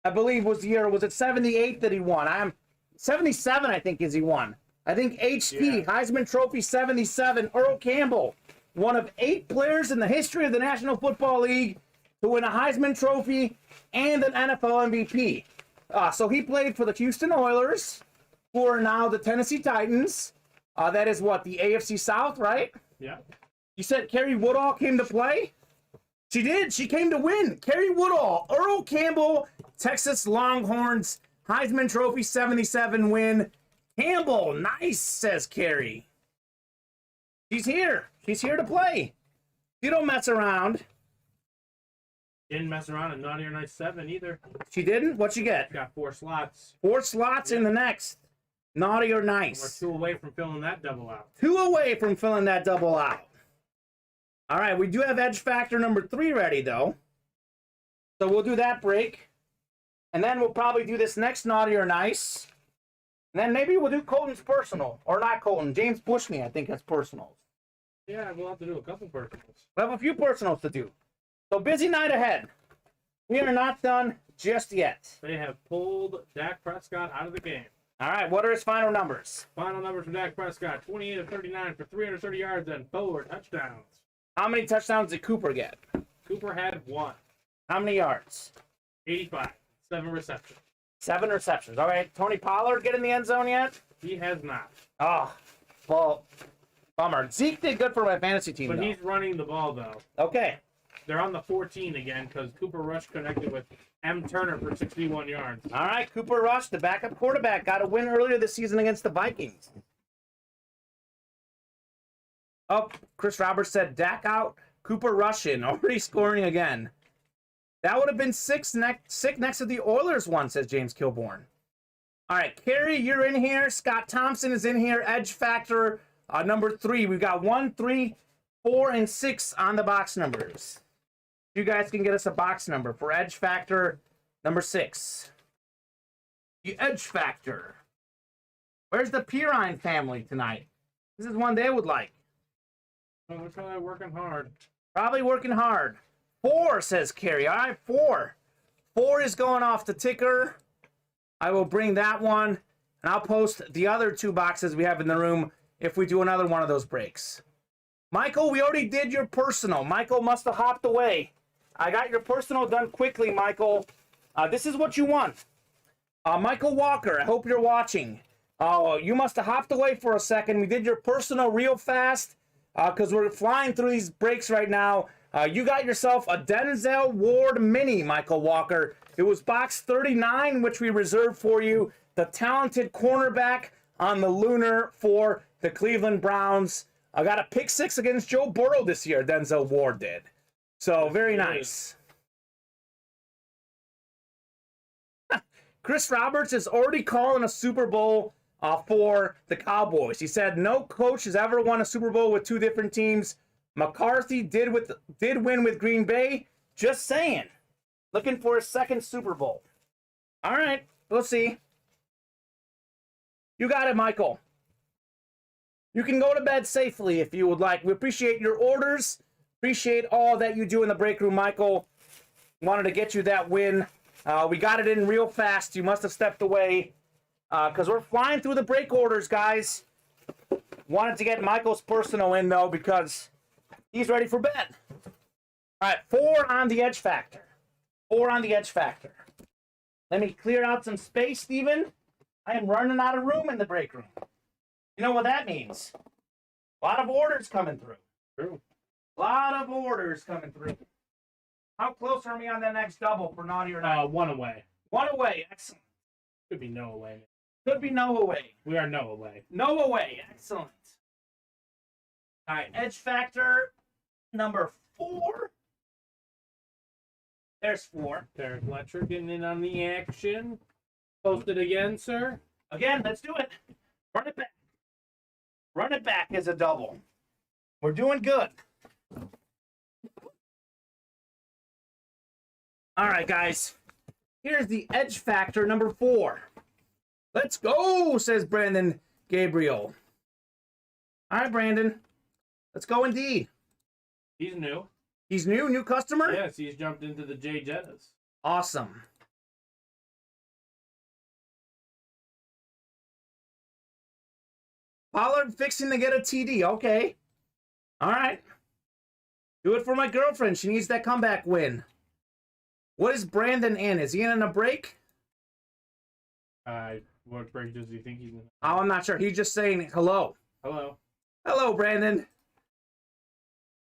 I believe was the year. Was it 78 that he won? 77, I think, is he won. I think HT, Heisman Trophy 77. Earl Campbell, one of 8 players in the history of the National Football League to win a Heisman Trophy and an NFL MVP. So he played for the Houston Oilers, who are now the Tennessee Titans. That is what, the AFC South, right? Yeah. You said Kerry Woodall came to play? She did. She came to win. Kerry Woodall, Earl Campbell, Texas Longhorns, Heisman Trophy 77 win. Campbell, nice, says Kerry. She's here. She's here to play. You don't mess around. Didn't mess around in Naughty or Nice 7 either. She didn't? What'd you get? Got 4 slots. 4 slots in the next. Naughty or nice. We're 2 away from filling that double out. 2 away from filling that double out. All right, we do have Edge Factor number 3 ready, though. So we'll do that break. And then we'll probably do this next Naughty or Nice. And then maybe we'll do Colton's personal. Or not Colton. James Bushney, I think, has personals. Yeah, we'll have to do a couple personals. We'll have a few personals to do. So busy night ahead. We are not done just yet. They have pulled Dak Prescott out of the game. All right, what are his final numbers? Final numbers for Dak Prescott, 28 of 39 for 330 yards and 4 touchdowns. How many touchdowns did Cooper get? Cooper had 1. How many yards? 85. 7 receptions. 7 receptions. All right, Tony Pollard get in the end zone yet? He has not. Oh, well, bummer. Zeke did good for my fantasy team, But though. he's running the ball, though. Okay. They're on the 14 again because Cooper Rush connected with M. Turner for 61 yards. All right, Cooper Rush, the backup quarterback, got a win earlier this season against the Vikings. Oh, Chris Roberts said Dak out, Cooper Rush in, already scoring again. That would have been sick next to the Oilers one, says James Kilborn. All right, Kerry, you're in here. Scott Thompson is in here. Edge Factor number 3. We've got 1, 3, 4, and 6 on the box numbers. You guys can get us a box number for Edge Factor number 6. The Edge Factor. Where's the Pirine family tonight? This is one they would like. Oh, they're probably working hard. Probably working hard. 4, says Kerry. All right, 4. 4 is going off the ticker. I will bring that one, and I'll post the other 2 boxes we have in the room if we do another one of those breaks. Michael, we already did your personal. Michael must have hopped away. I got your personal done quickly, Michael. This is what you won. Michael Walker, I hope you're watching. You must have hopped away for a second. We did your personal real fast because we're flying through these breaks right now. You got yourself a Denzel Ward mini, Michael Walker. It was box 39, which we reserved for you. The talented cornerback on the Lunar for the Cleveland Browns. I got a pick 6 against Joe Burrow this year, Denzel Ward did. So, very nice. Chris Roberts is already calling a Super Bowl for the Cowboys. He said no coach has ever won a Super Bowl with 2 different teams. McCarthy did win with Green Bay. Just saying. Looking for a second Super Bowl. All right, we'll see. You got it, Michael. You can go to bed safely if you would like. We appreciate your orders. Appreciate all that you do in the break room, Michael. Wanted to get you that win. We got it in real fast. You must have stepped away because we're flying through the break orders, guys. Wanted to get Michael's personal in, though, because he's ready for bed. All right, 4 on the edge factor. 4 on the edge factor. Let me clear out some space, Steven. I am running out of room in the break room. You know what that means? A lot of orders coming through. True. A lot of orders coming through. How close are we on that next double for naughty or nice? 1 away. 1 away. Excellent. Could be no away. Could be no away. We are no away. No away. Excellent. All right. Edge factor number 4. There's 4. There's Fletcher getting in on the action. Post it again, sir. Again, let's do it. Run it back. Run it back as a double. We're doing good. All right, guys. Here's the edge factor number 4. Let's go, says Brandon Gabriel. All right, Brandon. Let's go indeed. He's new. He's new customer? Yes, he's jumped into the J Jettas. Awesome. Pollard fixing to get a TD. Okay. All right. Do it for my girlfriend. She needs that comeback win. What is Brandon in? Is he in a break? What break does he think he's in? Oh, I'm not sure. He's just saying hello. Hello. Hello, Brandon.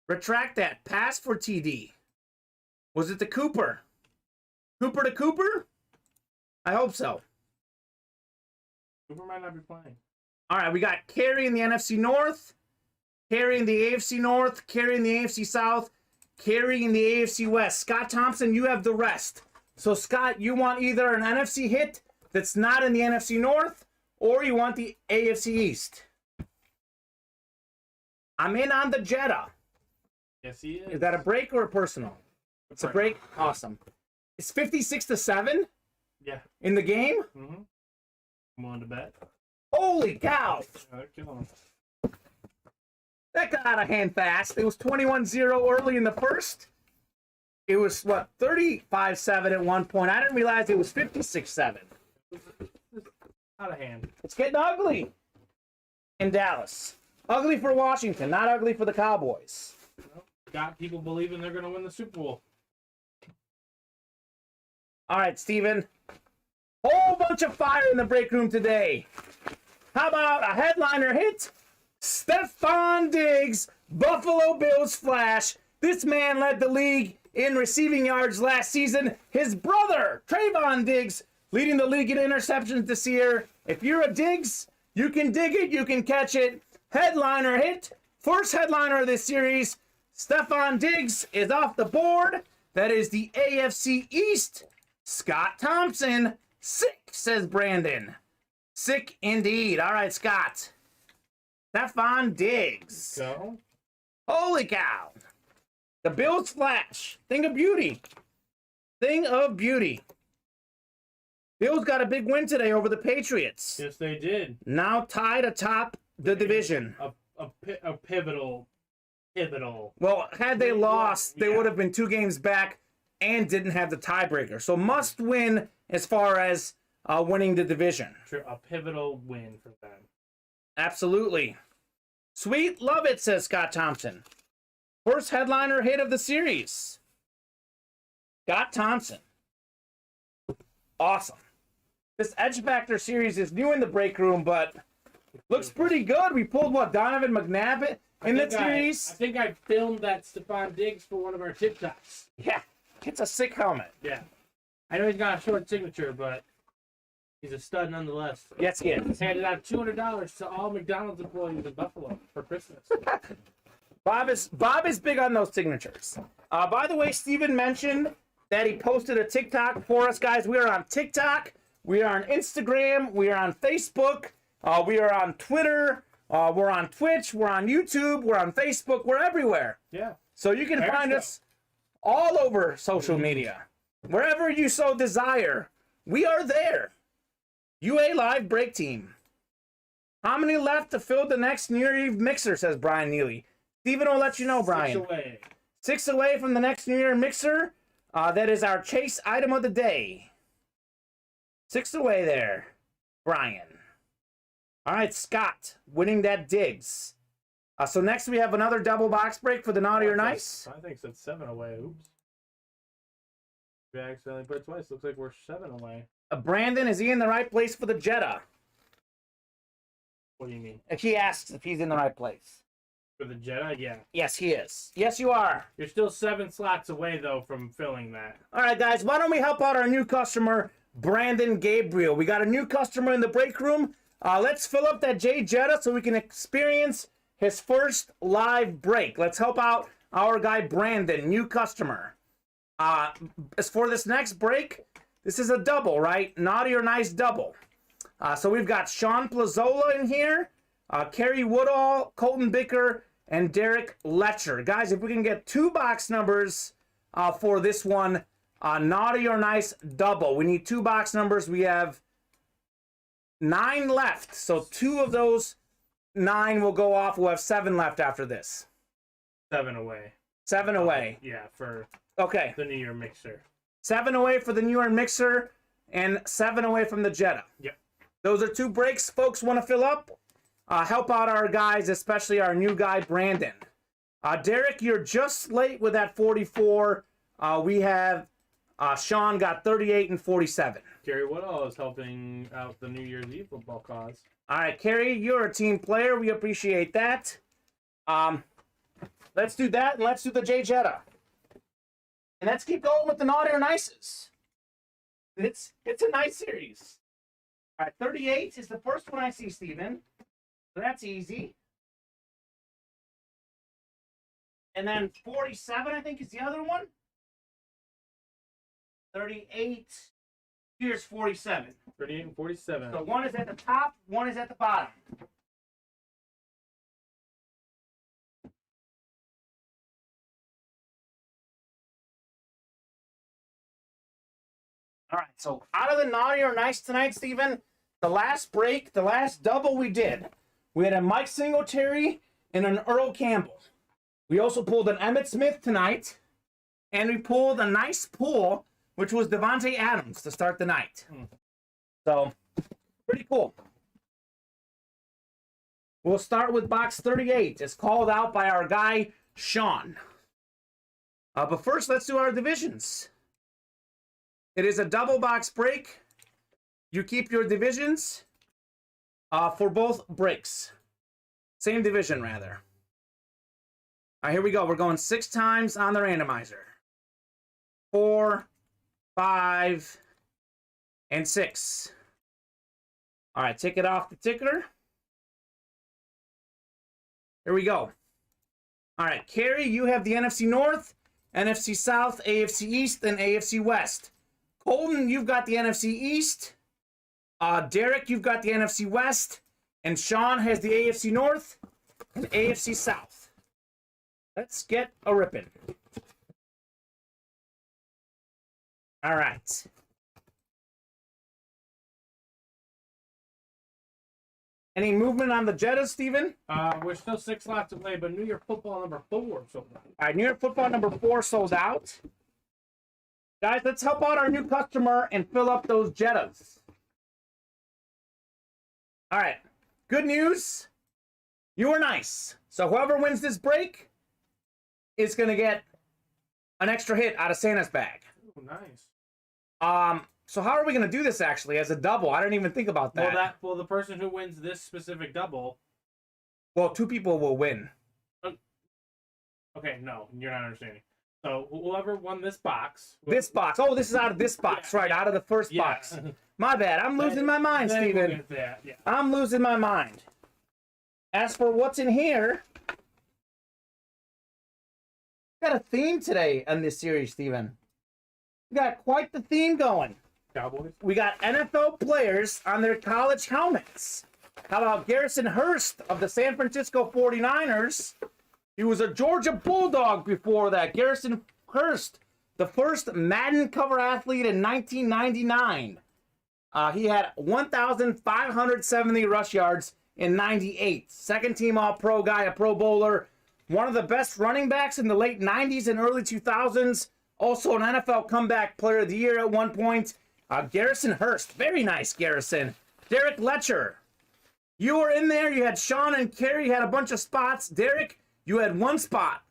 Retract that. Pass for TD. Was it the Cooper? Cooper to Cooper? I hope so. Cooper might not be playing. All right, we got Carey in the NFC North, Carey in the AFC North, Carey in the AFC South, Carey in the AFC West. Scott Thompson, you have the rest. So, Scott, you want either an NFC hit that's not in the NFC North, or you want the AFC East. I'm in on the Jetta. Yes, he is. Is that a break or a personal? It's a break. Awesome. It's 56-7 Yeah. in the game. Mm-hmm. I'm on to bet. Holy cow! Kill him. That got out of hand fast. It was 21-0 early in the first. It was, what, 35-7 at one point. I didn't realize it was 56-7. Out of hand. It's getting ugly in Dallas. Ugly for Washington, not ugly for the Cowboys. Got people believing they're going to win the Super Bowl. All right, Steven. Whole bunch of fire in the break room today. How about a headliner hit? Stephon Diggs, Buffalo Bills flash. This man led the league in receiving yards last season. His brother, Trayvon Diggs, leading the league in interceptions this year. If you're a Diggs, you can dig it, you can catch it. Headliner hit. First headliner of this series. Stephon Diggs is off the board. That is the AFC East. Scott Thompson. Sick, says Brandon. Sick indeed. All right, Scott. Stephon Diggs. Go. Holy cow. The Bills flash. Thing of beauty. Thing of beauty. Bills got a big win today over the Patriots. Yes, they did. Now tied atop the division. A pivotal. Well, had they lost, they Yeah. would have been 2 games back and didn't have the tiebreaker. So must win as far as winning the division. A pivotal win for them. Absolutely. Sweet, love it, says Scott Thompson. First headliner hit of the series. Scott Thompson. Awesome. This Edge Factor series is new in the break room, but looks pretty good. We pulled, what, Donovan McNabb in the series? I think I filmed that Stephon Diggs for one of our TikToks. Yeah, it's a sick helmet. Yeah. I know he's got a short signature, but he's a stud nonetheless. Yes, he is. He's handed out $200 to all McDonald's employees in Buffalo for Christmas. Bob is big on those signatures. By the way, Steven mentioned that he posted a TikTok for us, guys. We are on TikTok. We are on Instagram. We are on Facebook. We are on Twitter. We're on Twitch. We're on YouTube. We're on Facebook. We're everywhere. Yeah. So you can find us all over social media. Wherever you so desire, we are there. UA Live Break Team. How many left to fill the next New Year Eve mixer, says Brian Neely. Steven will let you know, Brian. 6 away. 6 away from the next New Year mixer. That is our chase item of the day. 6 away there, Brian. All right, Scott winning that Diggs. So next we have another double box break for the Naughty or Nice. I think it's 7 away. Oops. We accidentally put it twice. Looks like we're 7 away. Brandon, is he in the right place for the Jetta? What do you mean? He asks if he's in the right place. For the Jedi? Yeah. Yes, he is. Yes, you are. You're still 7 slots away, though, from filling that. All right, guys, why don't we help out our new customer, Brandon Gabriel? We got a new customer in the break room. Let's fill up that J Jetta so we can experience his first live break. Let's help out our guy, Brandon, new customer. As for this next break, this is a double, right? Naughty or Nice double. So we've got Sean Plazola in here, Kerry Woodall, Colton Bicker, and Derek Letcher. Guys, if we can get 2 box numbers for this one, Naughty or Nice double. We need 2 box numbers. We have 9 left. So 2 of those 9 will go off. We'll have 7 left after this. 7 away. 7 away. Yeah, for Okay. the New Year mixer. 7 away for the New Year mixer and 7 away from the Jetta. Yep. Those are 2 breaks folks want to fill up. Help out our guys, especially our new guy, Brandon. Derek, you're just late with that 44. We have Sean got 38 and 47. Kerry Woodall is helping out the New Year's Eve football cause. All right, Kerry, you're a team player. We appreciate that. Let's do that, and let's do the J Jetta. And let's keep going with the Naughty or Nices. It's a nice series. All right, 38 is the first one I see, Steven. So that's easy. And then 47, I think, is the other one. 38. Here's 47. 38 and 47. So one is at the top, one is at the bottom. All right, so out of the Naughty or Nice tonight, Steven, the last break, the last double we did, we had a Mike Singletary and an Earl Campbell. We also pulled an Emmitt Smith tonight, and we pulled a nice pull, which was Devonte Adams to start the night. So, pretty cool. We'll start with box 38. It's called out by our guy, Sean. But first, let's do our divisions. It is a double box break. You keep your divisions for both breaks. Same division, rather. All right, here we go. We're going 6 times on the randomizer. 4, 5, and 6. All right, take it off the ticker. Here we go. All right, Kerry, you have the NFC North, NFC South, AFC East, and AFC West. Colton, you've got the NFC East. Derek, you've got the NFC West. And Sean has the AFC North and AFC South. Let's get a ripping. All right. Any movement on the Jetta, Steven? We're still 6 slots away, but New Year football number 4 sold out. All right, New Year football number 4 sold out. Guys, let's help out our new customer and fill up those Jettas. All right, good news. You were nice. So whoever wins this break is going to get an extra hit out of Santa's bag. Ooh, nice. So how are we going to do this actually as a double? I didn't even think about that. Well, the person who wins this specific double. Well, 2 people will win. Okay, no, you're not understanding. So whoever won this box. This box. Oh, this is out of this box, right? Out of the first box. My bad. I'm losing my mind, Steven. Yeah. I'm losing my mind. As for what's in here, got a theme today on this series, Steven. We got quite the theme going. Cowboys. We got NFL players on their college helmets. How about Garrison Hearst of the San Francisco 49ers? He was a Georgia Bulldog before that. Garrison Hearst, the first Madden cover athlete in 1999. He had 1,570 rush yards in 98. Second team All-Pro guy, a Pro Bowler. One of the best running backs in the late 90s and early 2000s. Also an NFL Comeback Player of the Year at one point. Garrison Hearst. Very nice, Garrison. Derek Letcher. You were in there. You had Sean and Kerry. You had a bunch of spots. Derek, you had 1 spot.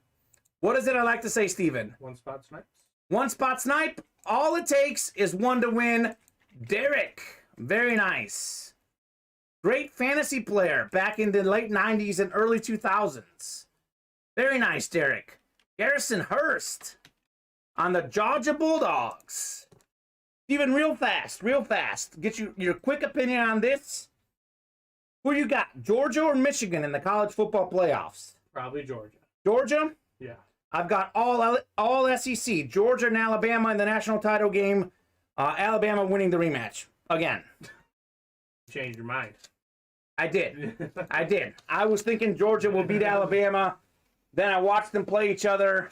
What is it I like to say, Steven? 1 spot snipes. 1 spot snipe. All it takes is 1 to win. Derek. Very nice. Great fantasy player back in the late 90s and early 2000s. Very nice, Derek. Garrison Hearst on the Georgia Bulldogs. Steven, real fast. Get your quick opinion on this. Who you got, Georgia or Michigan in the college football playoffs? Probably Georgia. Georgia? Yeah. I've got all SEC. Georgia and Alabama in the national title game. Alabama winning the rematch. Again. Change your mind. I did. I was thinking Georgia will beat Alabama. Then I watched them play each other.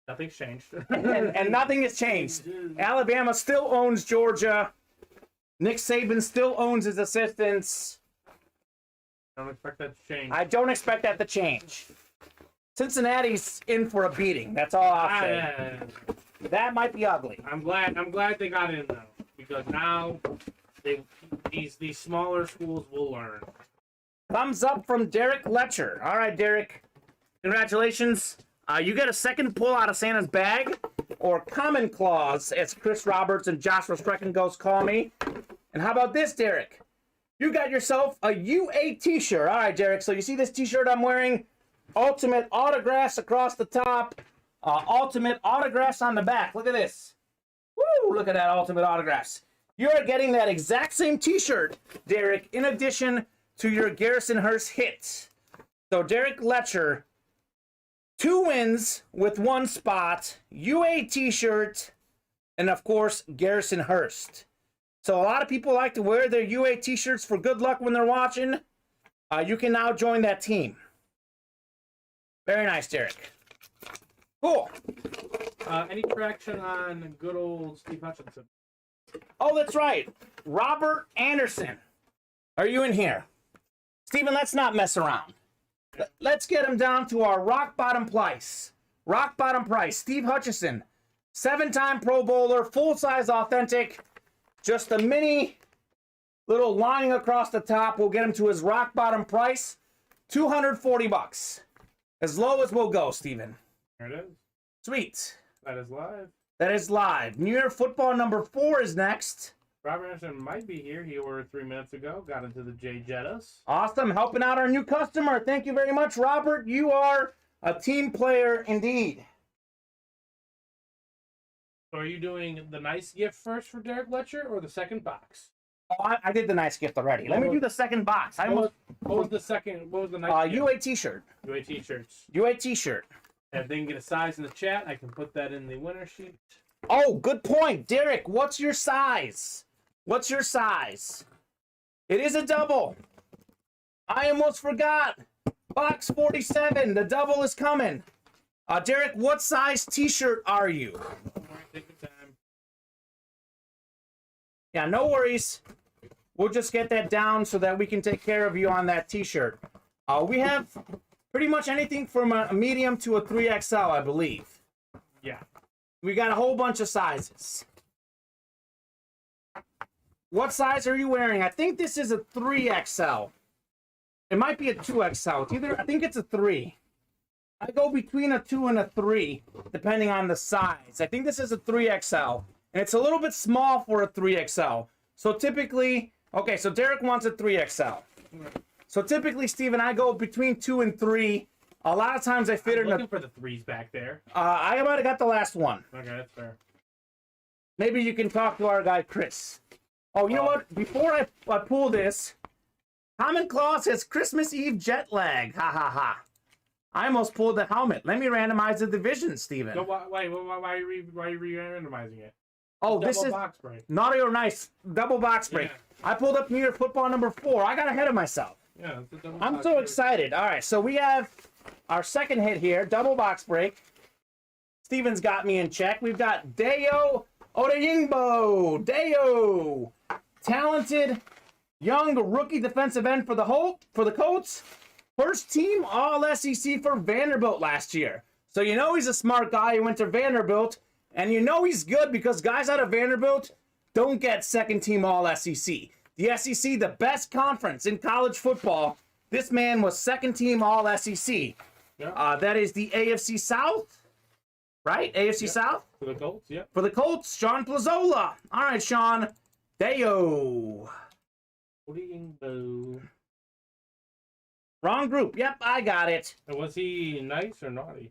Nothing's changed. and nothing has changed. Alabama still owns Georgia. Nick Saban still owns his assistants. I don't expect that to change. I don't expect that to change. Cincinnati's in for a beating. That's all I'll say. That might be ugly. I'm glad they got in though, because now these smaller schools will learn. Thumbs up from Derek Letcher. All right, Derek. Congratulations. You get a second pull out of Santa's bag, or Common Claws, as Chris Roberts and Joshua Streckenghost call me. And how about this, Derek? You got yourself a UA t-shirt. All right, Derek, so you see this t-shirt I'm wearing? Ultimate autographs across the top. Ultimate autographs on the back. Look at this. Woo, look at that ultimate autographs. You're getting that exact same t-shirt, Derek, in addition to your Garrison Hearst hit. So Derek Letcher, 2 wins with 1 spot, UA t-shirt, and of course, Garrison Hearst. So a lot of people like to wear their UA t-shirts for good luck when they're watching. You can now join that team. Very nice, Derek. Cool. Any traction on good old Steve Hutchinson? Oh, that's right. Robert Anderson. Are you in here? Steven, let's not mess around. Let's get him down to our rock bottom price. Rock bottom price. Steve Hutchinson. 7-time Pro Bowler. Full-size authentic. Just a mini little lining across the top will get him to his rock bottom price. $240. As low as we'll go, Steven. There it is. Sweet. That is live. That is live. New Year Football number 4 is next. Robert Anderson might be here. He ordered 3 minutes ago. Got into the J Jettas. Awesome. Helping out our new customer. Thank you very much, Robert. You are a team player indeed. So are you doing the nice gift first for Derek Letcher or the second box? Oh, I did the nice gift already. Let me do the second box. What was the second? What was the nice gift? UA t-shirt. UA t-shirts. UA t-shirt. If they can get a size in the chat, I can put that in the winner sheet. Oh, good point. Derek, what's your size? What's your size? It is a double. I almost forgot. Box 47. The double is coming. Derek, what size t-shirt are you? Take your time. Yeah, no worries. We'll just get that down so that we can take care of you on that t-shirt. We have pretty much anything from a medium to a 3XL, I believe. Yeah. We got a whole bunch of sizes. What size are you wearing? I think this is a 3XL. It might be a 2XL. It's either, I think it's a 3. I go between a 2 and a 3, depending on the size. I think this is a 3XL, and it's a little bit small for a 3XL. So typically, okay, so Derek wants a 3XL. So typically, Steven, I go between 2 and 3. A lot of times I fit I'm in looking for the 3s back there. I might have got the last one. Okay, that's fair. Maybe you can talk to our guy, Chris. Oh, you know what? Before I pull this, Common Claw says Christmas Eve jet lag. Ha ha ha. I almost pulled the helmet. Let me randomize the division, Steven. So why are you re-randomizing it? Oh, this Double is box break. naughty or nice. Double box break. Yeah. I pulled up New York football number 4. I got ahead of myself. Yeah, it's a double I'm box so break. excited. All right, so we have our second hit here, double box break. Steven's got me in check. We've got Deo Odeyingbo. Deo. Talented young rookie defensive end for the Colts. First team All-SEC for Vanderbilt last year. So you know he's a smart guy. He went to Vanderbilt. And you know he's good because guys out of Vanderbilt don't get second team All-SEC. The SEC, the best conference in college football. This man was second team All-SEC. Yeah. That is the AFC South, right? AFC South? For the Colts, yeah. For the Colts, Sean Plazola. All right, Sean. Deo. Odeyingbo. Wrong group. Yep, I got it. And was he nice or naughty?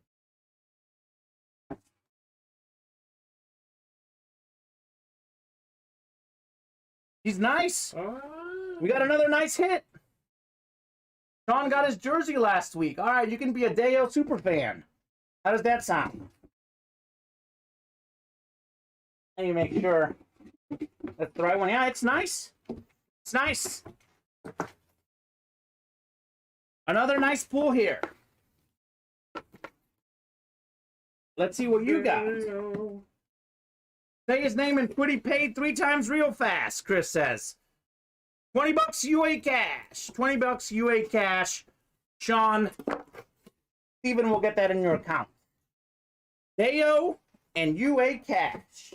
He's nice. We got another nice hit. Sean got his jersey last week. All right, you can be a Deo super fan. How does that sound? Let me make sure that's the right one. Yeah, it's nice. It's nice. Another nice pull here. Let's see what you got. Say his name and quit. He paid 3 times real fast, Chris says. $20 UA cash. $20 UA cash. Sean, Steven will get that in your account. Deo and UA cash.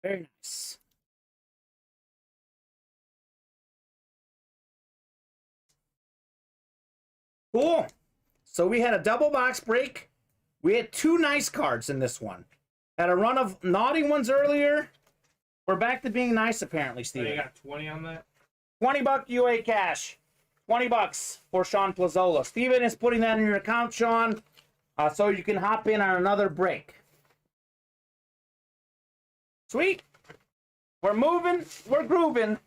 Very nice. Cool. So we had a double box break. We had 2 nice cards in this one. Had a run of naughty ones earlier. We're back to being nice, apparently, So Steven. you got 20 on that? $20 UA cash. $20 for Sean Plazola. Steven is putting that in your account, Sean, so you can hop in on another break. Sweet. We're moving. We're grooving.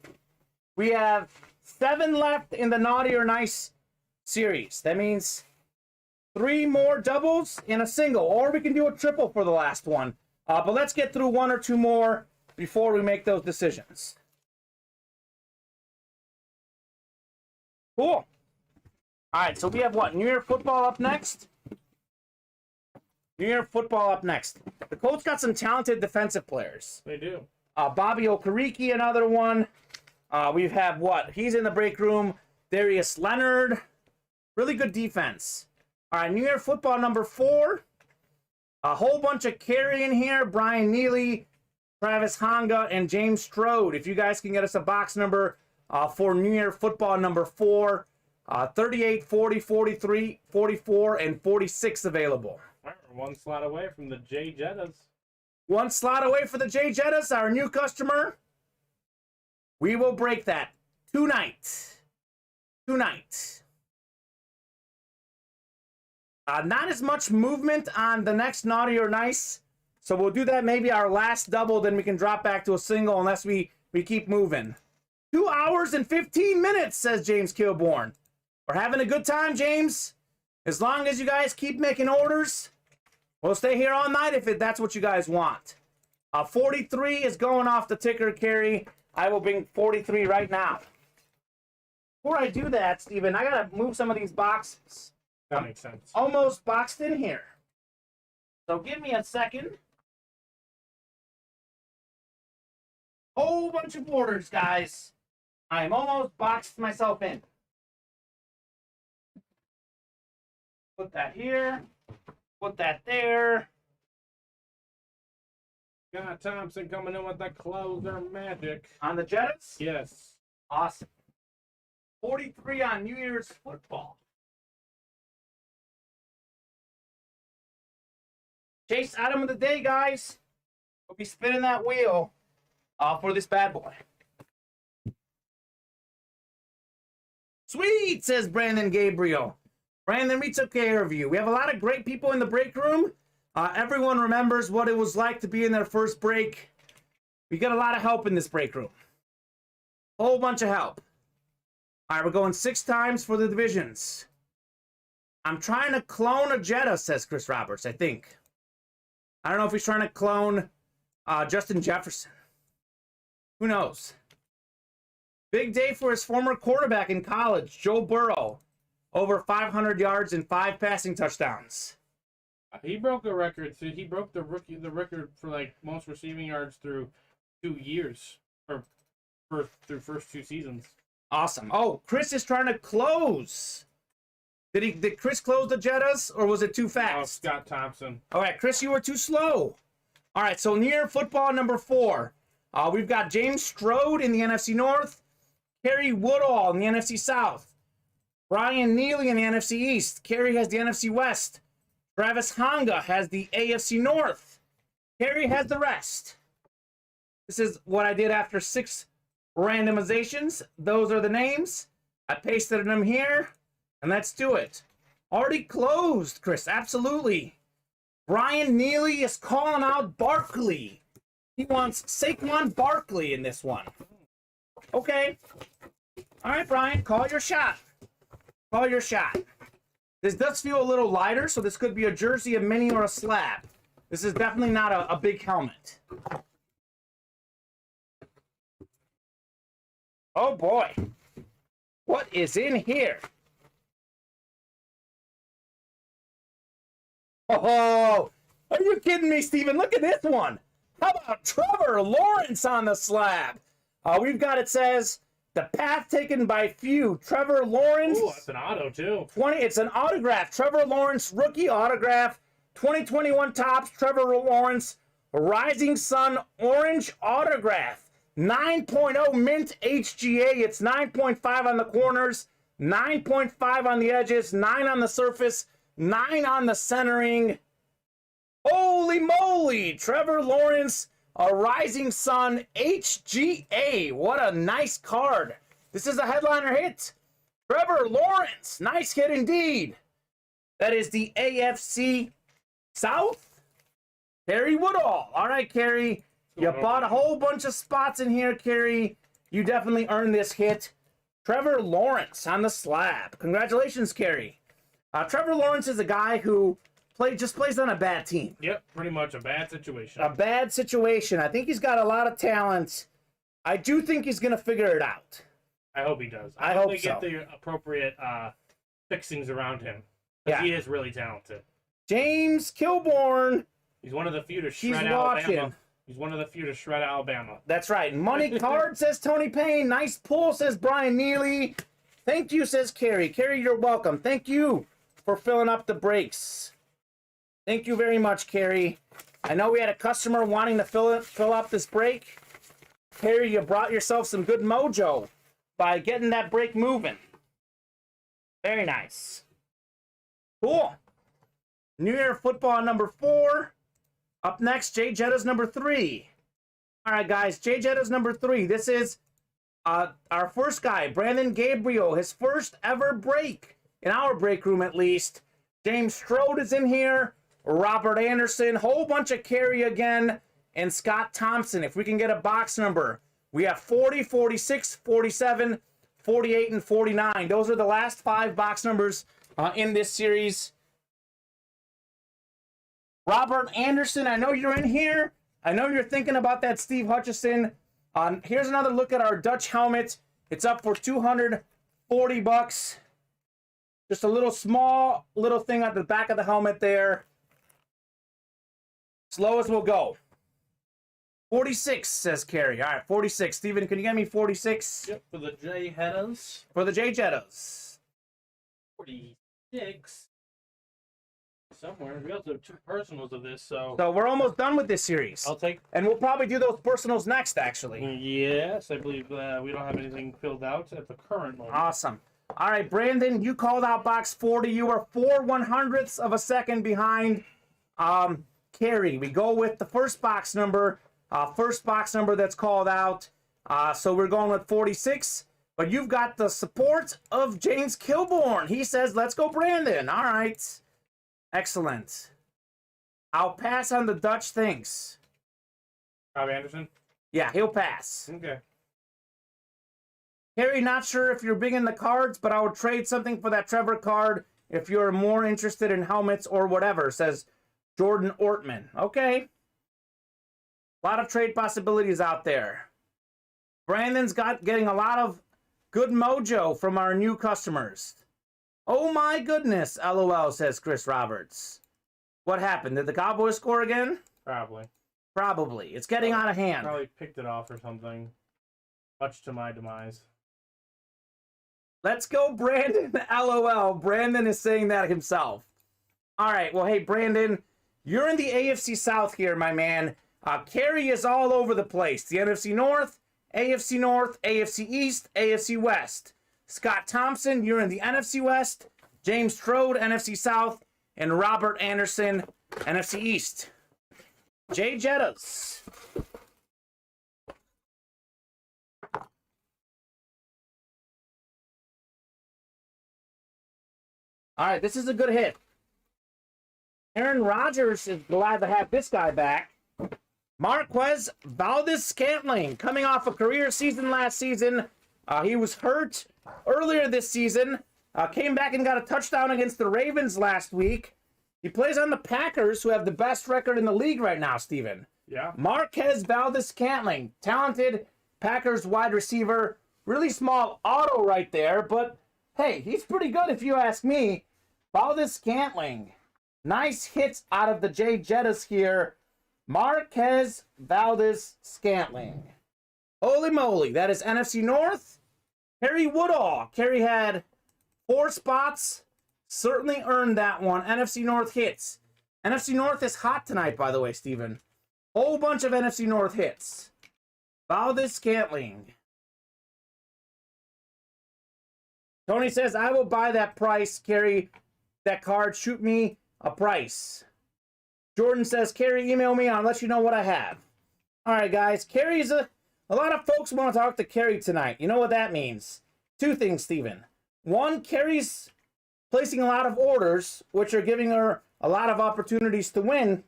We have 7 left in the naughty or nice series. That means 3 more doubles and a single, or we can do a triple for the last one. But let's get through 1 or 2 more before we make those decisions. Cool. All right, so we have what? New Year football up next? New Year football up next. The Colts got some talented defensive players. They do. Bobby Okereke, another one. We have what? He's in the break room. Darius Leonard. Really good defense. All right, New Year football number 4. A whole bunch of carry in here. Brian Neely, Travis Honga, and James Strode. If you guys can get us a box number for New Year football number 4. 38, 40, 43, 44, and 46 available. All right, we're 1 slot away from the J Jettas. 1 slot away for the J Jettas, our new customer. We will break that tonight. Tonight. Not as much movement on the next naughty or nice. So we'll do that maybe our last double, then we can drop back to a single unless we keep moving. 2 hours and 15 minutes, says James Kilborn. We're having a good time, James. As long as you guys keep making orders, we'll stay here all night if that's what you guys want. 43 is going off the ticker, Carrie. I will bring 43 right now. Before I do that, Steven, I got to move some of these boxes. That makes sense. Almost boxed in here. So give me a second. Whole bunch of orders, guys. I'm almost boxed myself in. Put that here. Put that there. Got Thompson coming in with the closer magic. On the Jettas? Yes. Awesome. 43 on New Year's football. Chase item of the day, guys. We'll be spinning that wheel for this bad boy. Sweet, says Brandon Gabriel. Brandon, we took care of you. We have a lot of great people in the break room. Everyone remembers what it was like to be in their first break. We get a lot of help in this break room. A whole bunch of help. All right, we're going 6 times for the divisions. I'm trying to clone a Jetta, says Chris Roberts, I think. I don't know if he's trying to clone Justin Jefferson. Who knows? Big day for his former quarterback in college, Joe Burrow. Over 500 yards and 5 passing touchdowns. He broke a record. So he broke the record for like most receiving yards through 2 years, or through first 2 seasons. Awesome. Oh, Chris is trying to close. Did Chris close the Jettas, or was it too fast? Oh, Scott Thompson. All right, Chris, you were too slow. All right, so near football number 4, we've got James Strode in the NFC North, Kerry Woodall in the NFC South, Brian Neely in the NFC East. Kerry has the NFC West. Travis Honga has the AFC North. Kerry has the rest. This is what I did after 6 randomizations. Those are the names. I pasted them here, and let's do it. Already closed, Chris. Absolutely. Brian Neely is calling out Barkley. He wants Saquon Barkley in this one. Okay. All right, Brian, call your shot. Call your shot. This does feel a little lighter, so this could be a jersey, a mini, or a slab. This is definitely not a big helmet. Oh, boy. What is in here? Oh, are you kidding me, Steven? Look at this one. How about Trevor Lawrence on the slab? We've got, it says, the path taken by few. Trevor Lawrence. Ooh, that's an auto, too. It's an autograph. Trevor Lawrence, rookie autograph. 2021 Topps, Trevor Lawrence, Rising Sun Orange autograph. 9.0 mint HGA. It's 9.5 on the corners, 9.5 on the edges, 9 on the surface, 9 on the centering. Holy moly! Trevor Lawrence, a Rising Sun HGA. What a nice card. This is a headliner hit. Trevor Lawrence. Nice hit indeed. That is the AFC South. Kerry Woodall. All right, Kerry. You bought a whole bunch of spots in here, Kerry. You definitely earned this hit. Trevor Lawrence on the slab. Congratulations, Kerry. Trevor Lawrence is a guy who just plays on a bad team. Yep, pretty much a bad situation. A bad situation. I think he's got a lot of talent. I do think he's going to figure it out. I hope he does. I hope they so. Get the appropriate fixings around him. Yeah. He is really talented. James Kilborn. He's one of the few to shred He's Alabama. watching. He's one of the few to shred Alabama. That's right. Money card, says Tony Payne. Nice pull, says Brian Neely. Thank you, says Kerry. Kerry, you're welcome. Thank you for filling up the breaks. Thank you very much, Kerry. I know we had a customer wanting to fill up this break. Kerry, you brought yourself some good mojo by getting that break moving. Very nice. Cool. New Year football number 4. Up next, Jay Jetta's number 3. All right, guys, Jay Jetta's number 3. This is our first guy, Brandon Gabriel, his first ever break, in our break room at least. James Strode is in here. Robert Anderson, whole bunch of Kerry again, and Scott Thompson. If we can get a box number, we have 40, 46, 47, 48, and 49. Those are the last 5 box numbers in this series. Robert Anderson, I know you're in here. I know you're thinking about that Steve Hutchison. Here's another look at our Dutch helmet. It's up for $240. Just a little small thing at the back of the helmet there. Slow as we'll go. 46, says Kerry. All right, 46. Steven, can you get me 46? Yep, for the J Jettas. For the J Jettas. 46. somewhere. We also have 2 personals of this, so So we're almost done with this series. I'll take. And we'll probably do those personals next, actually. Yes, I believe we don't have anything filled out at the current moment. Awesome. All right, Brandon, you called out box 40. You are 4/100ths of a second behind Carrie. We go with the first box number that's called out. So we're going with 46. But you've got the support of James Kilborn. He says, let's go, Brandon. All right. Excellent. I'll pass on the Dutch things. Rob Anderson? Yeah, he'll pass. Okay. Harry, not sure if you're big in the cards, but I would trade something for that Trevor card if you're more interested in helmets or whatever, says Jordan Ortman. Okay. A lot of trade possibilities out there. Brandon's getting a lot of good mojo from our new customers. Oh my goodness, LOL, says Chris Roberts. What happened? Did the Cowboys score again? Probably. Probably. It's getting out of hand. Probably picked it off or something. Much to my demise. Let's go, Brandon. LOL. Brandon is saying that himself. All right. Well, hey, Brandon, you're in the AFC South here, my man. Kerry is all over the place. The NFC North, AFC East, AFC West. Scott Thompson, you're in the NFC West. James Strode, NFC South. And Robert Anderson, NFC East. Jay Jettas. All right, this is a good hit. Aaron Rodgers is glad to have this guy back. Marquez Valdez-Scantling, coming off a career season last season. He was hurt earlier this season. Came back and got a touchdown against the Ravens last week. He plays on the Packers, who have the best record in the league right now, Steven. Yeah. Marquez Valdez-Scantling, talented Packers wide receiver. Really small auto right there, but hey, he's pretty good if you ask me. Valdez-Scantling. Nice hits out of the Jay Jettas here. Marquez Valdez-Scantling. Holy moly, that is NFC North. Kerry Woodall. Kerry had 4 spots. Certainly earned that one. NFC North hits. NFC North is hot tonight, by the way, Steven. Whole bunch of NFC North hits. Valdez-Scantling. Tony says, I will buy that price, Kerry. That card, shoot me a price. Jordan says, Kerry, email me. I'll let you know what I have. All right, guys. Kerry's a lot of folks want to talk to Kerry tonight. You know what that means? 2 things, Steven. 1, Kerry's placing a lot of orders, which are giving her a lot of opportunities to win.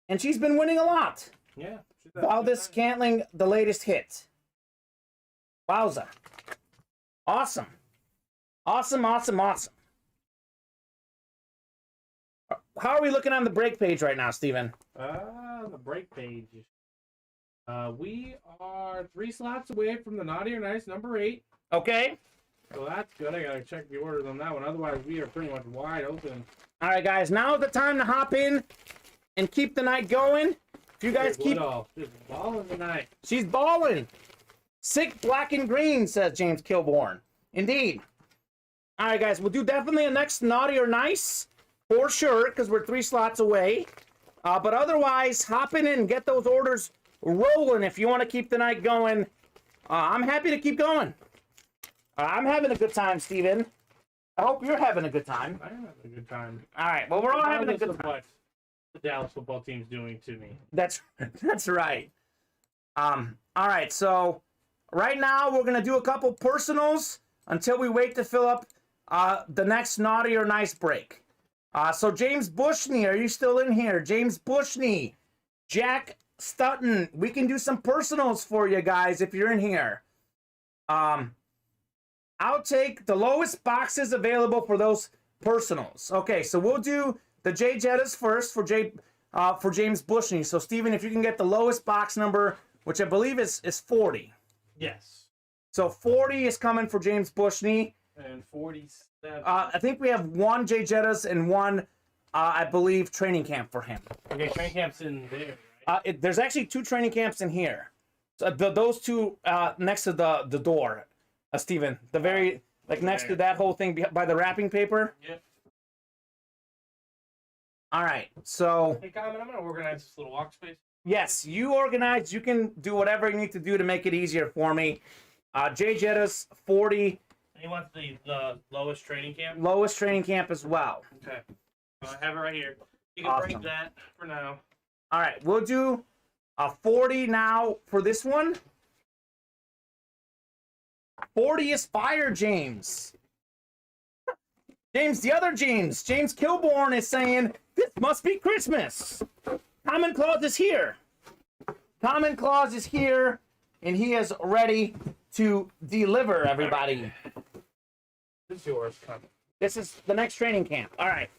And she's been winning a lot. Yeah. Valdez-Scantling, the latest hit. Wowza. Awesome. Awesome, awesome, awesome. How are we looking on the break page right now, Steven? The break page. We are 3 slots away from the Naughty or Nice number 8. Okay. So that's good. I gotta check the orders on that one. Otherwise, we are pretty much wide open. All right, guys. Now's the time to hop in and keep the night going. If you guys keep... Just balling tonight. She's balling. Sick black and green, says James Kilborn. Indeed. All right, guys. We'll do definitely a next Naughty or Nice. For sure, because we're 3 slots away. But otherwise, hop in and get those orders rolling if you want to keep the night going. I'm happy to keep going. I'm having a good time, Steven. I hope you're having a good time. I'm having a good time. All right. Well, we're all having a good time. What the Dallas football team's doing to me. That's right. All right. So right now we're gonna do a couple personals until we wait to fill up the next Naughty or Nice break. So James Bushney, are you still in here? James Bushney, Jack Stutton. We can do some personals for you guys if you're in here. I'll take the lowest boxes available for those personals. Okay, so we'll do the Jay Jettas first for James Bushney. So Steven, if you can get the lowest box number, which I believe is 40. Yes. So 40 is coming for James Bushney. And 47. I think we have 1 Jay Jettas and 1, I believe, training camp for him. Okay, training camp's in there, right? There's actually 2 training camps in here. So those 2 next to the door, Steven. The very, next to that whole thing by the wrapping paper. Yep. All right, so Hey, Kamen, I'm going to organize this little walk space. yes, you organize. You can do whatever you need to do to make it easier for me. Jay Jetta's 40, He wants the lowest training camp. lowest training camp as well. Okay. I have it right here. You can Awesome. break that for now. All right, we'll do a 40 now for this one. 40 is fire, James. James, the other James, James Kilborn is saying, this must be Christmas. Common Claus is here. Common Claus is here, and he is ready to deliver, everybody. This is yours, Kamen. This is the next training camp. All right.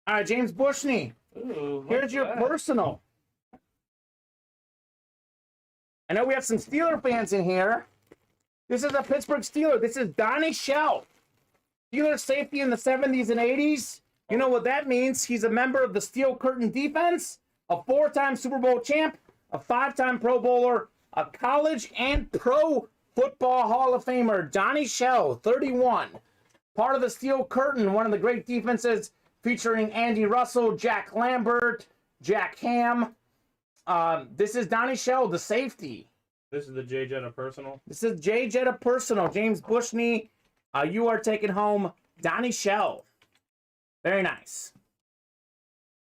All right, James Bushney. Ooh, Here's your personal. I know we have some Steeler fans in here. This is a Pittsburgh Steeler. This is Donnie Shell. Steeler safety in the 70s and 80s. You know what that means. He's a member of the Steel Curtain defense, a 4-time Super Bowl champ, a 5-time Pro Bowler, a college and pro football Hall of Famer. Donnie Shell, 31. Part of the Steel Curtain, one of the great defenses featuring Andy Russell, Jack Lambert, Jack Ham. This is Donnie Shell, the safety. This is the J Jetta personal. This is Jay Jetta personal. James Bushney, you are taking home Donnie Shell. Very nice.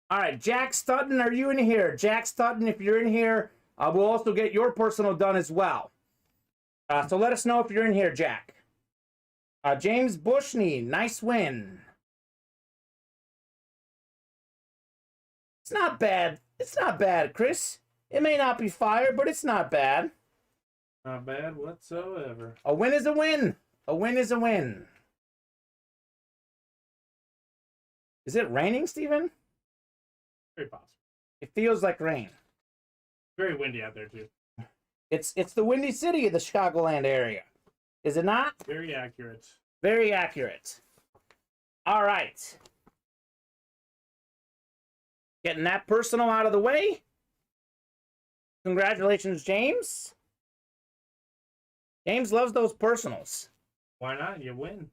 All right, Jack Stutton, are you in here? Jack Stutton, if you're in here, we'll also get your personal done as well. So let us know if you're in here, Jack. James Bushney, nice win. It's not bad. It's not bad, Chris. It may not be fire, but it's not bad. Not bad whatsoever. A win is a win. A win is a win. Is it raining, Steven? Very possible. It feels like rain. Very windy out there, too. It's the Windy City of the Chicagoland area. Is it not? Very accurate. Very accurate. All right. Getting that personal out of the way. Congratulations, James. James loves those personals. Why not? You win.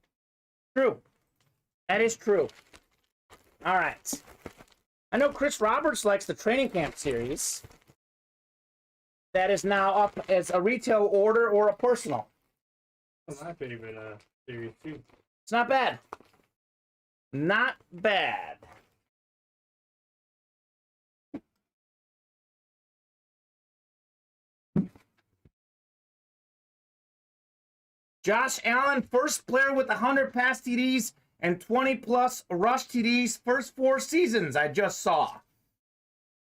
True. That is true. All right. I know Chris Roberts likes the training camp series. That is now up as a retail order or a personal. That's my favorite series, too. It's not bad. Not bad. Josh Allen, first player with 100 pass TDs and 20-plus rush TDs, first 4 seasons I just saw.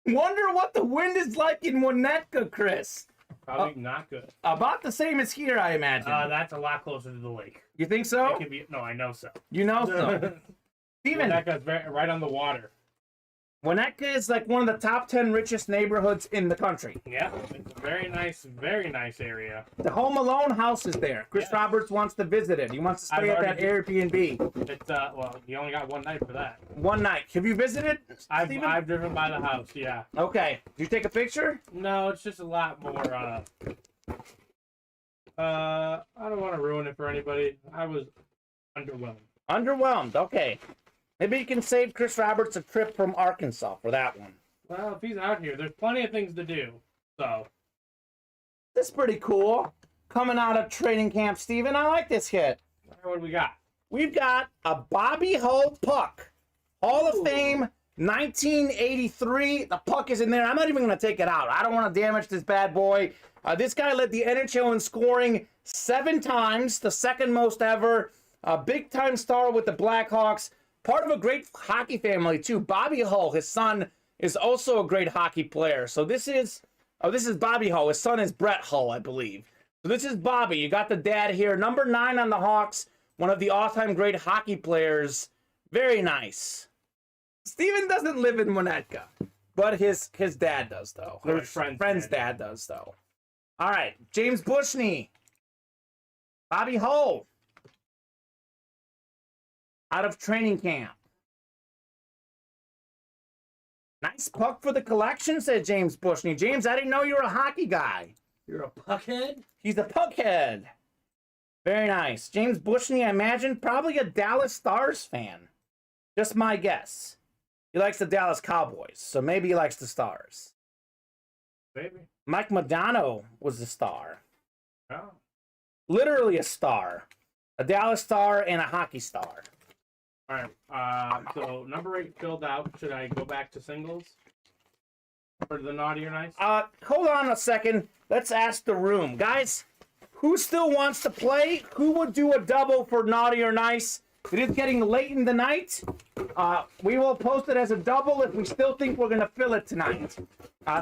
Wonder what the wind is like in Winnetka, Chris. Probably not good. About the same as here, I imagine. That's a lot closer to the lake. You think so? It could be, no, I know so. You know so. Steven, Winnetka's right on the water. Winnetka is like one of the top 10 richest neighborhoods in the country. Yeah, it's a very nice area. The Home Alone house is there. Chris Yes. Roberts wants to visit it. He wants to stay at that Airbnb. It's well, you only got one night for that. One night. Have you visited, Steven? I've driven by the house, yeah. Okay. Did you take a picture? No, it's just a lot more. I don't want to ruin it for anybody. I was underwhelmed. Underwhelmed. Okay. Maybe you can save Chris Roberts a trip from Arkansas for that one. Well, if he's out here, there's plenty of things to do. So This is pretty cool. Coming out of training camp, Steven. I like this hit. what do we got? We've got a Bobby Hull puck. Hall of Fame, 1983. The puck is in there. I'm not even going to take it out. I don't want to damage this bad boy. This guy led the NHL in scoring 7 times, the second most ever. A big-time star with the Blackhawks. Part of a great hockey family, too. Bobby Hull, his son, is also a great hockey player. So this is Bobby Hull. His son is Brett Hull, I believe. So this is Bobby. You got the dad here. Number 9 on the Hawks. One of the all-time great hockey players. Very nice. Steven doesn't live in Winnetka, but his dad does, though. Or Her his friend's dad does, though. All right, James Bushney. Bobby Hull. Out of training camp. Nice puck for the collection, said James Bushney. James, I didn't know you were a hockey guy. You're a puckhead? He's a puckhead. Very nice. James Bushney, I imagine, probably a Dallas Stars fan. Just my guess. He likes the Dallas Cowboys, so maybe he likes the Stars. Maybe. Mike Modano was the star. Oh. Literally a star. A Dallas star and a hockey star. All right. So number 8 filled out. Should I go back to singles for the naughty or nice? Hold on a second. Let's ask the room. Guys, who still wants to play? Who would do a double for naughty or nice? It is getting late in the night. We will post it as a double if we still think we're going to fill it tonight.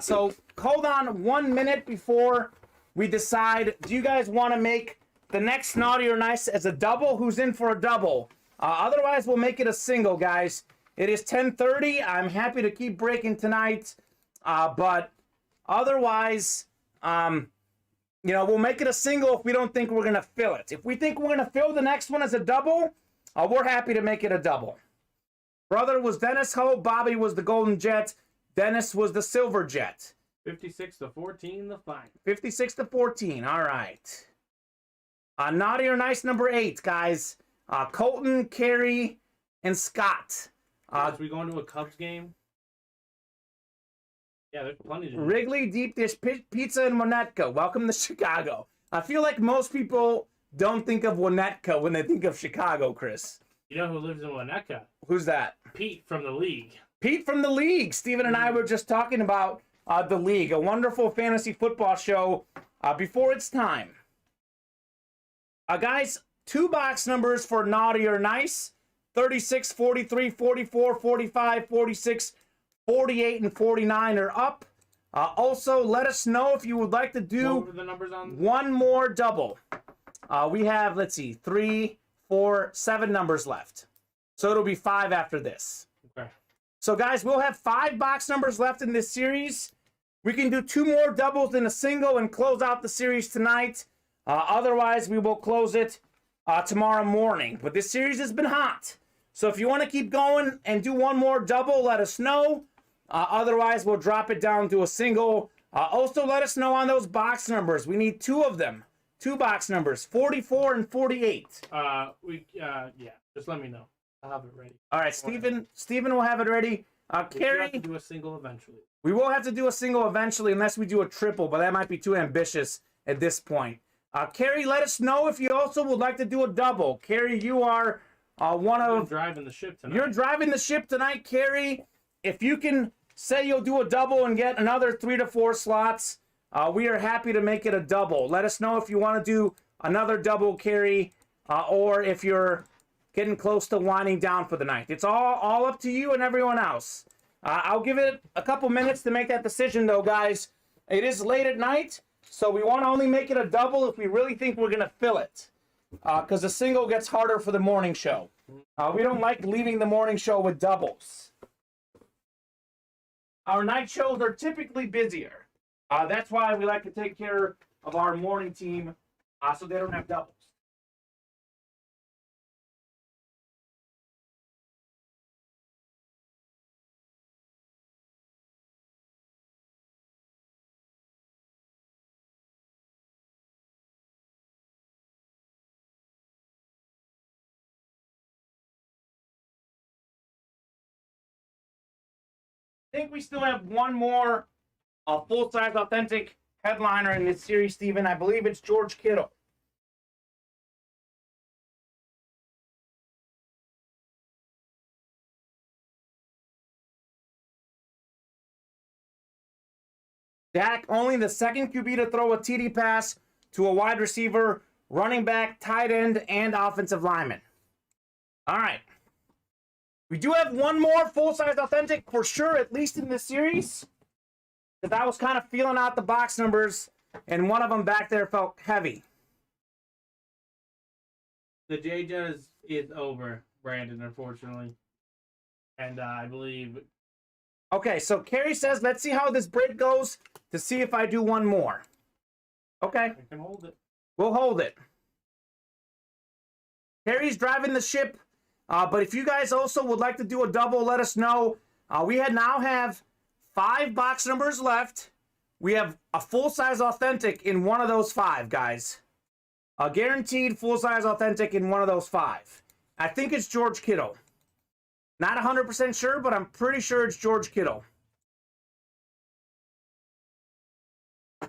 So hold on 1 minute before we decide. Do you guys want to make the next naughty or nice as a double? Who's in for a double? Otherwise, we'll make it a single, guys. It is 10:30. I'm happy to keep breaking tonight. But otherwise, we'll make it a single if we don't think we're going to fill it. If we think we're going to fill the next one as a double, we're happy to make it a double. Brother was Dennis Ho. Bobby was the Golden Jet. Dennis was the Silver Jet. 56-14, the final. 56-14. All right. Naughty or nice number 8, guys. Colton, Carey, and Scott. As we go into a Cubs game? Yeah, there's plenty to do. Wrigley Deep Dish Pizza in Winnetka. Welcome to Chicago. I feel like most people don't think of Winnetka when they think of Chicago, Chris. You know who lives in Winnetka? Who's that? Pete from the league. Pete from the league. Steven and I were just talking about the league, a wonderful fantasy football show before its time. Guys, 2 box numbers for naughty or nice. 36, 43, 44, 45, 46, 48, and 49 are up. Also, let us know if you would like to do What were the numbers on? one more double. We have, let's see, 3, 4, 7 numbers left. So it'll be 5 after this. Okay. So, guys, we'll have 5 box numbers left in this series. We can do 2 more doubles in a single and close out the series tonight. Otherwise, we will close it tomorrow morning. But this series has been hot. So if you want to keep going and do 1 more double, let us know. Otherwise, we'll drop it down to a single. Also, let us know on those box numbers. We need 2 of them. 2 box numbers, 44 and 48. Yeah, just let me know. I'll have it ready. All right, Steven will have it ready. We Carrie, have to do a single eventually. we will have to do a single eventually unless we do a triple, but that might be too ambitious at this point. Carrie, let us know if you also would like to do a double. Carrie, you are one I'm of... driving the ship tonight. You're driving the ship tonight, Carrie. If you can say you'll do a double and get another 3 to 4 slots, we are happy to make it a double. Let us know if you want to do another double, Carrie, or if you're getting close to winding down for the night. It's all up to you and everyone else. I'll give it a couple minutes to make that decision, though, guys. It is late at night, so we want to only make it a double if we really think we're going to fill it, because the single gets harder for the morning show. We don't like leaving the morning show with doubles. Our night shows are typically busier. That's why we like to take care of our morning team so they don't have doubles. I think we still have 1 more full-size authentic headliner in this series, Steven. I believe it's George Kittle. Dak, only the second QB to throw a TD pass to a wide receiver, running back, tight end, and offensive lineman. All right. We do have 1 more full-size authentic for sure, at least in this series. Because I was kind of feeling out the box numbers, and one of them back there felt heavy. The JJ is over, Brandon, unfortunately. And I believe... Okay, so Carrie says, let's see how this break goes to see if I do 1 more. Okay. I can hold it. We'll hold it. Carrie's driving the ship. But if you guys also would like to do a double, let us know. We now have 5 box numbers left. We have a full-size authentic in one of those 5, guys. A guaranteed full-size authentic in one of those 5. I think it's George Kittle. Not 100% sure, but I'm pretty sure it's George Kittle.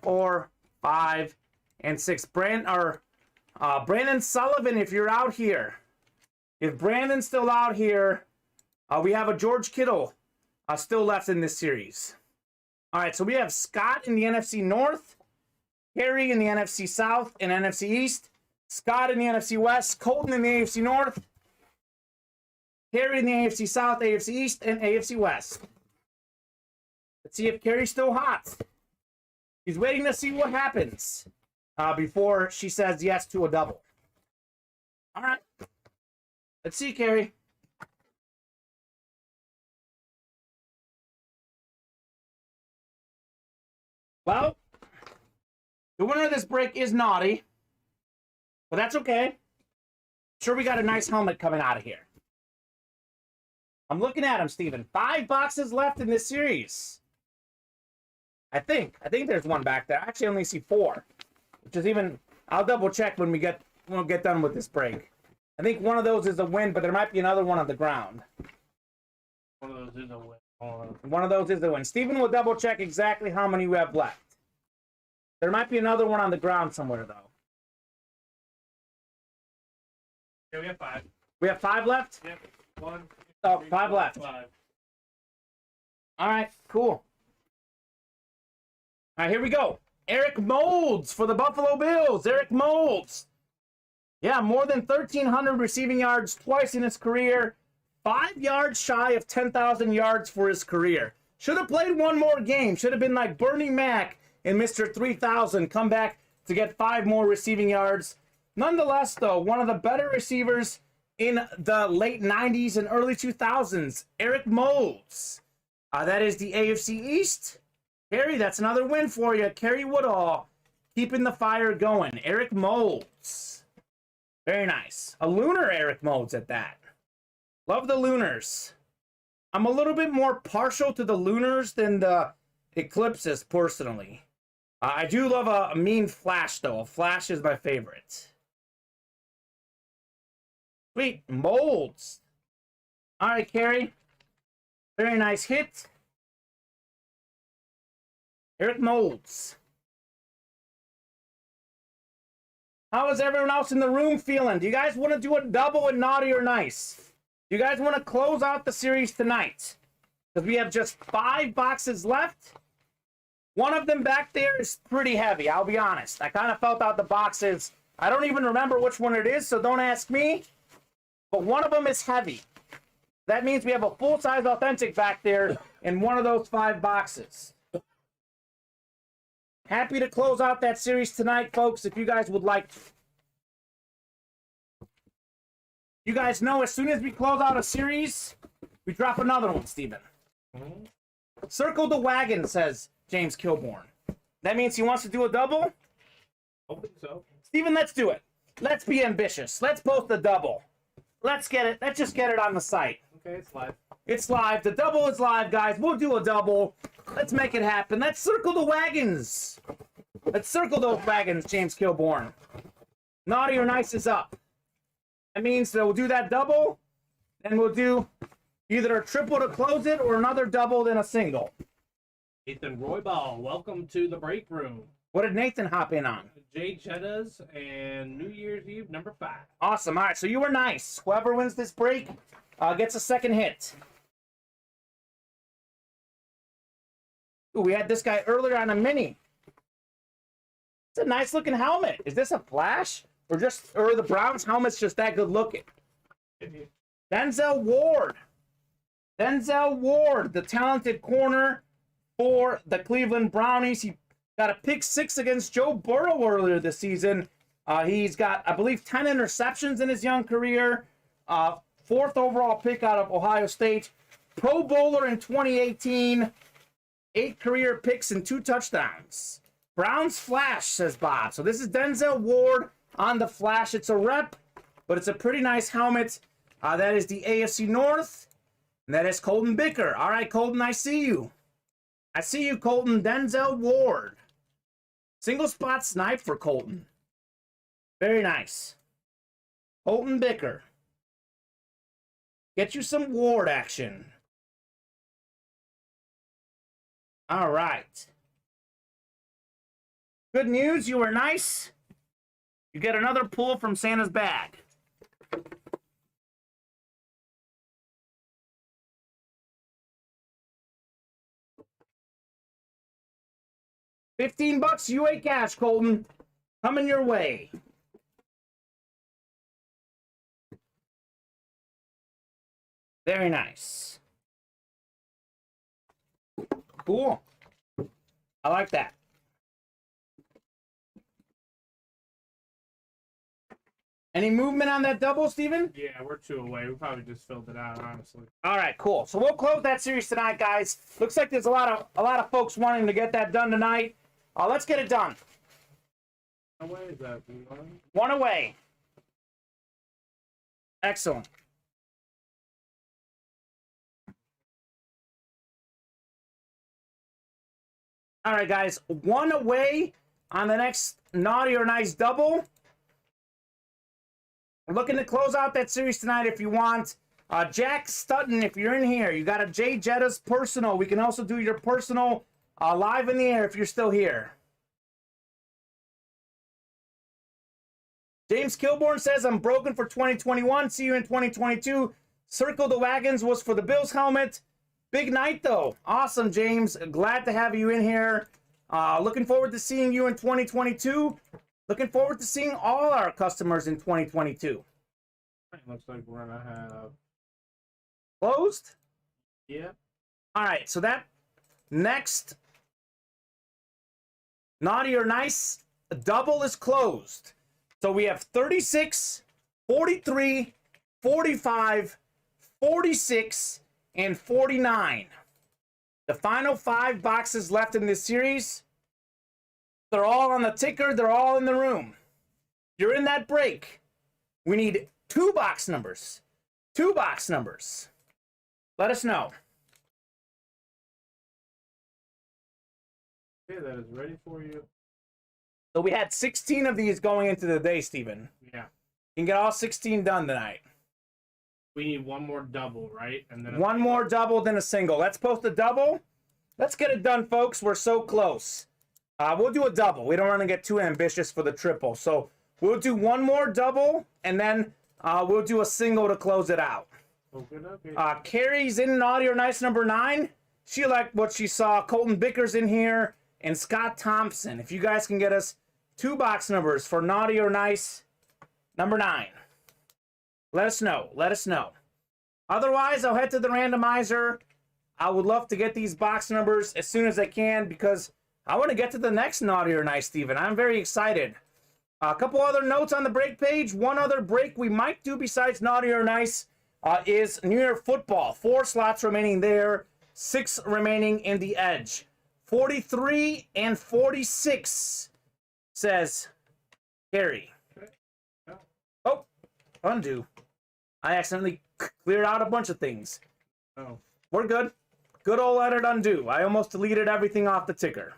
4, 5, and 6. Brandon Sullivan, if you're out here. If Brandon's still out here, we have a George Kittle still left in this series. All right, so we have Scott in the NFC North, Harry in the NFC South and NFC East, Scott in the NFC West, Colton in the AFC North, Harry in the AFC South, AFC East, and AFC West. Let's see if Carrie's still hot. He's waiting to see what happens before she says yes to a double. All right. Let's see, Carrie. Well, the winner of this break is Naughty, but that's okay. Sure, we got a nice helmet coming out of here. I'm looking at him, Steven. 5 boxes left in this series. I think there's one back there. I actually only see 4, which is even. I'll double check when we get done with this break. I think one of those is a win, but there might be another one on the ground. One of those is a win. One of those is a win. Steven will double check exactly how many we have left. There might be another one on the ground somewhere, though. Yeah, we have 5. We have 5 left? Yep. 1, 2, Oh, 3, 5 left. 5. All right, cool. All right, here we go. Eric Moulds for the Buffalo Bills. Eric Moulds. Yeah, more than 1,300 receiving yards twice in his career. 5 yards shy of 10,000 yards for his career. Should have played one more game. Should have been like Bernie Mac and Mr. 3000. Come back to get 5 more receiving yards. Nonetheless, though, one of the better receivers in the late 90s and early 2000s. Eric Moulds. That is the AFC East. Kerry, that's another win for you. Kerry Woodall keeping the fire going. Eric Moulds. Very nice. A lunar Eric Moulds at that. Love the Lunars. I'm a little bit more partial to the Lunars than the Eclipses, personally. I do love a mean Flash, though. A Flash is my favorite. Sweet. Molds. All right, Carrie. Very nice hit. Eric Molds. How is everyone else in the room feeling? Do you guys want to do a double with Naughty or Nice? You guys want to close out the series tonight? Because we have just 5 boxes left. One of them back there is pretty heavy, I'll be honest. I kind of felt out the boxes. I don't even remember which one it is, so don't ask me. But one of them is heavy. That means we have a full-size authentic back there in one of those 5 boxes. Happy to close out that series tonight, folks, if you guys would like to. You guys know as soon as we close out a series, we drop another one, Steven. Mm-hmm. Circle the wagon, says James Kilborn. That means he wants to do a double? I think so. Steven, let's do it. Let's be ambitious. Let's post a double. Let's get it. Let's just get it on the site. Okay, it's live. It's live. The double is live, guys. We'll do a double. Let's make it happen. Let's circle the wagons. Let's circle those wagons, James Kilborn. Naughty or Nice is up. That means that we'll do that double, and we'll do either a triple to close it or another double, then a single. Nathan Roybal, welcome to the break room. What did Nathan hop in on? Jay Jettas and New Year's Eve number 5. Awesome. All right, so you were nice. Whoever wins this break gets a second hit. Ooh, we had this guy earlier on a mini. It's a nice looking helmet. Is this a flash? Or the Browns helmet's just that good looking? Denzel Ward. Denzel Ward, the talented corner for the Cleveland Brownies. He got a pick 6 against Joe Burrow earlier this season. He's got, I believe, 10 interceptions in his young career. 4th overall pick out of Ohio State. Pro Bowler in 2018. 8 career picks and 2 touchdowns. Browns Flash, says Bob. So this is Denzel Ward on the Flash. It's a rep, but it's a pretty nice helmet. That is the AFC North. And that is Colton Bicker. All right, Colton, I see you. I see you, Colton. Denzel Ward. Single spot snipe for Colton. Very nice. Colton Bicker. Get you some Ward action. All right. Good news, you were nice. You get another pull from Santa's bag. $15 UA cash, Colton. Coming your way. Very nice. Cool. I like that. Any movement on that double, Steven? Yeah, we're 2 away. We probably just filled it out, honestly. All right, cool. So we'll close that series tonight, guys. Looks like there's a lot of folks wanting to get that done tonight. Let's get it done. What way is that? One away. Excellent. All right, guys. One away on the next naughty or nice double. We're looking to close out that series tonight if you want. Jack Stutton, if you're in here, you got a Jay Jetta's personal. We can also do your personal live in the air if you're still here. James Kilborn says, I'm broken for 2021. See you in 2022. Circle the Wagons was for the Bills helmet. Big night, though. Awesome, James. Glad to have you in here. Looking forward to seeing you in 2022. Looking forward to seeing all our customers in 2022. Looks like we're going to have... Closed? Yeah. All right, so that next naughty or nice double is closed. So we have 36, 43, 45, 46, and 49. The final 5 boxes left in this series. They're all on the ticker. They're all in the room. You're in that break. We need 2 box numbers. 2 box numbers. Let us know. Okay, that is ready for you. So we had 16 of these going into the day, Steven. Yeah. You can get all 16 done tonight. We need one more double, right? And then One more double than a single. Let's post a double. Let's get it done, folks. We're so close. We'll do a double. We don't want to get too ambitious for the triple. So we'll do one more double, and then we'll do a single to close it out. Okay. Carrie's in naughty or nice number 9. She liked what she saw. Colton Bickers in here, and Scott Thompson. If you guys can get us 2 box numbers for naughty or nice number 9. Let us know. Let us know. Otherwise, I'll head to the randomizer. I would love to get these box numbers as soon as I can because I want to get to the next naughty or nice, Steven. I'm very excited. A couple other notes on the break page. One other break we might do besides naughty or nice is New Year football. 4 slots remaining there. 6 remaining in the edge. 43 and 46, says Gary. Oh, undo. I accidentally cleared out a bunch of things. Oh. We're good. Good old edit undo. I almost deleted everything off the ticker.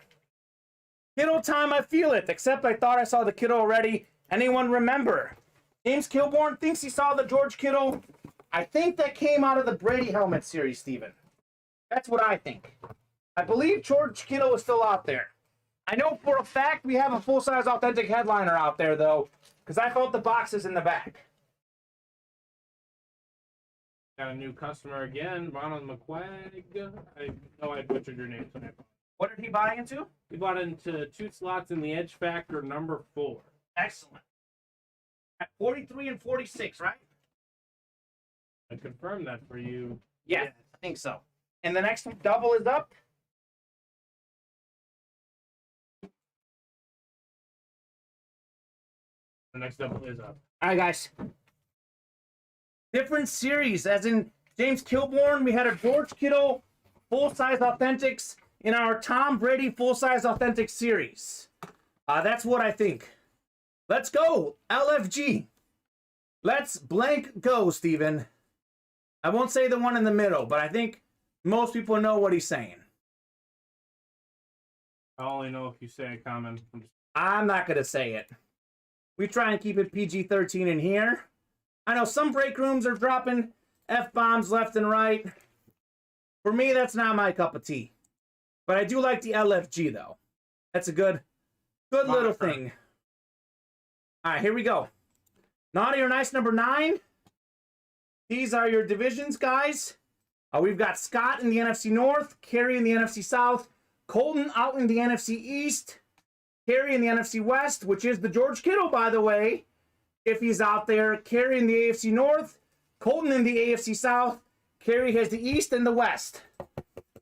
Kiddo time, I feel it. Except I thought I saw the Kiddo already. Anyone remember? James Kilborn thinks he saw the George Kittle. I think that came out of the Brady helmet series, Steven. That's what I think. I believe George Kittle is still out there. I know for a fact we have a full-size authentic headliner out there, though, because I felt the boxes in the back. Got a new customer again, Ronald McQuagg. I know I butchered your name tonight. What did he buy into? He bought into 2 slots in the Edge Factor number 4. Excellent. At 43 and 46, right? I confirmed that for you. Yeah, I think so. And the next double is up. The next double is up. All right, guys. Different series, as in James Kilborn, we had a George Kittle full-size authentics in our Tom Brady full-size authentic series. That's what I think. Let's go, LFG. Let's blank go, Steven. I won't say the one in the middle, but I think most people know what he's saying. I only know if you say a comment. I'm not going to say it. We try and keep it PG-13 in here. I know some break rooms are dropping F-bombs left and right. For me, that's not my cup of tea. But I do like the LFG, though. That's a good little thing. All right, here we go. Naughty or nice number 9. These are your divisions, guys. We've got Scott in the NFC North, Kerry in the NFC South, Colton out in the NFC East, Kerry in the NFC West, which is the George Kittle, by the way, if he's out there. Kerry in the AFC North, Colton in the AFC South, Kerry has the East and the West.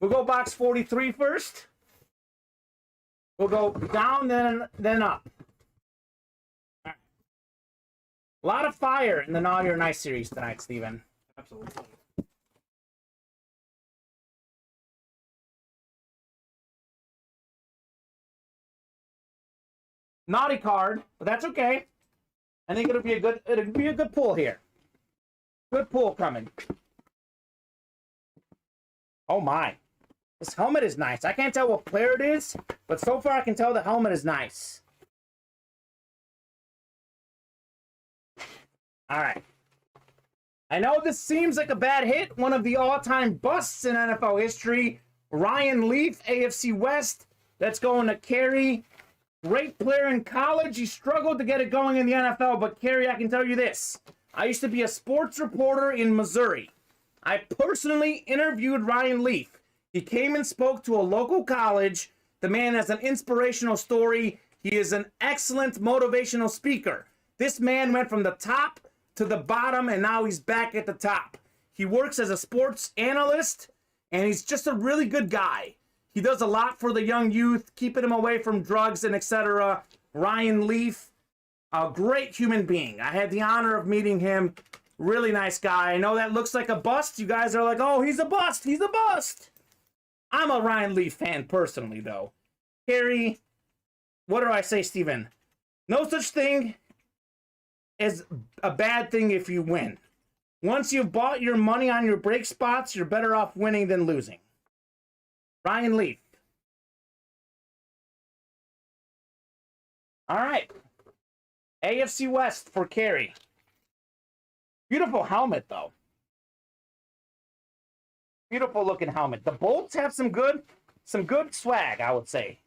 We'll go box 43 first. We'll go down, then up. Right. A lot of fire in the Naughty or Nice series tonight, Steven. Absolutely. Naughty card, but that's okay. I think it'll be a good pull here. Good pull coming. Oh my. This helmet is nice. I can't tell what player it is, but so far I can tell the helmet is nice. All right. I know this seems like a bad hit. One of the all-time busts in NFL history. Ryan Leaf, AFC West. That's going to Kerry. Great player in college. He struggled to get it going in the NFL, but Kerry, I can tell you this. I used to be a sports reporter in Missouri. I personally interviewed Ryan Leaf. He came and spoke to a local college. The man has an inspirational story. He is an excellent motivational speaker. This man went from the top to the bottom, and now he's back at the top. He works as a sports analyst, and he's just a really good guy. He does a lot for the young youth, keeping them away from drugs and etc. Ryan Leaf, a great human being. I had the honor of meeting him. Really nice guy. I know that looks like a bust. You guys are like, oh, he's a bust. He's a bust. I'm a Ryan Leaf fan personally, though. Kerry, what do I say, Steven? No such thing as a bad thing if you win. Once you've bought your money on your break spots, you're better off winning than losing. Ryan Leaf. All right. AFC West for Kerry. Beautiful helmet, though. Beautiful looking helmet. The bolts have some good swag, I would say.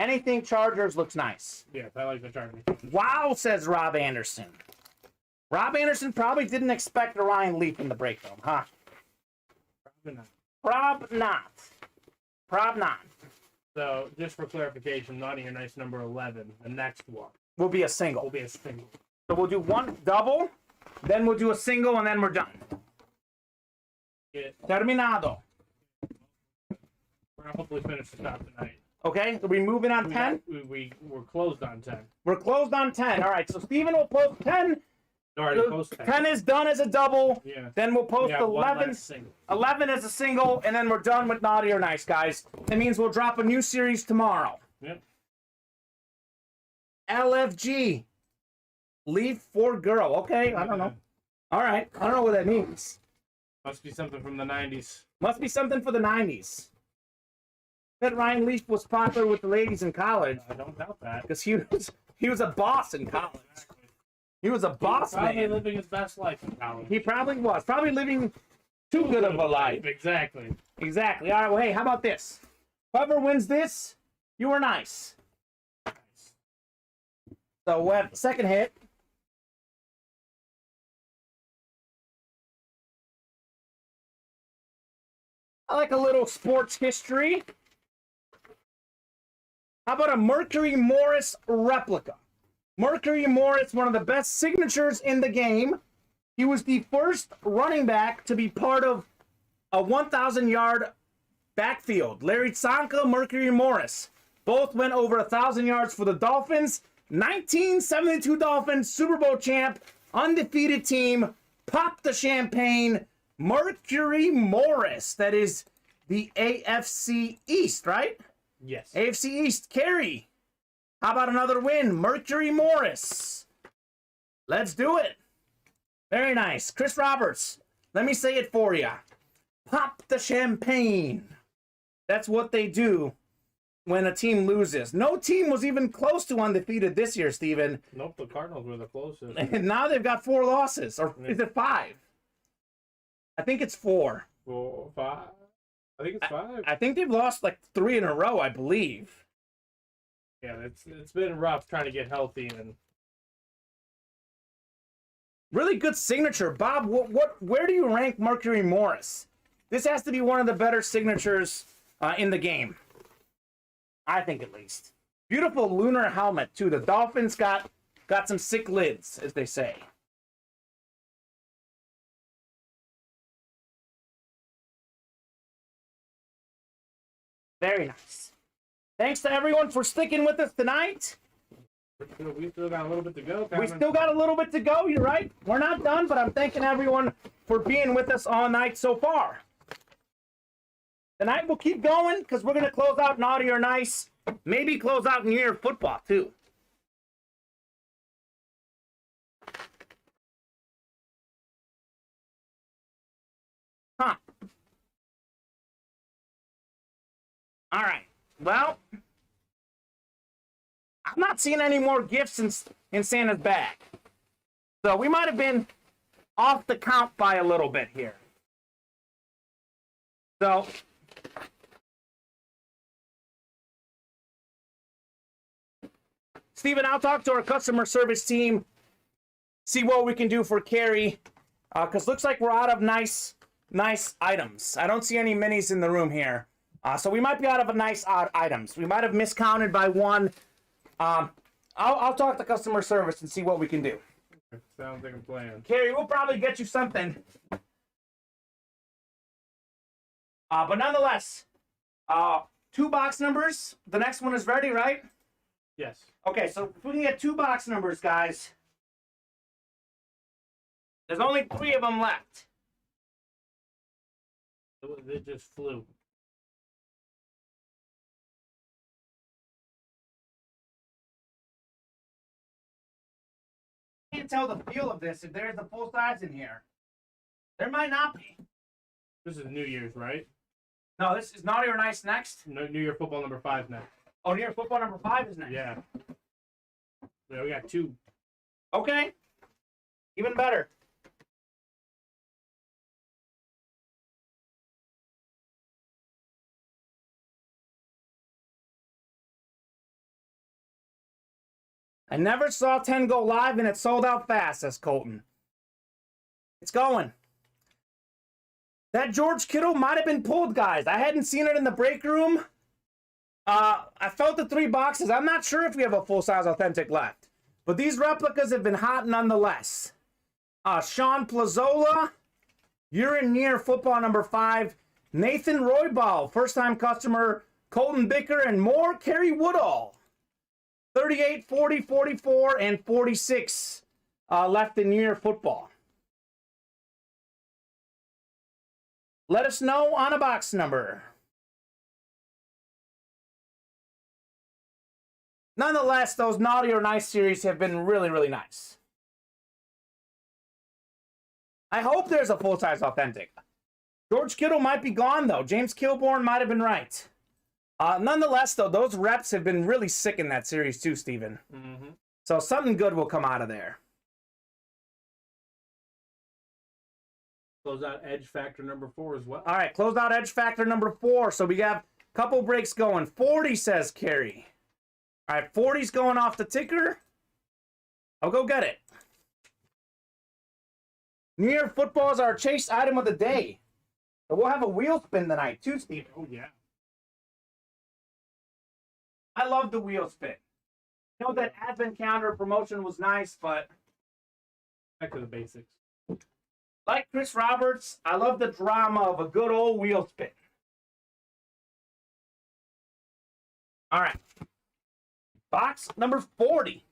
Anything Chargers looks nice. Yeah, I like the Chargers. Wow, says Rob Anderson. Rob Anderson probably didn't expect a Ryan Leaf in the break room, huh? Probably not. Prob not. So, just for clarification, Naughty or Nice number 11, the next one Will be a single. will be a single. So we'll do one double, then we'll do a single, and then we're done. Yeah, Terminado. we're gonna hopefully finish the top tonight. Okay, are we moving on 10? We're closed on 10. We're closed on 10. All right, so Steven will post 10. Already post 10. 10 is done as a double. Yeah. Then we'll We post have one 11. last single. 11 as a single, and then we're done with Naughty or Nice, guys. That means we'll drop a new series tomorrow. Yep. LFG. Leaf for girl. Okay, I don't know. All right, I don't know what that means. Must be something from the 90s. Must be something for the 90s. Bet Ryan Leaf was popular with the ladies in college I don't doubt that. because he was a boss in college. He was a boss Probably man. living his best life in college. He probably was. Probably living too good of a life. Exactly. Exactly. All right, well, hey, how about this? Whoever wins this, you are nice. So we'll have the second hit. I like a little sports history. How about a Mercury Morris replica? Mercury Morris, one of the best signatures in the game. He was the first running back to be part of a 1,000-yard backfield. Larry Tsonka, Mercury Morris. Both went over 1,000 yards for the Dolphins. 1972 Dolphins, Super Bowl champ, undefeated team. Pop the champagne. Mercury Morris. That is the AFC East, right? Yes. AFC East. Kerry. How about another win? Mercury Morris. Let's do it. Very nice. Chris Roberts. Let me say it for you. Pop the champagne. That's what they do when a team loses. No team was even close to undefeated this year, Steven. Nope, the Cardinals were the closest. And now they've got 4 losses. Or is it 5? I think it's 4. 4, 5. I think it's 5. I think they've lost like 3 in a row, I believe. Yeah, it's been rough trying to get healthy and Really good signature, Bob. Where do you rank Mercury Morris? This has to be one of the better signatures in the game. I think, at least. Beautiful lunar helmet too. The Dolphins got some sick lids, as they say. Very nice. Thanks to everyone for sticking with us tonight. we still got a little bit to go. We still got a little bit to go. You're right. We're not done, but I'm thanking everyone for being with us all night so far. Tonight we'll keep going because we're going to close out Naughty or Nice. Maybe close out New Year football too. Huh. All right. Well, I'm not seeing any more gifts in Santa's bag. So we might have been off the count by a little bit here. So Steven, I'll talk to our customer service team, see what we can do for Carrie, because looks like we're out of nice items. I don't see any minis in the room here. So we might be out of nice odd items. We might have miscounted by 1. I'll talk to customer service and see what we can do. Sounds like a plan. Carrie, we'll probably get you something. But nonetheless, 2 box numbers. The next one is ready, right? Yes. Okay, so if we can get 2 box numbers, guys. There's only 3 of them left. It just flew. I can't tell the feel of this if there's a full size in here. There might not be. This is New Year's, right? No, this is Naughty or Nice next. No, New Year football number 5 next. Oh, New Year football number 5 is next. Yeah. Yeah, we got 2. Okay. Even better. I never saw 10 go live and it sold out fast, says Colton. It's going. That George Kittle might have been pulled, guys. I hadn't seen it in the break room. I felt the 3 boxes. I'm not sure if we have a full-size authentic left. But these replicas have been hot nonetheless. Sean Plazola, you're in Near football number 5. Nathan Royball, first-time customer. Colton Bicker and more. Kerry Woodall. 38, 40, 44, and 46 left in Near football. Let us know on a box number. Nonetheless, those Naughty or Nice series have been really, really nice. I hope there's a full-size authentic. George Kittle might be gone, though. James Kilborn might have been right. Nonetheless, though, those reps have been really sick in that series, too, Steven. Mm-hmm. So something good will come out of there. Close out Edge Factor number 4 as well. All right, close out Edge Factor number 4. So we got a couple breaks going. 40, says Carrie. All right, 40's going off the ticker. I'll go get it. Near football is our chase item of the day. So we'll have a wheel spin tonight, too, Steve. Oh, yeah. I love the wheel spin. I know that Advent calendar promotion was nice, but Back to the basics. like Chris Roberts, I love the drama of a good old wheel spin. All right. Box number 40.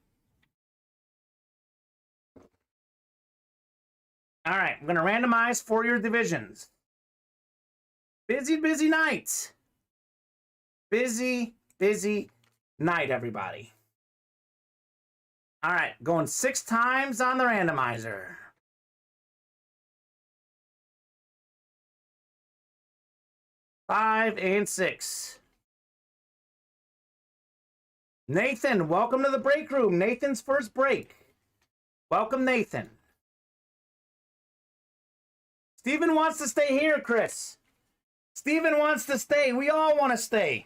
All right, I'm going to randomize for your divisions. Busy, busy night. Busy, busy night, everybody. All right, going 6 times on the randomizer. Five and 6. Nathan, welcome to the break room. Nathan's first break. Welcome, Nathan. Steven wants to stay here, Chris. Steven wants to stay. We all want to stay.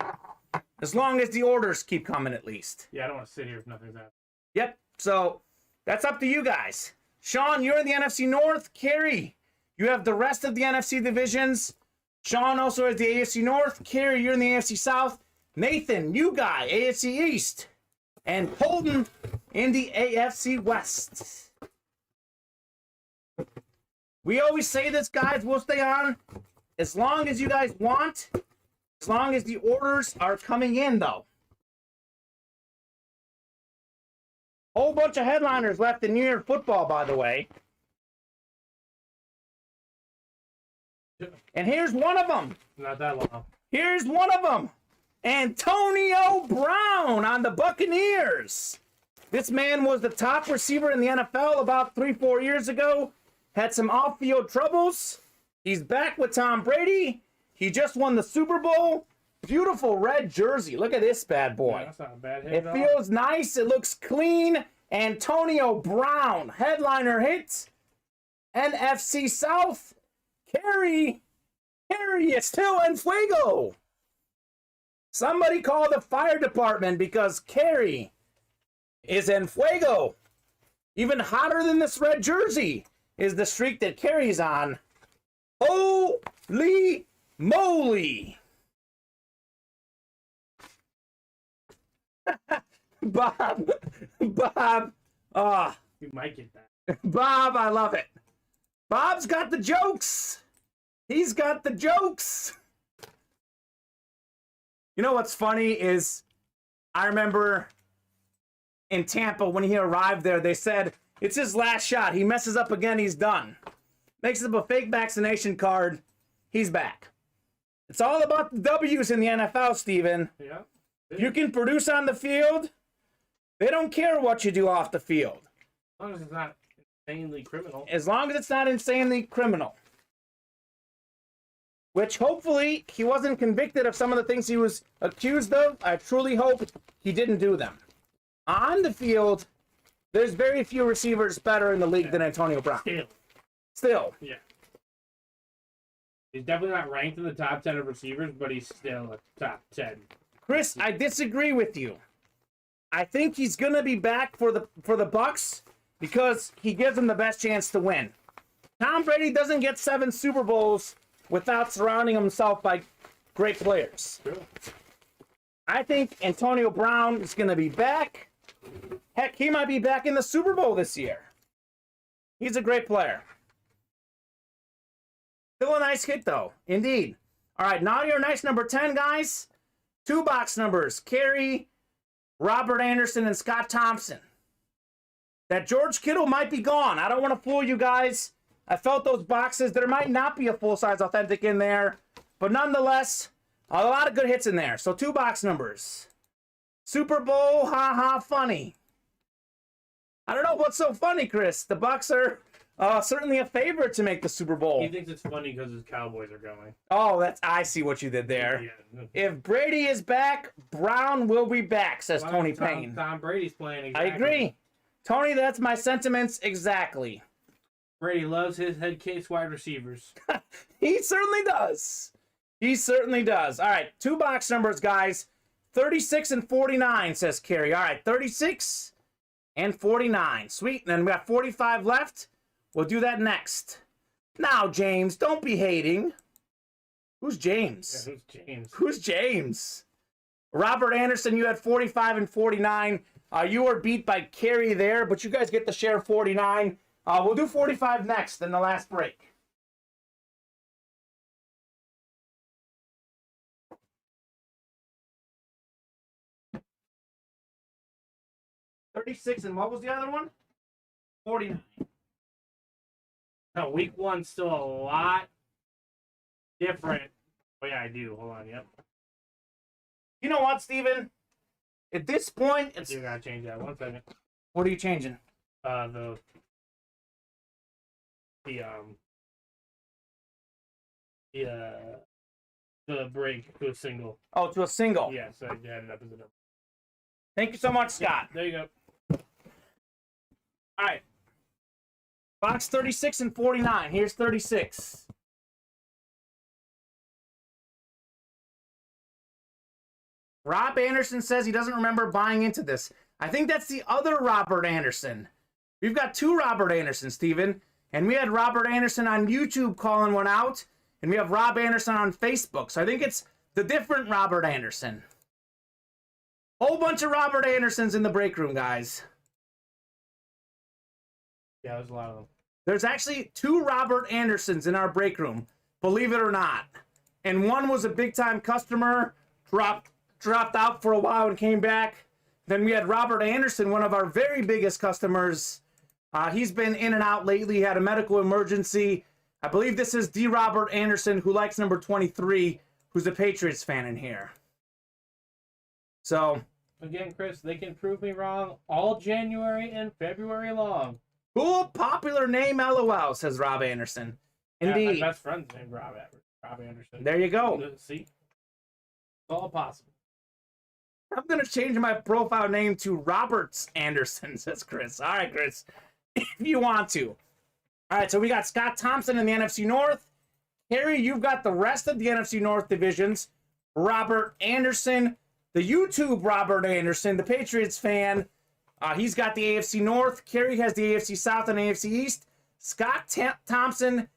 As long as the orders keep coming, at least. Yeah, I don't want to sit here if nothing's happening. Yep. So that's up to you guys. Sean, you're in the NFC North. Kerry, you have the rest of the NFC divisions. Sean also has the AFC North. Kerry, you're in the AFC South. Nathan, you guy, AFC East. And Holden in the AFC West. We always say this, guys. We'll stay on as long as you guys want. As long as the orders are coming in, though. Whole bunch of headliners left in New Year football, by the way. And here's one of them. Not that long. Here's one of them. Antonio Brown on the Buccaneers. This man was the top receiver in the NFL about 3-4 years ago. Had some off-field troubles. He's back with Tom Brady. He just won the Super Bowl. Beautiful red jersey. Look at this bad boy. Yeah, that's not a bad hit. It feels nice. It looks clean. Antonio Brown. Headliner hits. NFC South. Kerry is still en fuego. Somebody call the fire department because Kerry is en fuego. Even hotter than this red jersey is the streak that Kerry's on. Holy moly. Bob. You might get that. Bob, I love it. Bob's got the jokes. He's got the jokes. You know what's funny is I remember in Tampa when he arrived there, they said it's his last shot. He messes up again, he's done. Makes up a fake vaccination card. He's back. It's all about the W's in the NFL, Steven. Yeah. If you can produce on the field, they don't care what you do off the field. As long as it's not insanely criminal. As long as it's not insanely criminal. Which hopefully he wasn't convicted of some of the things he was accused of. I truly hope he didn't do them. On the field, there's very few receivers better in the league than Antonio Brown. Still. Yeah. He's definitely not ranked in the top 10 of receivers, but he's still a top 10. Chris, I disagree with you. I think he's going to be back for the Bucks because he gives them the best chance to win. Tom Brady doesn't get 7 Super Bowls without surrounding himself by great players. Sure. I think Antonio Brown is going to be back. Heck, he might be back in the Super Bowl this year. He's a great player. Still a nice hit, though. Indeed. All right, now your nice number 10, guys. 2 box numbers. Kerry, Robert Anderson, and Scott Thompson. That George Kittle might be gone. I don't want to fool you guys. I felt those boxes. There might not be a full-size authentic in there. But nonetheless, a lot of good hits in there. So 2 box numbers. Super Bowl, ha-ha, funny. I don't know what's so funny, Chris. The Bucks are certainly a favorite to make the Super Bowl. He thinks it's funny because his Cowboys are going. Oh, I see what you did there. Yeah. If Brady is back, Brown will be back, says Tony Payne. Tom Brady's playing exactly. I agree. Tony, that's my sentiments exactly. Brady loves his head case wide receivers. He certainly does. He certainly does. All right, 2 box numbers, guys. 36 and 49, says Kerry. All right, 36 and 49. Sweet. And then we got 45 left. We'll do that next. Now, James, don't be hating. Who's James? Yeah, who's James? Who's James? Robert Anderson, you had 45 and 49. You were beat by Kerry there, but you guys get the share 49. We'll do 45 next in the last break. $36 and what was the other one? 49. No, week 1's still a lot different. Oh, yeah, I do. Hold on, yep. You know what, Steven? At this point, it's... You gotta change that. 1 second. What are you changing? The break to a single. Oh, to a single. Yeah, so I had it up as a number. Thank you so much, Scott. There you go. All right. Box 36 and 49. Here's 36. Rob Anderson says he doesn't remember buying into this. I think that's the other Robert Anderson. We've got two Robert Andersons, Steven. And we had Robert Anderson on YouTube calling one out. And we have Rob Anderson on Facebook. So I think it's the different Robert Anderson. Whole bunch of Robert Andersons in the break room, guys. Yeah, there's a lot of them. There's actually two Robert Andersons in our break room, believe it or not. And one was a big-time customer, dropped out for a while and came back. Then we had Robert Anderson, one of our very biggest customers. He's been in and out lately, had a medical emergency. I believe this is D. Robert Anderson, who likes number 23, who's a Patriots fan in here. So, again, Chris, they can prove me wrong all January and February long. cool, popular name, LOL, says Rob Anderson. Indeed. Yeah, my best friend's named Rob Anderson. There you go. See? It's all possible. I'm going to change my profile name to Roberts Anderson, says Chris. All right, Chris, if you want to. All right, so we got Scott Thompson in the NFC North. Harry, you've got the rest of the NFC North divisions. Robert Anderson, the YouTube Robert Anderson, the Patriots fan. He's got the AFC North. Kerry has the AFC South and AFC East. Scott Thompson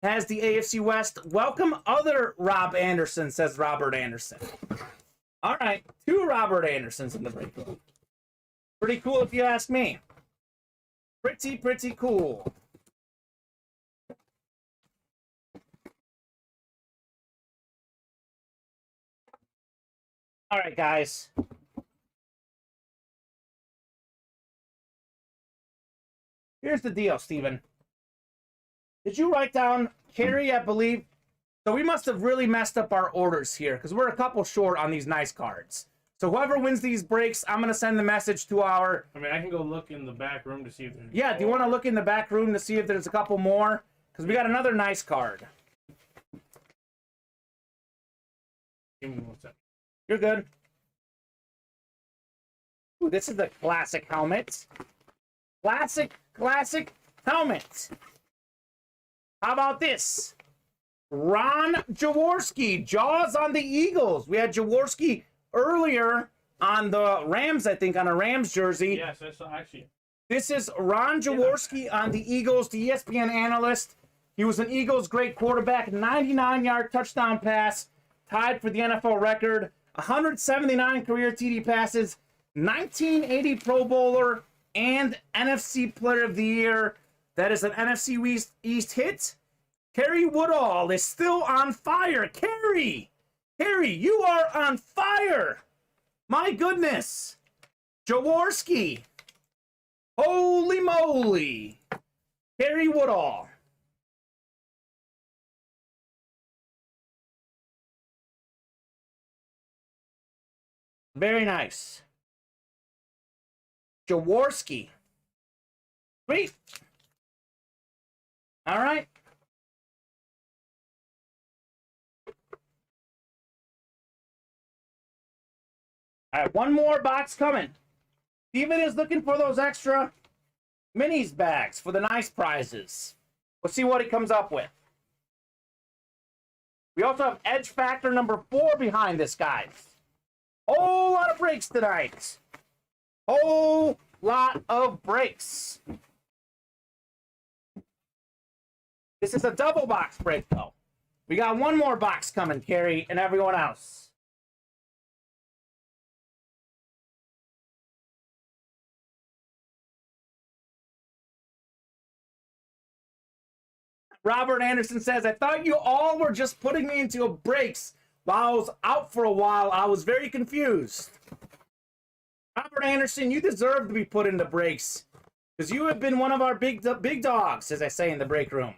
has the AFC West. Welcome, other Rob Anderson, says Robert Anderson. All right, two Robert Andersons in the break room. Pretty cool if you ask me. Pretty cool. All right, guys. Here's the deal, Steven. Did you write down Kerry, I believe? So we must have really messed up our orders here because we're a couple short on these nice cards. So whoever wins these breaks, I'm going to send the message to our... I mean, I can go look in the back room to see if there's... Yeah, do you want to look in the back room to see if there's a couple more? Because we got another nice card. Give me 1 second. You're good. Ooh, this is the classic helmet. Classic helmet. How about this? Ron Jaworski, Jaws on the Eagles. We had Jaworski earlier on the Rams, I think, on a Rams jersey. Yes, that's actually... This is Ron Jaworski on the Eagles, the ESPN analyst. He was an Eagles great quarterback, 99-yard touchdown pass, tied for the NFL record, 179 career TD passes, 1980 Pro Bowler, and NFC Player of the Year. That is an NFC East hit. Kerry Woodall is still on fire. Kerry, you are on fire. My goodness. Jaworski. Holy moly. Kerry Woodall. Very nice. Jaworski. Sweet. All right. All right, one more box coming. Steven is looking for those extra minis bags for the nice prizes. We'll see what he comes up with. We also have Edge Factor number 4 behind this, guys. Whole lot of breaks tonight. Whole lot of breaks. This is a double box break, though. We got one more box coming, Kerry, and everyone else. Robert Anderson says, I thought you all were just putting me into breaks while I was out for a while. I was very confused. Robert Anderson, you deserve to be put into breaks because you have been one of our big dogs, as I say in the break room.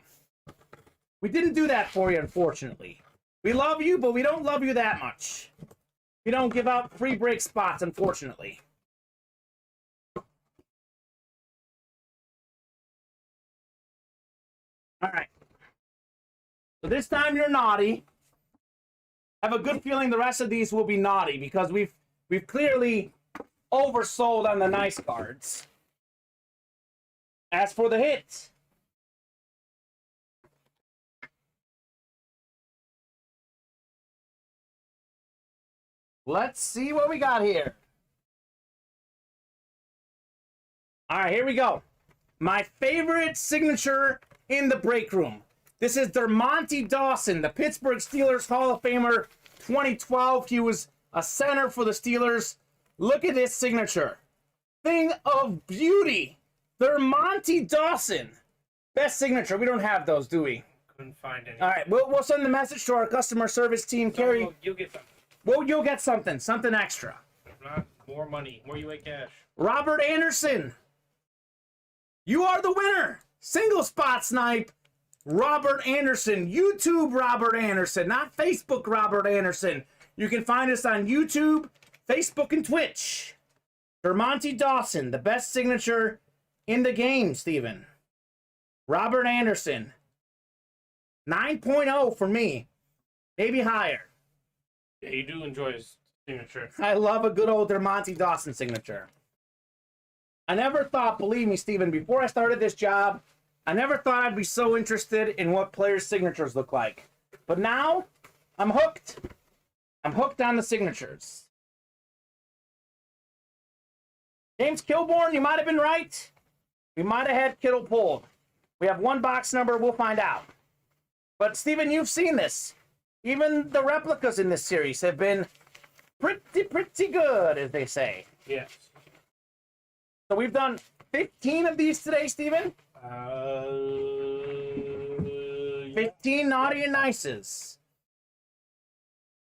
We didn't do that for you, unfortunately. We love you, but we don't love you that much. We don't give out free break spots, unfortunately. All right. So this time you're naughty. I have a good feeling the rest of these will be naughty because we've clearly oversold on the nice cards. As for the hits, Let's see what we got here. All right, here we go. My favorite signature in the break room. This is Devonte Dawson, the Pittsburgh Steelers Hall of Famer 2012. He was a center for the Steelers. Look at this signature. Thing of beauty. Devonte Dawson. Best signature. We don't have those, do we? Couldn't find any. All right, we'll send the message to our customer service team. Carrie, You'll get something. well, you'll get something extra. If not, more money. More UA cash. Robert Anderson. You are the winner. Single spot snipe. Robert Anderson. YouTube Robert Anderson, not Facebook Robert Anderson. You can find us on YouTube, Facebook, and Twitch. Devonte Dawson, the best signature in the game, Steven. Robert Anderson. 9.0 for me. Maybe higher. Yeah, you do enjoy his signature. I love a good old Devonte Dawson signature. I never thought, believe me, Steven, before I started this job, I never thought I'd be so interested in what players' signatures look like. But now, I'm hooked. I'm hooked on the signatures. James Kilborn, you might have been right. We might have had Kittle pulled. We have one box number, we'll find out. But, Steven, you've seen this. Even the replicas in this series have been pretty good, as they say. Yes. So we've done 15 of these today, Steven. 15 naughty and nices.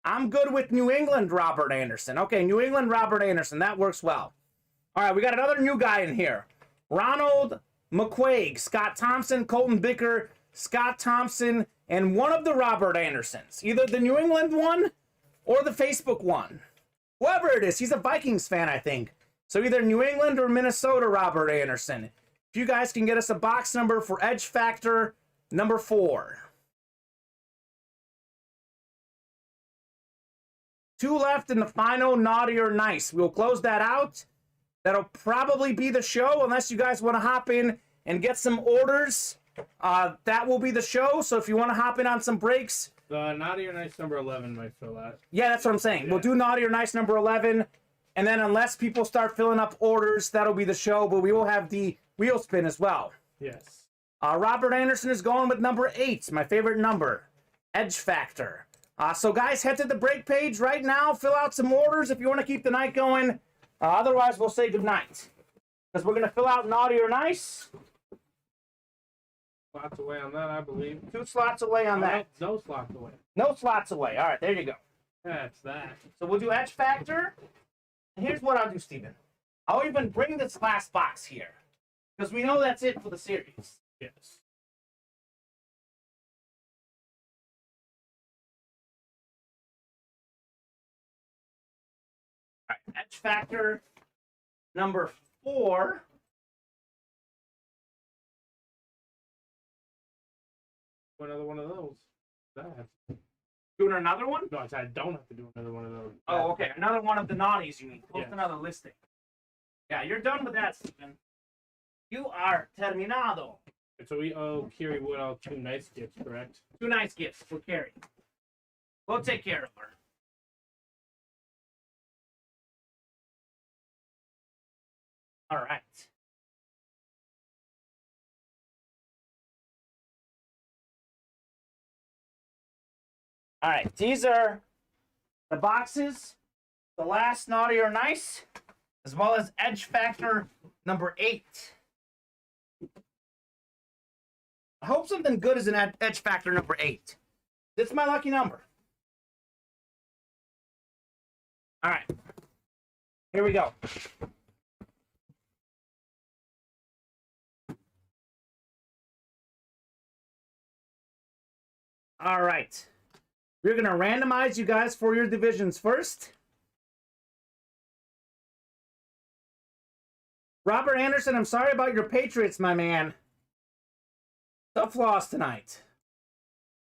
I'm good with New England Robert Anderson. Okay, New England Robert Anderson. That works well. All right, we got another new guy in here. Ronald McQuaig, Scott Thompson, Colton Bicker, Scott Thompson, and one of the Robert Andersons. Either the New England one or the Facebook one. Whoever it is, he's a Vikings fan, I think. So either New England or Minnesota Robert Anderson. If you guys can get us a box number for Edge Factor number 4. 2 left in the final naughty or nice. We'll close that out. That'll probably be the show unless you guys want to hop in and get some orders. That will be the show. So if you want to hop in on some breaks. The naughty or nice number 11 might fill out. Yeah, that's what I'm saying. Yeah. We'll do naughty or nice number 11. And then unless people start filling up orders, that'll be the show. But we will have the wheel spin as well. Yes. Robert Anderson is going with number 8, my favorite number. Edge Factor. So guys, head to the break page right now. Fill out some orders if you want to keep the night going. Otherwise, we'll say goodnight. Because we're going to fill out naughty or nice. Slots away on that, I believe. 2 slots away on that. No slots away. No slots away. All right, there you go. That's that. So we'll do Edge Factor. And here's what I'll do, Steven. I'll even bring this last box here. Because we know that's it for the series. Yes. All right, Edge Factor number 4. Another one of those. That. Doing another one? No, I said I don't have to do another one of those. Oh, okay. Another one of the naughties, you mean. Post Yeah. another listing. Yeah, you're done with that, Stephen. You are terminado. So we owe Kiri Woodall 2 nice gifts, correct? 2 nice gifts for Carrie. We'll take care of her. All right. All right, these are the boxes, the last naughty or nice, as well as Edge Factor number 8. I hope something good is in Edge Factor number 8. This is my lucky number. All right, here we go. All right. We're going to randomize you guys for your divisions first. Robert Anderson, I'm sorry about your Patriots, my man. Tough loss tonight.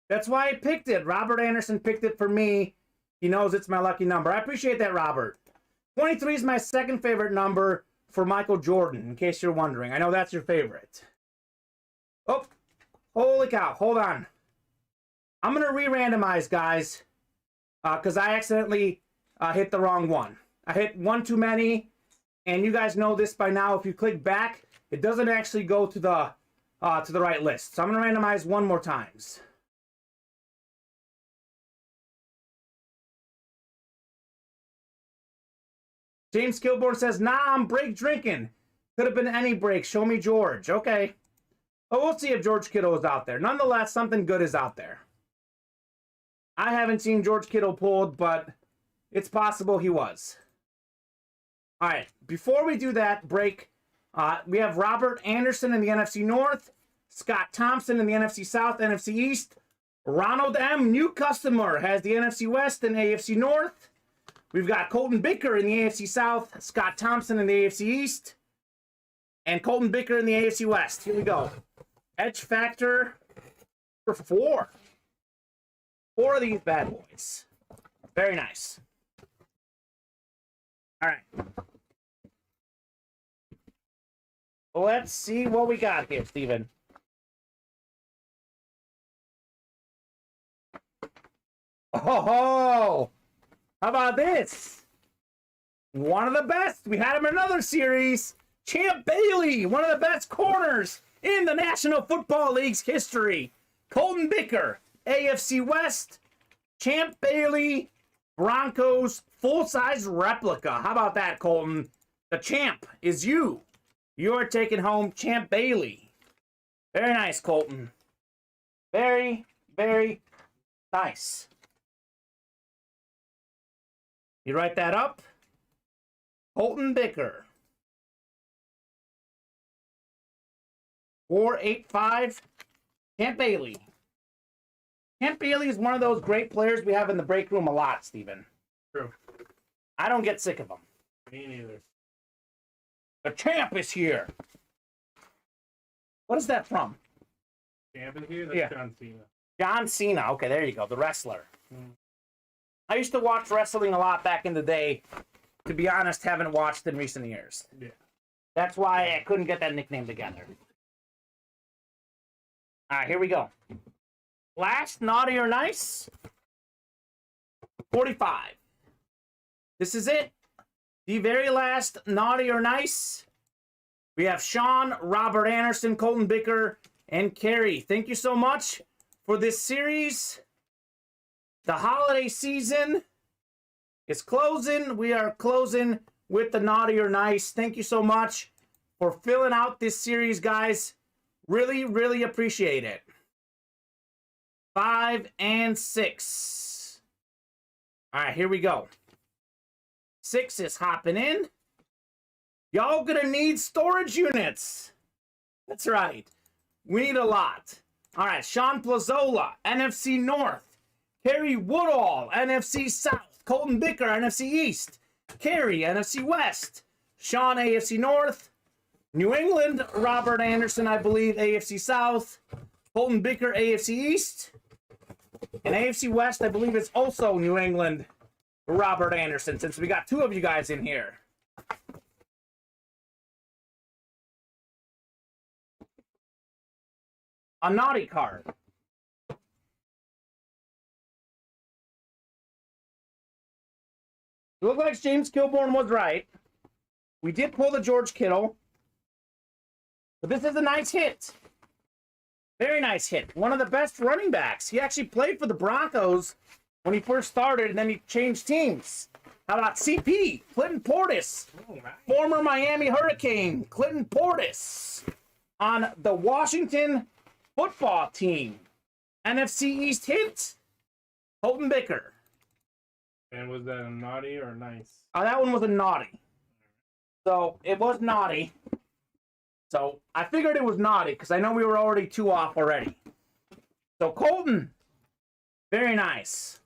That's why I picked it. Robert Anderson picked it for me. He knows it's my lucky number. I appreciate that, Robert. 23 is my second favorite number for Michael Jordan, in case you're wondering. I know that's your favorite. Oh, holy cow. Hold on. I'm going to re-randomize, guys, because I accidentally hit the wrong one. I hit one too many, and you guys know this by now. If you click back, it doesn't actually go to the right list. So I'm going to randomize one more times. James Kilborn says, nah, I'm break drinking. Could have been any break. Show me George. Okay. But we'll see if George Kittle is out there. Nonetheless, something good is out there. I haven't seen George Kittle pulled, but it's possible he was. All right. Before we do that break, we have Robert Anderson in the NFC North, Scott Thompson in the NFC South, NFC East. Ronald M., new customer, has the NFC West and AFC North. We've got Colton Bicker in the AFC South, Scott Thompson in the AFC East, and Colton Bicker in the AFC West. Here we go. Edge factor for 4. 4 of these bad boys. Very nice. All right. Let's see what we got here, Steven. Oh, how about this? One of the best. We had him in another series. Champ Bailey, one of the best corners in the National Football League's history. Colton Bicker, AFC West. Champ Bailey, Broncos, full-size replica. How about that, Colton? The champ is you. You're taking home Champ Bailey. Very nice, Colton. Very, very nice. You write that up. Colton Bicker. 485. Champ Bailey. Champ Bailey is one of those great players we have in the break room a lot, Steven. True. I don't get sick of him. Me neither. The champ is here. What is that from? Champ is here? That's Yeah. John Cena. John Cena. Okay, there you go. The wrestler. I used to watch wrestling a lot back in the day. To be honest, haven't watched in recent years. Yeah. That's why I couldn't get that nickname together. All right, here we go. Last naughty or nice. 45. This is it. The very last naughty or nice. We have Sean, Robert Anderson, Colton Bicker, and Kerry. Thank you so much for this series. The holiday season is closing. We are closing with the naughty or nice. Thank you so much for filling out this series, guys. Really, really appreciate it. 5 and 6. All right, here we go. 6 is hopping in. Y'all gonna need storage units. That's right. We need a lot. All right, Sean Plazola, NFC North. Kerry Woodall, NFC South. Colton Bicker, NFC East. Kerry, NFC West. Sean, AFC North. New England, Robert Anderson, I believe, AFC South. Colton Bicker, AFC East. And AFC West, I believe it's also New England, Robert Anderson, since we got 2 of you guys in here. A naughty card. It looks like James Kilborn was right. We did pull the George Kittle. But this is a nice hit. Very nice hit. One of the best running backs. He actually played for the Broncos when he first started, and then he changed teams. How about CP? Clinton Portis. Oh, nice. Former Miami Hurricane. Clinton Portis. On the Washington football team. NFC East hit. Colton Bicker. And was that a naughty or nice? That one was a naughty. So, it was naughty. So, I figured it was naughty because I know we were already 2 off already. So, Colton. Very nice.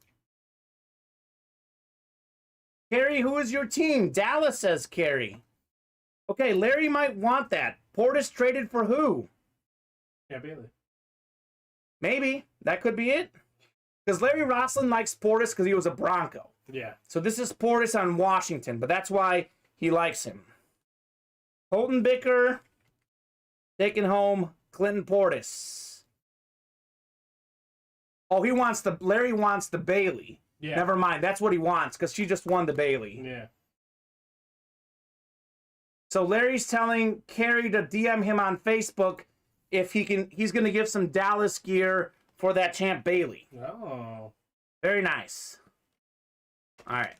Kerry, who is your team? Dallas, says Kerry. Okay, Larry might want that. Portis traded for who? Yeah, Bailey. Maybe. That could be it. Because Larry Roslin likes Portis because he was a Bronco. Yeah. So this is Portis on Washington, but that's why he likes him. Colton Bicker taking home Clinton Portis. Oh, Larry wants the Bailey. Yeah. Never mind. That's what he wants because she just won the Bailey. Yeah. So Larry's telling Carrie to DM him on Facebook if he can. He's going to give some Dallas gear for that Champ Bailey. Oh. Very nice. All right.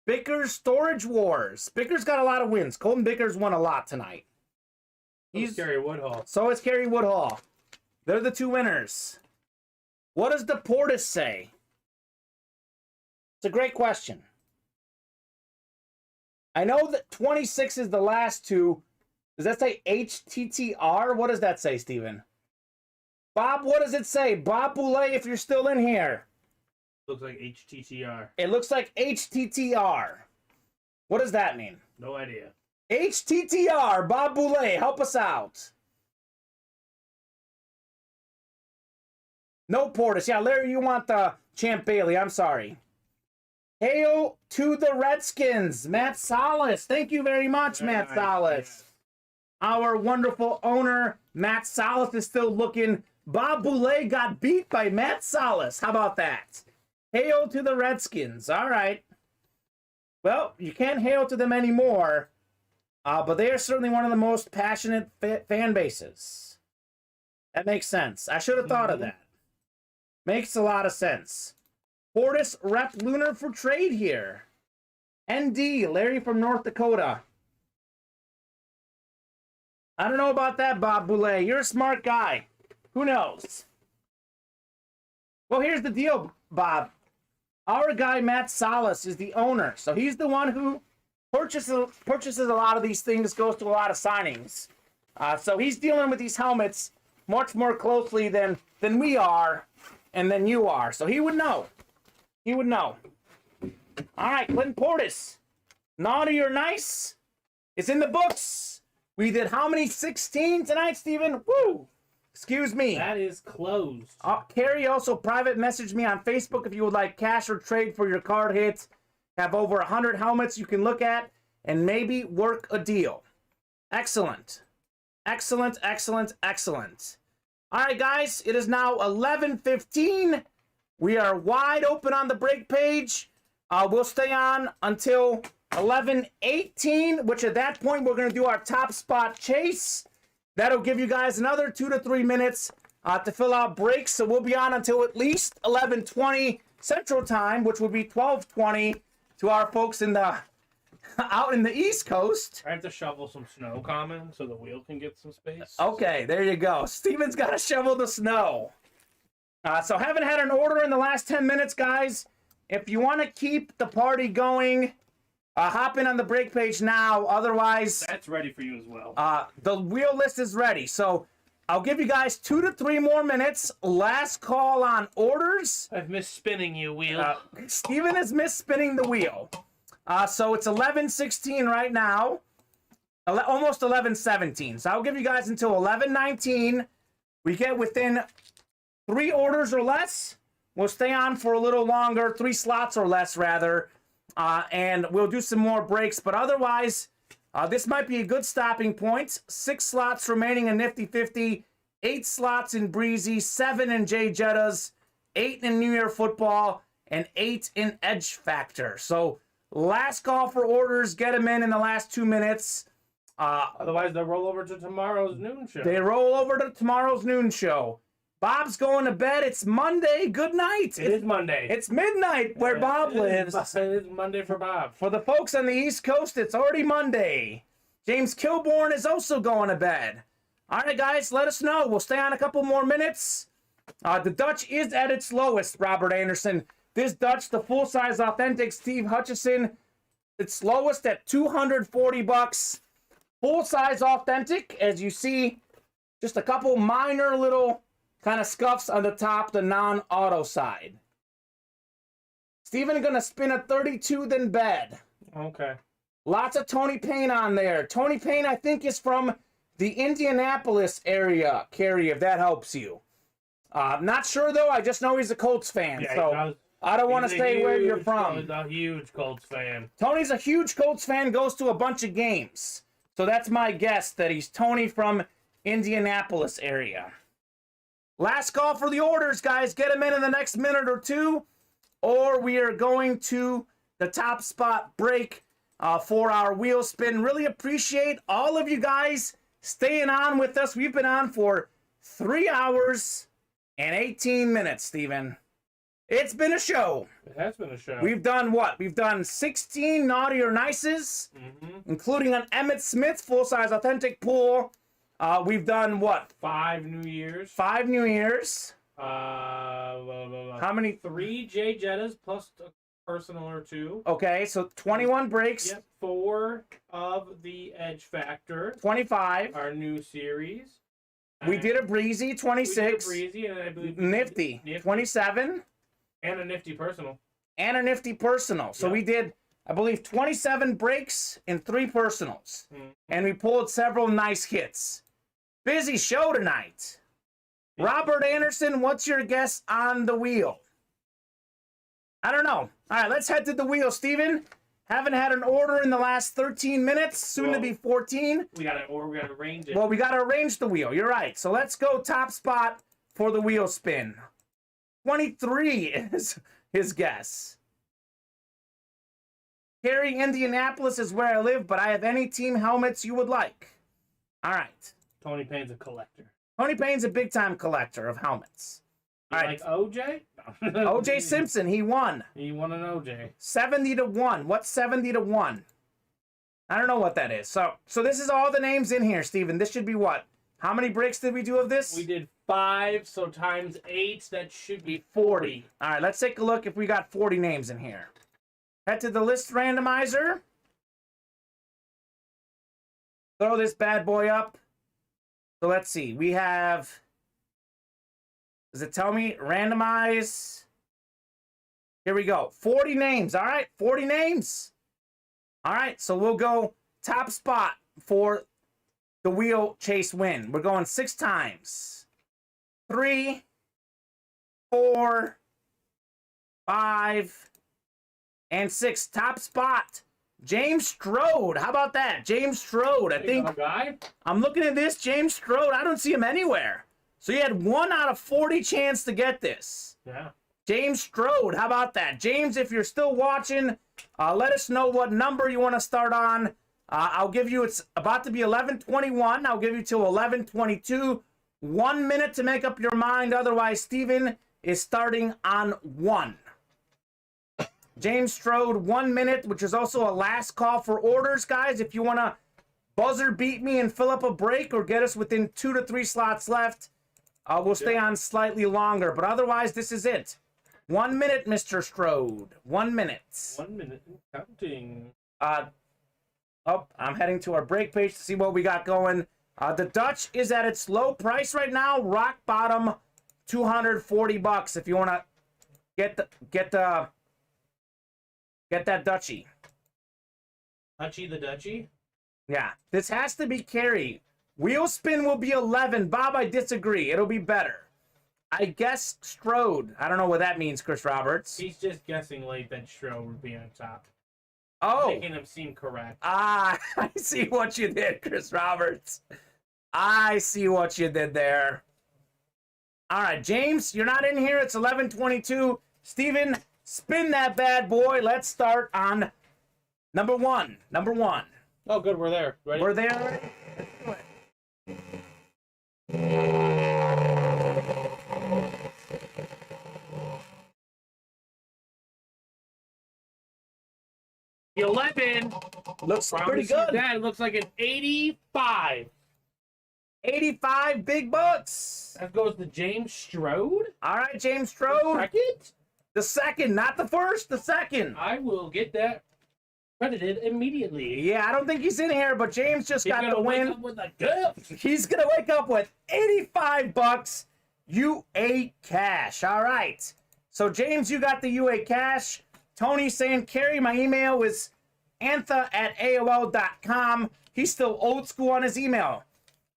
Bicker's Storage Wars. Bicker's got a lot of wins. Colton Bicker's won a lot tonight. He's Kerry Woodhull. So is Kerry Woodhull. They're the two winners. What does the Portis say? It's a great question. I know that 26 is the last two. Does that say HTTR? What does that say, Steven? Bob, what does it say? Bob Boulay, if you're still in here. Looks like HTTR. It looks like HTTR. What does that mean? No idea. HTTR, Bob Boulay, help us out. No Portis. Yeah, Larry, you want the Champ Bailey. I'm sorry. Hail to the Redskins. Matt Salas. Thank you very much, Matt Salas. Our wonderful owner, Matt Salas, is still looking. Bob Boulay got beat by Matt Salas. How about that? Hail to the Redskins. All right. Well, you can't hail to them anymore, but they are certainly one of the most passionate fan bases. That makes sense. I should have thought of that. Makes a lot of sense. Portis Rep Lunar for trade here. ND, Larry from North Dakota. I don't know about that, Bob Boulay. You're a smart guy. Who knows? Well, here's the deal, Bob. Our guy, Matt Salas, is the owner. So he's the one who purchases a lot of these things, goes to a lot of signings. So he's dealing with these helmets much more closely than we are and than you are. So he would know. He would know. All right, Clinton Portis. Naughty or nice? It's in the books. We did how many? 16 tonight, Steven? Woo! Excuse me. That is closed. Carrie also private messaged me on Facebook if you would like cash or trade for your card hit. Have over 100 helmets you can look at and maybe work a deal. Excellent. Excellent, excellent, excellent. All right, guys, it is now 11:15. We are wide open on the break page. We'll stay on until 11:18, which at that point we're going to do our top spot chase. That'll give you guys another 2 to 3 minutes to fill out breaks. So we'll be on until at least 11:20 Central Time, which would be 12:20 to our folks in the out in the East Coast. I have to shovel some snow, Kamen, so the wheel can get some space. Okay, there you go. Steven's got to shovel the snow. So haven't had an order in the last 10 minutes, guys. If you want to keep the party going, hop in on the break page now. Otherwise, that's ready for you as well. The wheel list is ready. So I'll give you guys 2 to 3 more minutes. Last call on orders. I've missed spinning you, wheel. Steven has missed spinning the wheel. So it's 11:16 right now. Almost 11:17. So I'll give you guys until 11:19. We get within 3 orders or less. We'll stay on for a little longer. 3 slots or less, rather. And we'll do some more breaks. But otherwise, this might be a good stopping point. 6 slots remaining in Nifty 50. 8 slots in Breezy. 7 in J Jettas. 8 in New Year Football. And 8 in Edge Factor. So last call for orders. Get them in the last 2 minutes. Otherwise, they'll roll over to tomorrow's noon show. They roll over to tomorrow's noon show. Bob's going to bed. It's Monday. Good night. It is Monday. It's midnight where Bob lives. It is Monday for Bob. For the folks on the East Coast, it's already Monday. James Kilborn is also going to bed. All right, guys, let us know. We'll stay on a couple more minutes. The Dutch is at its lowest, Robert Anderson. This Dutch, the full-size authentic Steve Hutchison, it's lowest at $240. Full-size authentic, as you see, just a couple minor little kind of scuffs on the top, the non-auto side. Steven gonna spin a 32, then bed. Okay. Lots of Tony Payne on there. Tony Payne, I think, is from the Indianapolis area, Carrie, if that helps you. Not sure, though. I just know he's a Colts fan, Yeah, so I don't want to say where you're from. He's a huge Colts fan. Tony's a huge Colts fan, goes to a bunch of games. So that's my guess, that he's Tony from Indianapolis area. Last call for the orders, guys. Get them in the next minute or two, or we are going to the top spot break for our wheel spin. Really appreciate all of you guys staying on with us. We've been on for 3 hours and 18 minutes, Steven. It's been a show. It has been a show. We've done what? We've done 16 naughty or nices, including an Emmitt Smith full-size authentic pool. We've done what? 5 New Years. 5 New Years. How many? 3 J Jettas plus a personal or 2. Okay, so 21 breaks. Yep. 4 of the Edge Factor. 25. Our new series. We did a breezy, 26. We did a breezy, and I believe Nifty, 27. And a Nifty personal. And a Nifty personal. So Yep. we did, I believe, 27 breaks and 3 personals. And we pulled several nice hits. Busy show tonight. Robert Anderson, what's your guess on the wheel? I don't know. All right, let's head to the wheel, Steven. Haven't had an order in the last 13 minutes, soon to be 14. We gotta arrange it. Well, we gotta arrange the wheel. You're right. So let's go top spot for the wheel spin. 23 is his guess. Cary, Indianapolis is where I live, but I have any team helmets you would like. All right. Tony Payne's a collector. Tony Payne's a big-time collector of helmets. You All like right. OJ? OJ Simpson, he won. He won an OJ. 70-1. What's 70-1? I don't know what that is. So this is all the names in here, Steven. This should be what? How many breaks did we do of this? We did 5, so times 8, that should be 40. All right, let's take a look if we got 40 names in here. Head to the list randomizer. Throw this bad boy up. So let's see. We have... Does it tell me? Randomize. Here we go. 40 names. All right, 40 names. All right, so we'll go top spot for the wheel chase win. We're going 6 times. 3, 4, 5, and 6. Top spot. James Strode. How about that? James Strode. I think I'm looking at this. James Strode. I don't see him anywhere. So you had 1 out of 40 chance to get this. Yeah. James Strode. How about that? James, if you're still watching, let us know what number you want to start on. I'll give you, it's about to be 11:21. I'll give you till 11:22. 1 minute to make up your mind. Otherwise, Steven is starting on 1. James Strode, 1 minute, which is also a last call for orders, guys. If you want to buzzer beat me and fill up a break or get us within 2 to 3 slots left, we'll stay on slightly longer. But otherwise, this is it. 1 minute, Mr. Strode. 1 minute. 1 minute and counting. I'm heading to our break page to see what we got going. The Dutch is at its low price right now. Rock bottom, $240 if you want to get that Dutchie. Dutchie the Dutchie? Yeah, this has to be Cary. Wheel spin will be 11. Bob, I disagree. It'll be better. I guess Strode. I don't know what that means, Chris Roberts. He's just guessing late that Strode would be on top. Oh. Making him seem correct. I see what you did, Chris Roberts. I see what you did there. All right, James, you're not in here. It's 11:22. Steven, spin that bad boy. Let's start on number 1. Number 1. Oh, good. We're there. Ready? We're there. The 11 Looks pretty good. That looks like an 85. 85 big bucks. That goes to James Strode. All right, James Strode. Second? The second, not the first, the second. I will get that credited immediately. Yeah, I don't think he's in here, but James just got the win. Wake up with a gift. He's gonna wake up with 85 bucks UA cash. All right. So James, you got the UA cash. Tony's saying, Cary, my email is antha@aol.com. He's still old school on his email.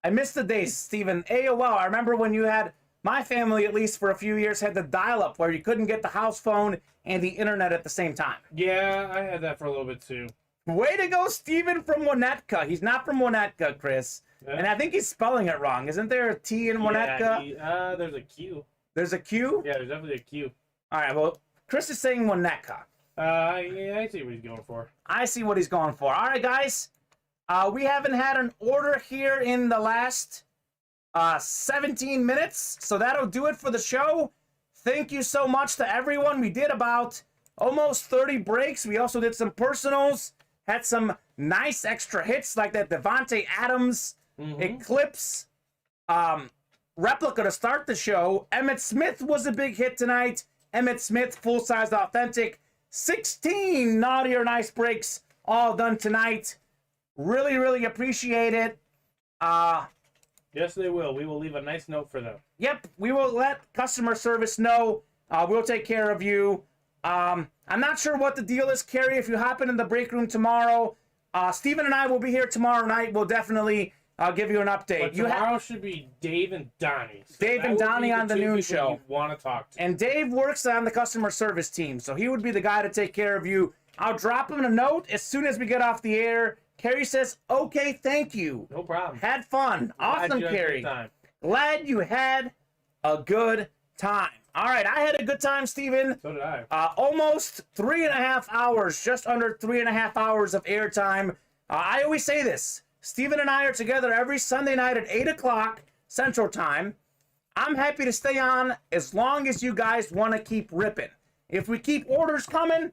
I missed the days, Steven. AOL, I remember when you had, my family at least for a few years, had the dial-up where you couldn't get the house phone and the internet at the same time. Yeah, I had that for a little bit too. Way to go, Steven from Winnetka. He's not from Winnetka, Chris. Yeah. And I think he's spelling it wrong. Isn't there a T in Winnetka? Yeah, there's a Q. There's a Q? Yeah, there's definitely a Q. All right, well, Chris is saying Winnetka. Yeah, I see what he's going for. I see what he's going for. All right, guys. We haven't had an order here in the last 17 minutes, so that'll do it for the show. Thank you so much to everyone. We did about almost 30 breaks. We also did some personals, had some nice extra hits like that Devonte Adams Eclipse replica to start the show. Emmitt Smith was a big hit tonight. Emmitt Smith, full-size authentic. 16 naughty or nice breaks all done tonight. Really, really appreciate it. Yes, they will. We will leave a nice note for them. Yep, we will let customer service know. We'll take care of you. I'm not sure what the deal is, Carrie. If you hop in the break room tomorrow, Steven and I will be here tomorrow night. We'll definitely give you an update. But tomorrow should be Dave and Donnie. So Dave and Donnie on the noon show. Want to talk to. And Dave works on the customer service team, so he would be the guy to take care of you. I'll drop him a note as soon as we get off the air. Carrie says, okay, thank you. No problem. Had fun. Awesome, Carrie. Glad you had a good time. All right, I had a good time, Steven. So did I. Almost 3.5 hours, just under 3.5 hours of airtime. I always say this. Steven and I are together every Sunday night at 8 o'clock Central Time. I'm happy to stay on as long as you guys want to keep ripping. If we keep orders coming,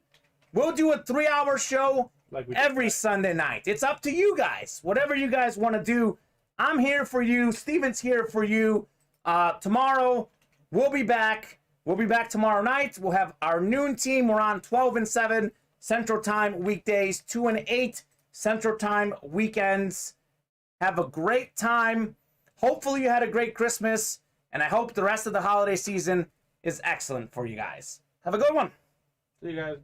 we'll do a 3-hour show every Sunday night. It's up to you guys. Whatever you guys want to do, I'm here for you. Steven's here for you. Tomorrow, we'll be back. We'll be back tomorrow night. We'll have our noon team. We're on 12 and 7 Central Time weekdays, 2 and 8 Central Time weekends. Have a great time. Hopefully you had a great Christmas, and I hope the rest of the holiday season is excellent for you guys. Have a good one. See you guys.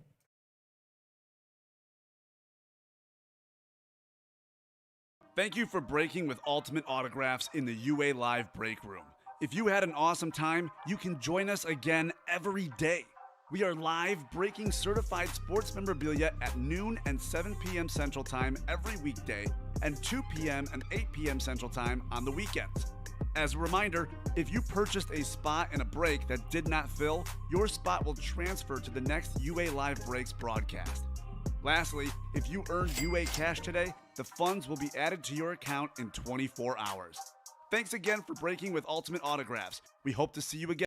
Thank you for breaking with Ultimate Autographs in the UA Live Break Room. If you had an awesome time, you can join us again every day. We are live breaking certified sports memorabilia at noon and 7 p.m. Central Time every weekday, and 2 p.m. and 8 p.m. Central Time on the weekends. As a reminder, if you purchased a spot in a break that did not fill, your spot will transfer to the next UA Live Breaks broadcast. Lastly, if you earned UA cash today, the funds will be added to your account in 24 hours. Thanks again for breaking with Ultimate Autographs. We hope to see you again.